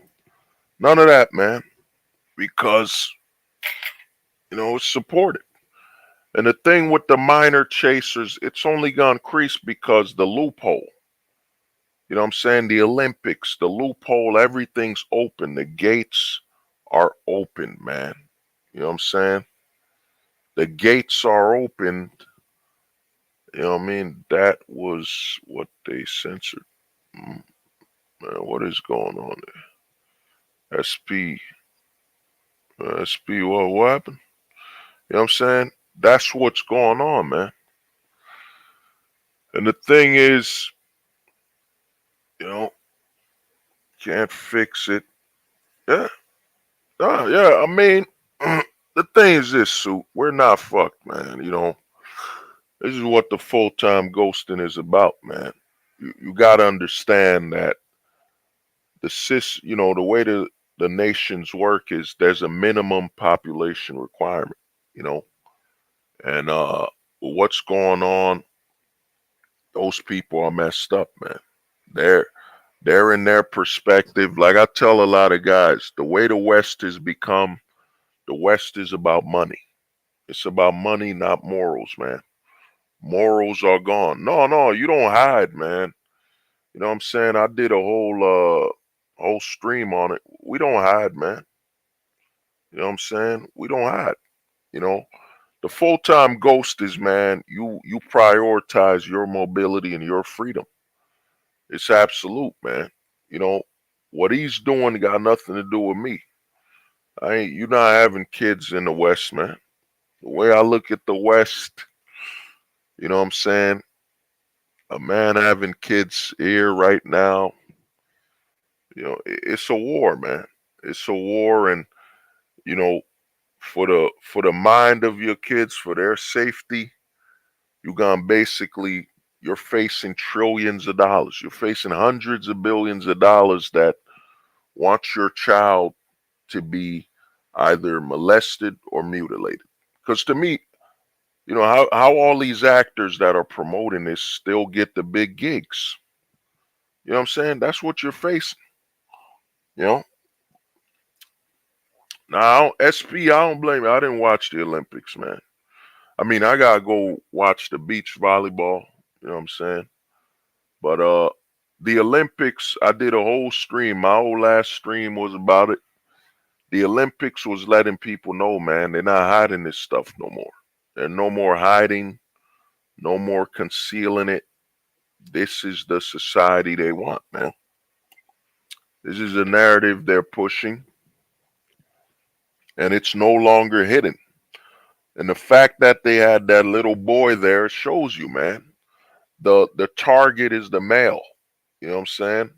None of that, man. Because, you know, it's supported. And the thing with the minor chasers, it's only gonna increase because the loophole. You know what I'm saying? The Olympics, the loophole, everything's open. The gates are open, man. You know what I'm saying? The gates are open. You know what I mean? That was what they censored. Man, what is going on there? SP. SP, what happened? You know what I'm saying? That's what's going on, man. And the thing is, you know, can't fix it. Yeah. Yeah, I mean, the thing is this, Suit. We're not fucked, man. You know, this is what the full-time ghosting is about, man. You got to understand that the way the nations work is there's a minimum population requirement, you know, and what's going on, those people are messed up, man. They're in their perspective. Like I tell a lot of guys, the way the West has become, the West is about money. It's about money, not morals, man. Morals are gone. No, you don't hide, man. You know what I'm saying? I did a whole stream on it. We don't hide, man. You know what I'm saying? We don't hide. You know, the full-time ghost is, man, you prioritize your mobility and your freedom. It's absolute, man. You know, what he's doing got nothing to do with me. You're not having kids in the West, man. The way I look at the West, you know what I'm saying? A man having kids here right now, you know, it's a war, man. It's a war, and you know, for the mind of your kids, for their safety, you're facing trillions of dollars. You're facing hundreds of billions of dollars that want your child to be either molested or mutilated. Because to me, you know, how all these actors that are promoting this still get the big gigs. You know what I'm saying? That's what you're facing. You know? Now, SP, I don't blame you. I didn't watch the Olympics, man. I mean, I gotta go watch the beach volleyball. You know what I'm saying? But the Olympics, I did a whole stream. My whole last stream was about it. The Olympics was letting people know, man, they're not hiding this stuff no more. There's no more hiding, no more concealing it. This is the society they want, man. This is the narrative they're pushing, and it's no longer hidden. And the fact that they had that little boy there shows you, man. The target is the male. You know what I'm saying?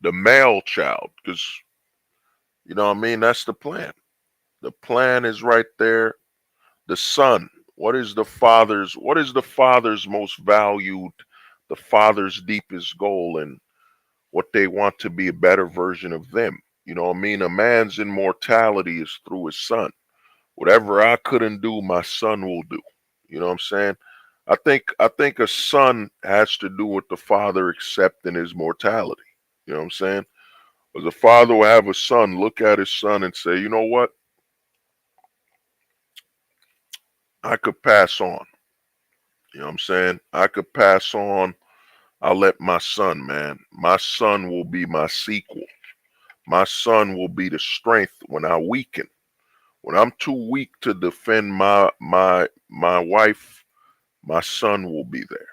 The male child, because you know what I mean. That's the plan. The plan is right there. The son. What is the father's most valued, the father's deepest goal, and what they want to be a better version of them. You know what I mean? A man's immortality is through his son. Whatever I couldn't do, my son will do. You know what I'm saying? I think a son has to do with the father accepting his mortality. You know what I'm saying? As a father will have a son, look at his son and say, you know what? I could pass on. You know what I'm saying? I could pass on. I'll let my son, man. My son will be my sequel. My son will be the strength when I weaken. When I'm too weak to defend my wife, my son will be there.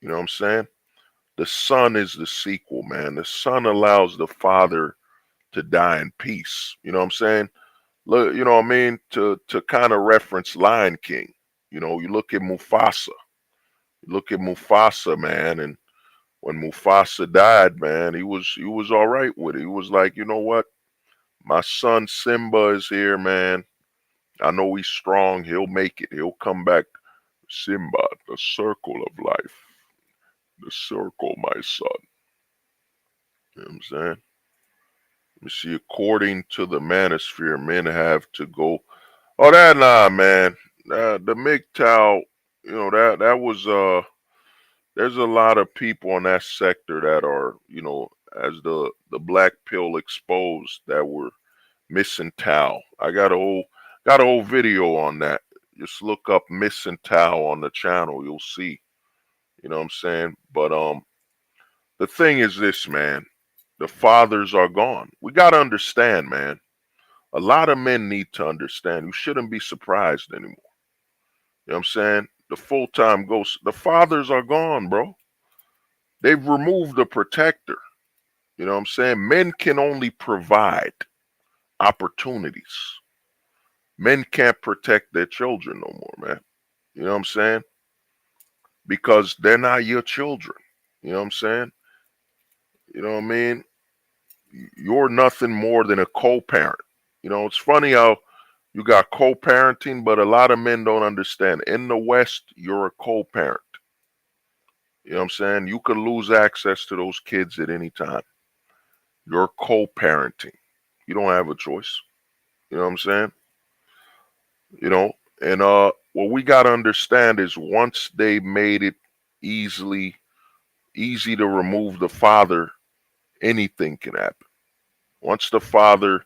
You know what I'm saying? The son is the sequel, man. The son allows the father to die in peace. You know what I'm saying? Look, you know what I mean? To kind of reference Lion King. You know, you look at Mufasa. You look at Mufasa, man, and when Mufasa died, man, he was all right with it. He was like, you know what? My son Simba is here, man. I know he's strong. He'll make it. He'll come back. Simba, the circle of life. The circle, my son. You know what I'm saying? You see, according to the manosphere, men have to go. Oh, that nah, man. The MGTOW, you know, that was there's a lot of people in that sector that are, you know, as the black pill exposed, that were missing Tao. I got a whole video on that. Just look up missing Tao on the channel. You'll see. You know what I'm saying? But the thing is this, man. The fathers are gone. We got to understand, man. A lot of men need to understand. You shouldn't be surprised anymore. You know what I'm saying? The full-time ghosts, the fathers are gone, bro. They've removed the protector. You know what I'm saying? Men can only provide opportunities. Men can't protect their children no more, man. You know what I'm saying? Because they're not your children. You know what I'm saying? You know what I mean? You're nothing more than a co-parent. You know, it's funny how you got co-parenting, but a lot of men don't understand. In the West, you're a co-parent. You know what I'm saying? You could lose access to those kids at any time. You're co-parenting. You don't have a choice. You know what I'm saying? You know, and what we gotta understand is once they made it easy to remove the father, anything can happen. Once the father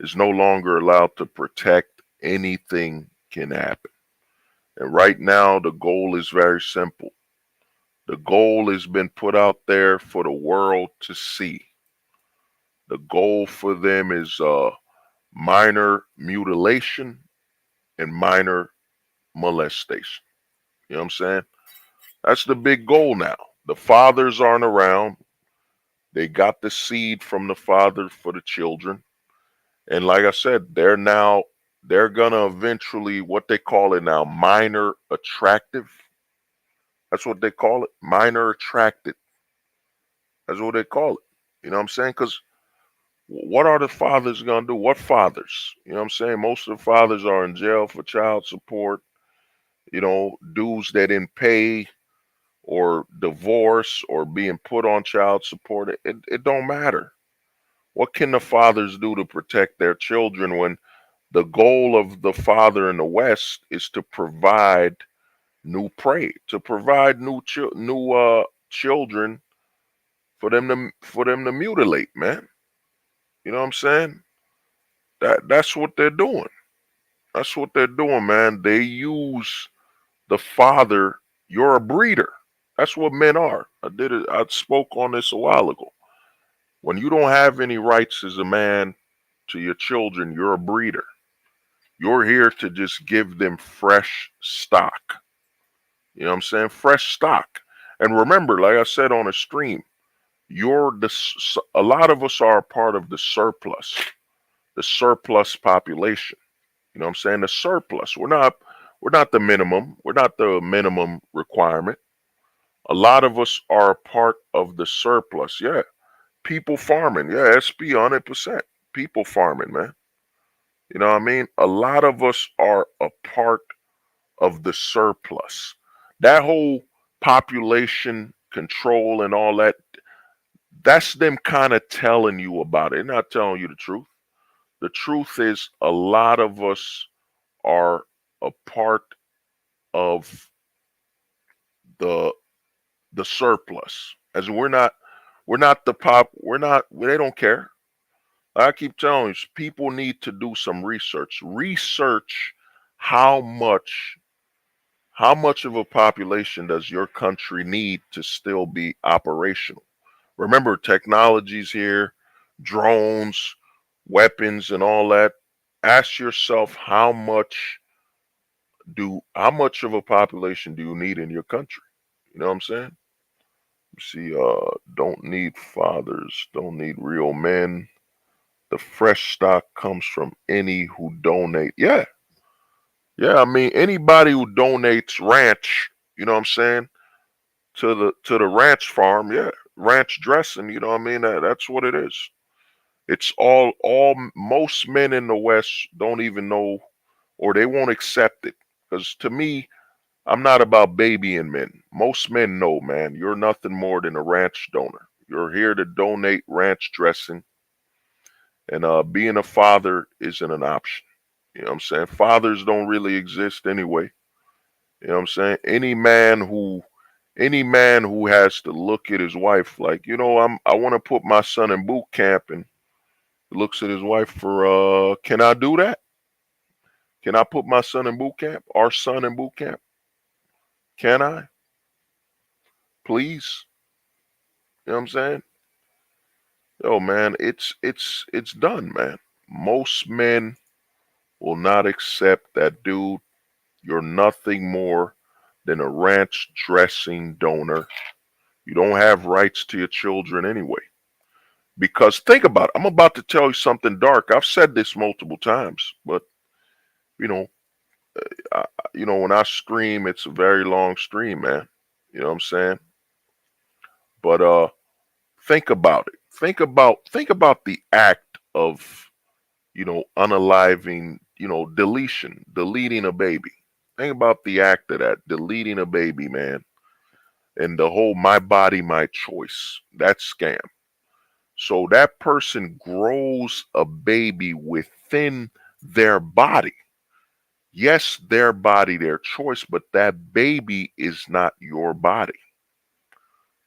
is no longer allowed to protect, anything can happen. And right now, the goal is very simple. The goal has been put out there for the world to see. The goal for them is minor mutilation and minor molestation. You know what I'm saying? That's the big goal now. The fathers aren't around. They got the seed from the father for the children. And like I said, they're gonna eventually, what they call it now, minor attractive. That's what they call it. Minor attracted. That's what they call it. You know what I'm saying? Because what are the fathers gonna do? What fathers? You know what I'm saying? Most of the fathers are in jail for child support. You know, dudes that didn't pay or divorce or being put on child support. It don't matter. What can the fathers do to protect their children when the goal of the father in the West is to provide new prey, to provide new children for them to mutilate, man. You know what I'm saying? That's what they're doing. That's what they're doing, man. They use the father. You're a breeder. That's what men are. I did it. I spoke on this a while ago. When you don't have any rights as a man to your children, you're a breeder. You're here to just give them fresh stock. You know what I'm saying? Fresh stock. And remember, like I said on a stream, a lot of us are a part of the surplus population. You know what I'm saying? The surplus. We're not the minimum. We're not the minimum requirement. A lot of us are a part of the surplus. Yeah. People farming. Yeah, SP 100%. People farming, man. You know what I mean? A lot of us are a part of the surplus. That whole population control and all that, that's them kind of telling you about it. They're not telling you the truth. The truth is a lot of us are a part of the surplus. As we're not, they don't care. I keep telling you, people need to do some research. Research how much of a population does your country need to still be operational? Remember, technology's here, drones, weapons, and all that. Ask yourself how much of a population do you need in your country? You know what I'm saying? See, don't need fathers, don't need real men. The fresh stock comes from any who donate. Yeah. Yeah, I mean anybody who donates ranch, you know what I'm saying, to the ranch farm, yeah. Ranch dressing, you know what I mean? That's what it is. It's all most men in the West don't even know or they won't accept it. Because to me, I'm not about babying men. Most men know, man, you're nothing more than a ranch donor. You're here to donate ranch dressing. And being a father isn't an option. You know what I'm saying? Fathers don't really exist anyway. You know what I'm saying? Any man who has to look at his wife like, you know, I want to put my son in boot camp and looks at his wife for can I do that? Can I put my son in boot camp? Our son in boot camp? Can I? Please? You know what I'm saying? Yo, man, it's done, man. Most men will not accept that, dude. You're nothing more than a ranch dressing donor. You don't have rights to your children anyway. Because think about it. I'm about to tell you something dark. I've said this multiple times, but you know, when I stream, it's a very long stream, man. You know what I'm saying? But think about it. Think about the act of, unaliving, deleting a baby. Think about the act of that, deleting a baby, man. And the whole my body, my choice, that scam. So that person grows a baby within their body. Yes, their body, their choice, but that baby is not your body.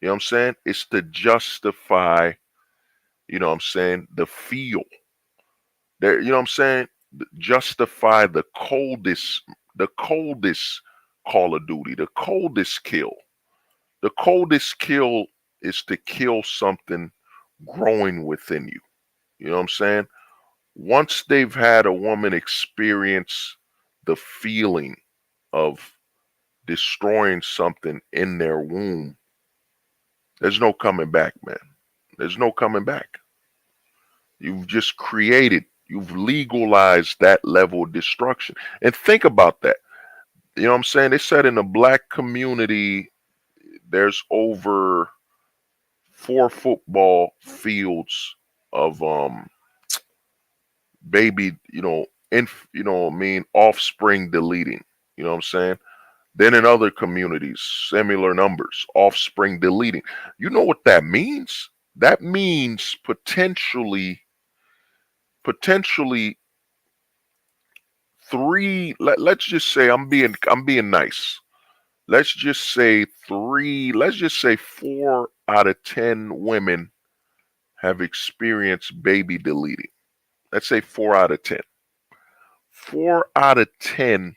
You know what I'm saying? It's to justify, you know what I'm saying, the feel. There, you know what I'm saying? Justify the coldest Call of Duty, the coldest kill. The coldest kill is to kill something growing within you. You know what I'm saying? Once they've had a woman experience the feeling of destroying something in their womb, there's no coming back, man. There's no coming back. You've just you've legalized that level of destruction. And think about that. You know what I'm saying? They said in the black community, there's over 4 football fields of baby, offspring deleting. You know what I'm saying? Then in other communities, similar numbers, offspring deleting. You know what that means? That means potentially let's just say I'm being nice. Let's just say 4 out of 10 women have experienced baby deleting. Let's say 4 out of 10. 4 out of 10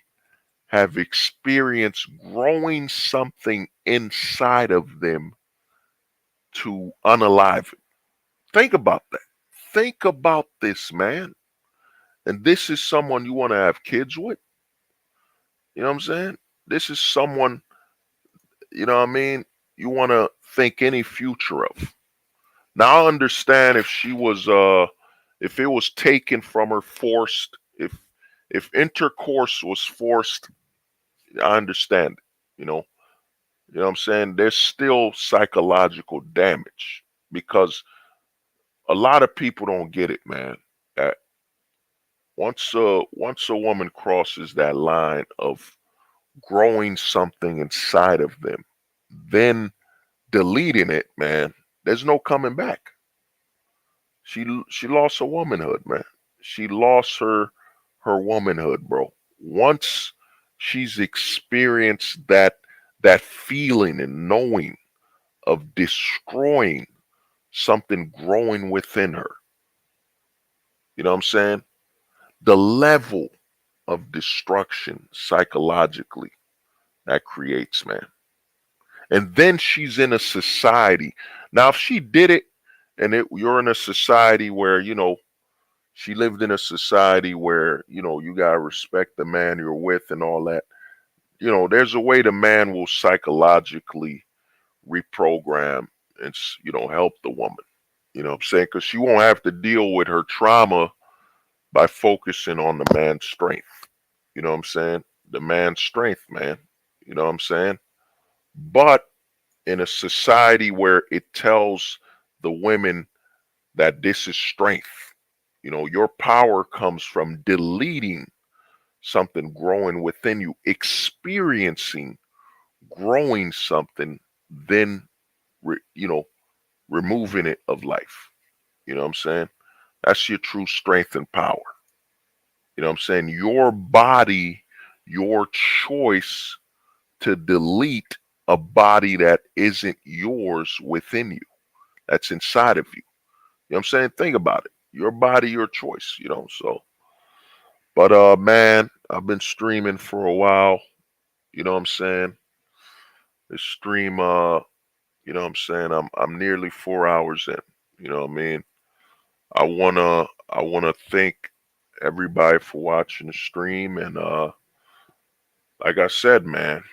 have experienced growing something inside of them to unalive it. Think about that. Think about this, man. And this is someone you want to have kids with. You know what I'm saying? This is someone, you know what I mean, you want to think any future of. Now I understand if it was taken from her forced, if intercourse was forced, I understand it, you know. You know what I'm saying? There's still psychological damage because a lot of people don't get it, man. That once a woman crosses that line of growing something inside of them, then deleting it, man, there's no coming back. She lost her womanhood, man. She lost her womanhood, bro. Once she's experienced that feeling and knowing of destroying something growing within her. You know what I'm saying? The level of destruction psychologically that creates, man. And then she's in a society. Now, if she did it and you're in a society where, she lived in a society where, you got to respect the man you're with and all that. There's a way the man will psychologically reprogram and, help the woman. You know what I'm saying? Because she won't have to deal with her trauma by focusing on the man's strength. You know what I'm saying? The man's strength, man. You know what I'm saying? But in a society where it tells the women that this is strength, your power comes from deleting something growing within you, experiencing growing something, then, removing it of life. You know what I'm saying? That's your true strength and power. You know what I'm saying? Your body, your choice to delete a body that isn't yours within you, that's inside of you. You know what I'm saying? Think about it. Your body, your choice, so. But man, I've been streaming for a while. You know what I'm saying? This stream, you know what I'm saying? I'm nearly 4 hours in. You know what I mean? I wanna thank everybody for watching the stream, and like I said, man,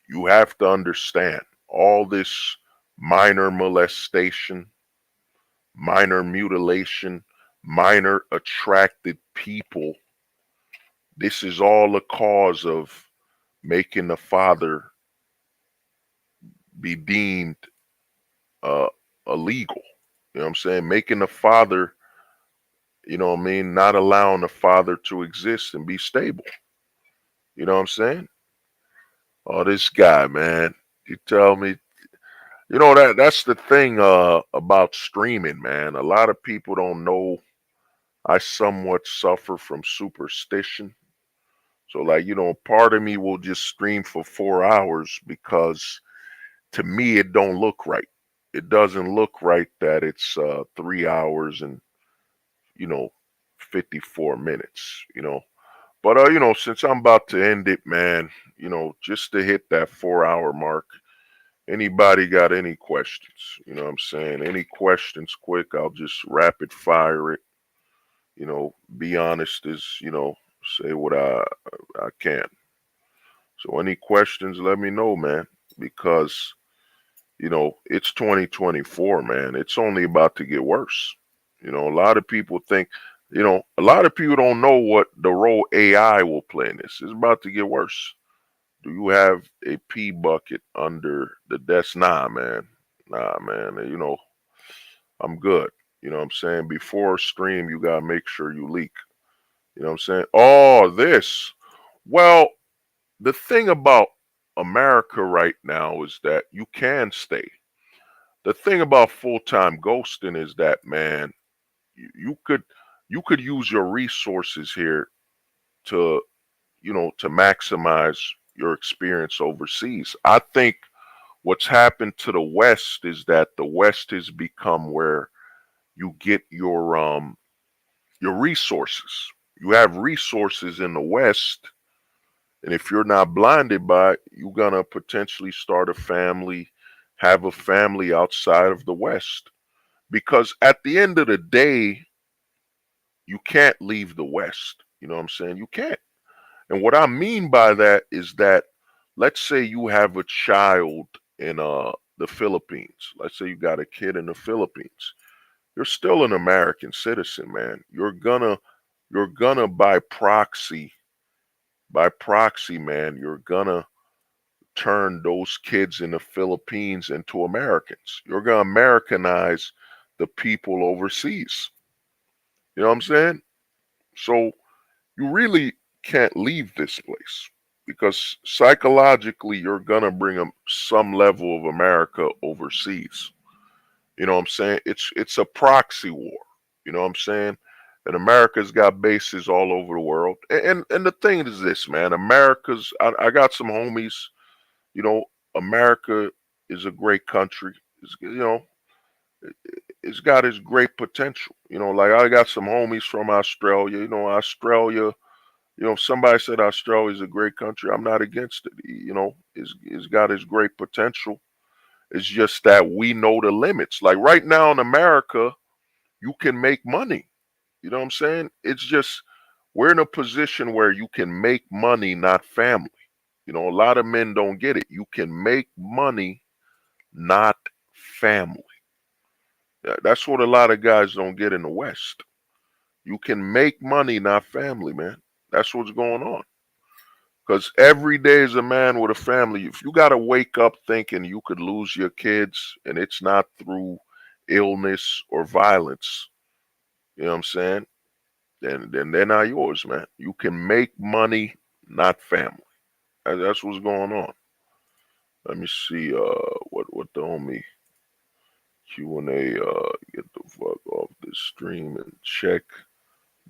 you have to understand all this minor molestation, minor mutilation, minor attracted people. This is all a cause of making the father be deemed illegal. You know what I'm saying? Making the father, not allowing the father to exist and be stable. You know what I'm saying? Oh, this guy, man. You tell me, You know that's the thing about streaming, man. A lot of people don't know I somewhat suffer from superstition. So like, part of me will just stream for 4 hours because to me it don't look right. It doesn't look right that it's 3 hours and you know 54 minutes, But since I'm about to end it, man, just to hit that 4 hour mark. Anybody got any questions? You know what I'm saying? Any questions quick, I'll just rapid fire it. Be honest as, say what I can. So any questions, let me know, man, because it's 2024, man. It's only about to get worse. A lot of people think, a lot of people don't know what the role AI will play in this. It's about to get worse. Do you have a pee bucket under the desk? Nah, man. Nah, man. I'm good. You know what I'm saying? Before stream, you gotta make sure you leak. You know what I'm saying? Oh, this. Well, the thing about America right now is that you can stay. The thing about full-time ghosting is that, man, you could use your resources here to to maximize your experience overseas. I think what's happened to the West is that the West has become where you get your resources. You have resources in the West, and if you're not blinded by it, you're gonna potentially start a family, have a family outside of the West. Because at the end of the day, you can't leave the West. You know what I'm saying? You can't. And what I mean by that is that let's say you have a child in the Philippines. Let's say you got a kid in the Philippines. You're still an American citizen, man. You're gonna by proxy, man, you're gonna turn those kids in the Philippines into Americans. You're gonna Americanize the people overseas. You know what I'm saying? So you really can't leave this place because psychologically you're gonna bring some level of America overseas. You know what I'm saying? It's a proxy war. You know what I'm saying? And America's got bases all over the world. And the thing is this, man. I got some homies. You know, America is a great country. It's got its great potential. Like I got some homies from Australia. Australia. If somebody said Australia is a great country, I'm not against it. It's got its great potential. It's just that we know the limits. Like right now in America, you can make money. You know what I'm saying? It's just we're in a position where you can make money, not family. A lot of men don't get it. You can make money, not family. That's what a lot of guys don't get in the West. You can make money, not family, man. That's what's going on. Because every day is a man with a family. If you got to wake up thinking you could lose your kids and it's not through illness or violence, you know what I'm saying? Then they're not yours, man. You can make money, not family. That's what's going on. Let me see what the homie Q&A get the fuck off this stream and check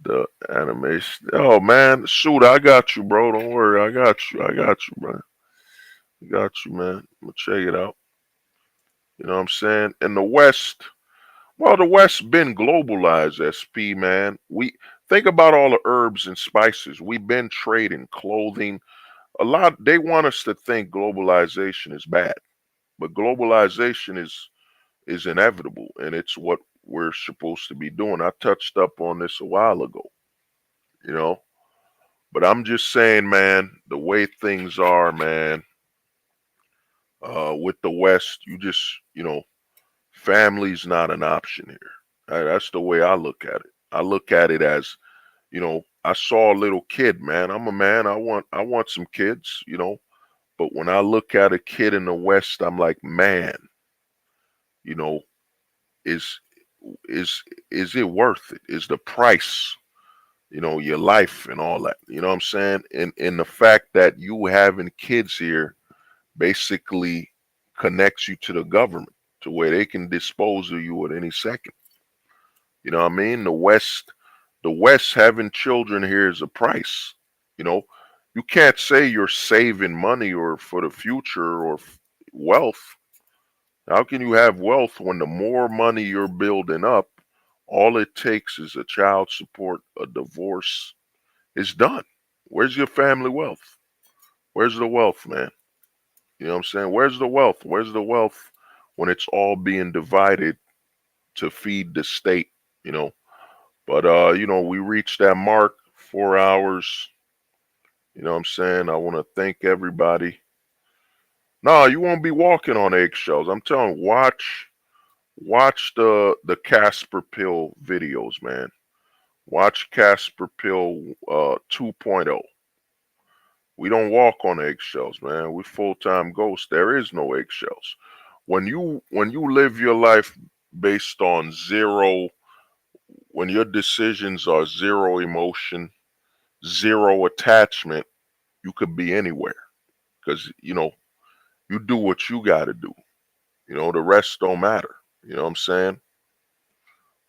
the animation. Oh man, shoot, I got you, bro. Don't worry, I got you, man. I got you, man. I'm gonna check it out. You know what I'm saying? In the West, well, the West been globalized, SP, man. We think about all the herbs and spices. We've been trading clothing. They want us to think globalization is bad, but globalization is inevitable, and it's what we're supposed to be doing. I touched up on this a while ago, you know. But I'm just saying, man, the way things are, man, with the West, family's not an option here. That's the way I look at it. I look at it as, I saw a little kid, man. I'm a man. I want some kids, But when I look at a kid in the West, I'm like, man, you know, is is it worth it? Is the price, your life and all that? You know what I'm saying? And the fact that you having kids here basically connects you to the government to where they can dispose of you at any second. You know what I mean? The West having children here is a price. You know, you can't say you're saving money or for the future or wealth. How can you have wealth when the more money you're building up, all it takes is a child support, a divorce, it's done. Where's your family wealth? Where's the wealth, man? You know what I'm saying? Where's the wealth? Where's the wealth when it's all being divided to feed the state, you know? But you know, we reached that mark, 4 hours. You know what I'm saying? I want to thank everybody. No, you won't be walking on eggshells. I'm telling you, watch the Casper Pill videos, man. Watch Casper Pill 2.0. We don't walk on eggshells, man. We full-time ghosts. There is no eggshells. When you live your life based on zero, when your decisions are zero emotion, zero attachment, you could be anywhere. Because, you know, you do what you got to do. You know, the rest don't matter. You know what I'm saying?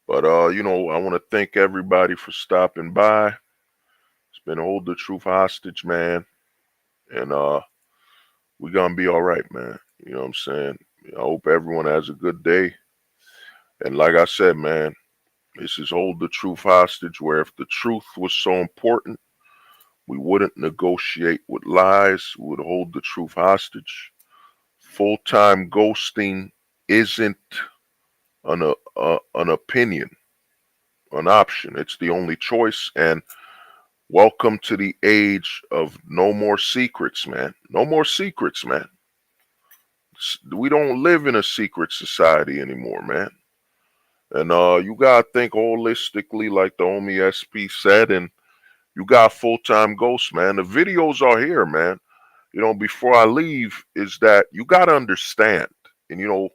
But, you know, I want to thank everybody for stopping by. It's been Hold the Truth Hostage, man. And we're going to be all right, man. You know what I'm saying? I hope everyone has a good day. And like I said, man, this is Hold the Truth Hostage, where if the truth was so important, we wouldn't negotiate with lies. We would hold the truth hostage. Full-time ghosting isn't an opinion, an option. It's the only choice. And welcome to the age of no more secrets, man. No more secrets, man. We don't live in a secret society anymore, man. And you gotta think holistically, like the homie SP said, and you got full-time ghosts, man. The videos are here, man. You know, before I leave, is that you gotta understand. And you know,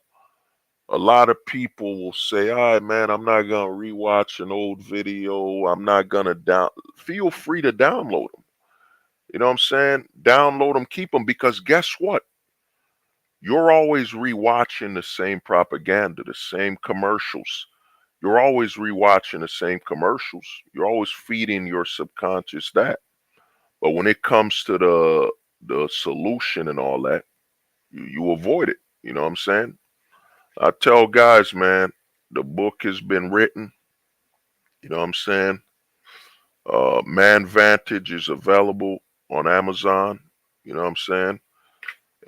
a lot of people will say, all right, man, I'm not gonna rewatch an old video. I'm not gonna feel free to download them. You know what I'm saying? Download them, keep them, because guess what? You're always rewatching the same propaganda, the same commercials. You're always rewatching the same commercials. You're always feeding your subconscious that. But when it comes to the solution and all that, you avoid it. You know what I'm saying? I tell guys, man, the book has been written. You know what I'm saying? Man Vantage is available on Amazon. You know what I'm saying?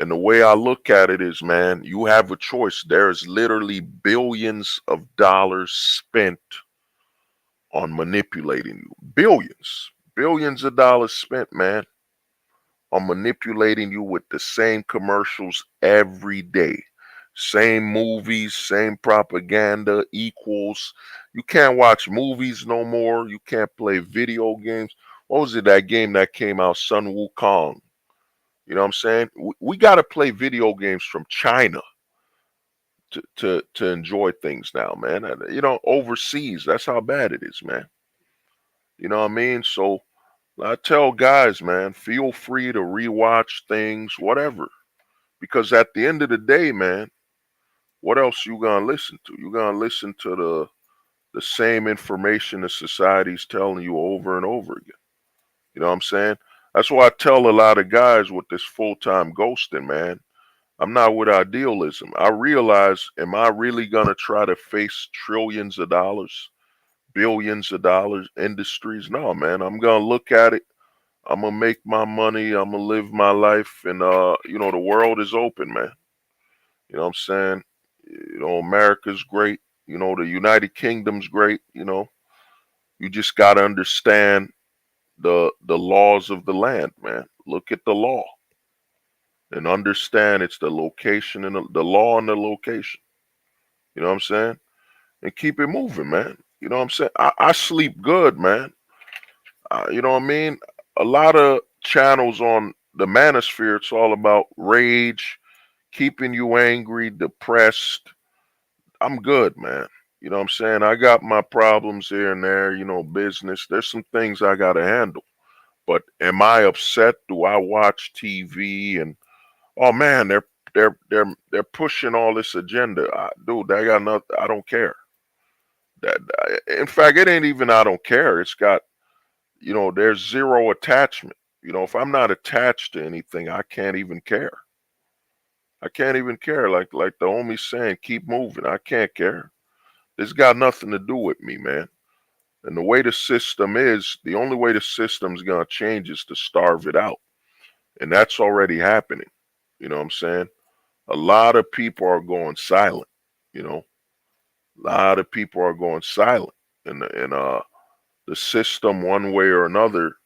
And the way I look at it is, man, you have a choice. There's literally billions of dollars spent on manipulating you. Billions of dollars spent, man, on manipulating you with the same commercials every day. Same movies, same propaganda equals. You can't watch movies no more. You can't play video games. What was it, that game that came out, Sun Wukong? You know what I'm saying? We got to play video games from China to enjoy things now, man. You know, overseas, that's how bad it is, man. You know what I mean? So I tell guys, man, feel free to rewatch things, whatever. Because at the end of the day, man, what else you gonna listen to? You gonna listen to the same information the society's telling you over and over again. You know what I'm saying? That's why I tell a lot of guys with this full-time ghosting, man, I'm not with idealism. I realize, am I really gonna try to face trillions of dollars, billions of dollars industries? No, man. I'm gonna look at it. I'm gonna make my money. I'm gonna live my life, and you know, the world is open, man. You know what I'm saying? You know, America's great. You know, the United Kingdom's great. You know, you just gotta understand the laws of the land, man. Look at the law and understand it's the location and the law and the location. You know what I'm saying? And keep it moving, man. You know what I'm saying? I sleep good, man. You know what I mean? A lot of channels on the manosphere, it's all about rage, keeping you angry, depressed. I'm good, man. You know what I'm saying? I got my problems here and there, you know, business. There's some things I got to handle. But am I upset? Do I watch TV and, oh man, they're they're pushing all this agenda. Dude, they got nothing. I don't care. In fact, it ain't even I don't care. It's got, there's zero attachment. If I'm not attached to anything, I can't even care. I can't even care. Like the homie's saying, keep moving. I can't care. It's got nothing to do with me, man. And the way the system is, the only way the system's gonna change is to starve it out. And that's already happening. You know what I'm saying? A lot of people are going silent, A lot of people are going silent. And the system, one way or another,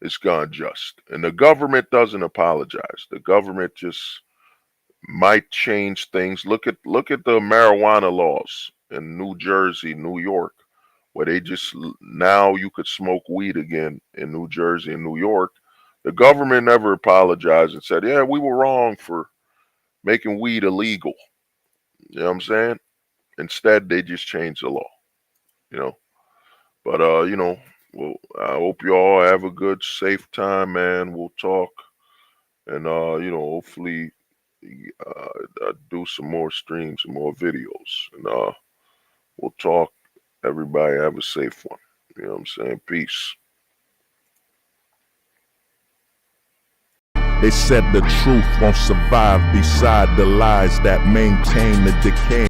it's gonna adjust. And the government doesn't apologize. The government just might change things. Look at the marijuana laws in New Jersey, New York, where they just now you could smoke weed again in New Jersey and New York. The government never apologized and said, yeah, we were wrong for making weed illegal. You know what I'm saying? Instead, they just changed the law, But, well, I hope you all have a good, safe time, man. We'll talk. And, hopefully do some more streams and more videos. And we'll talk. Everybody have a safe one. You know what I'm saying? Peace. They said the truth won't survive beside the lies that maintain the decay.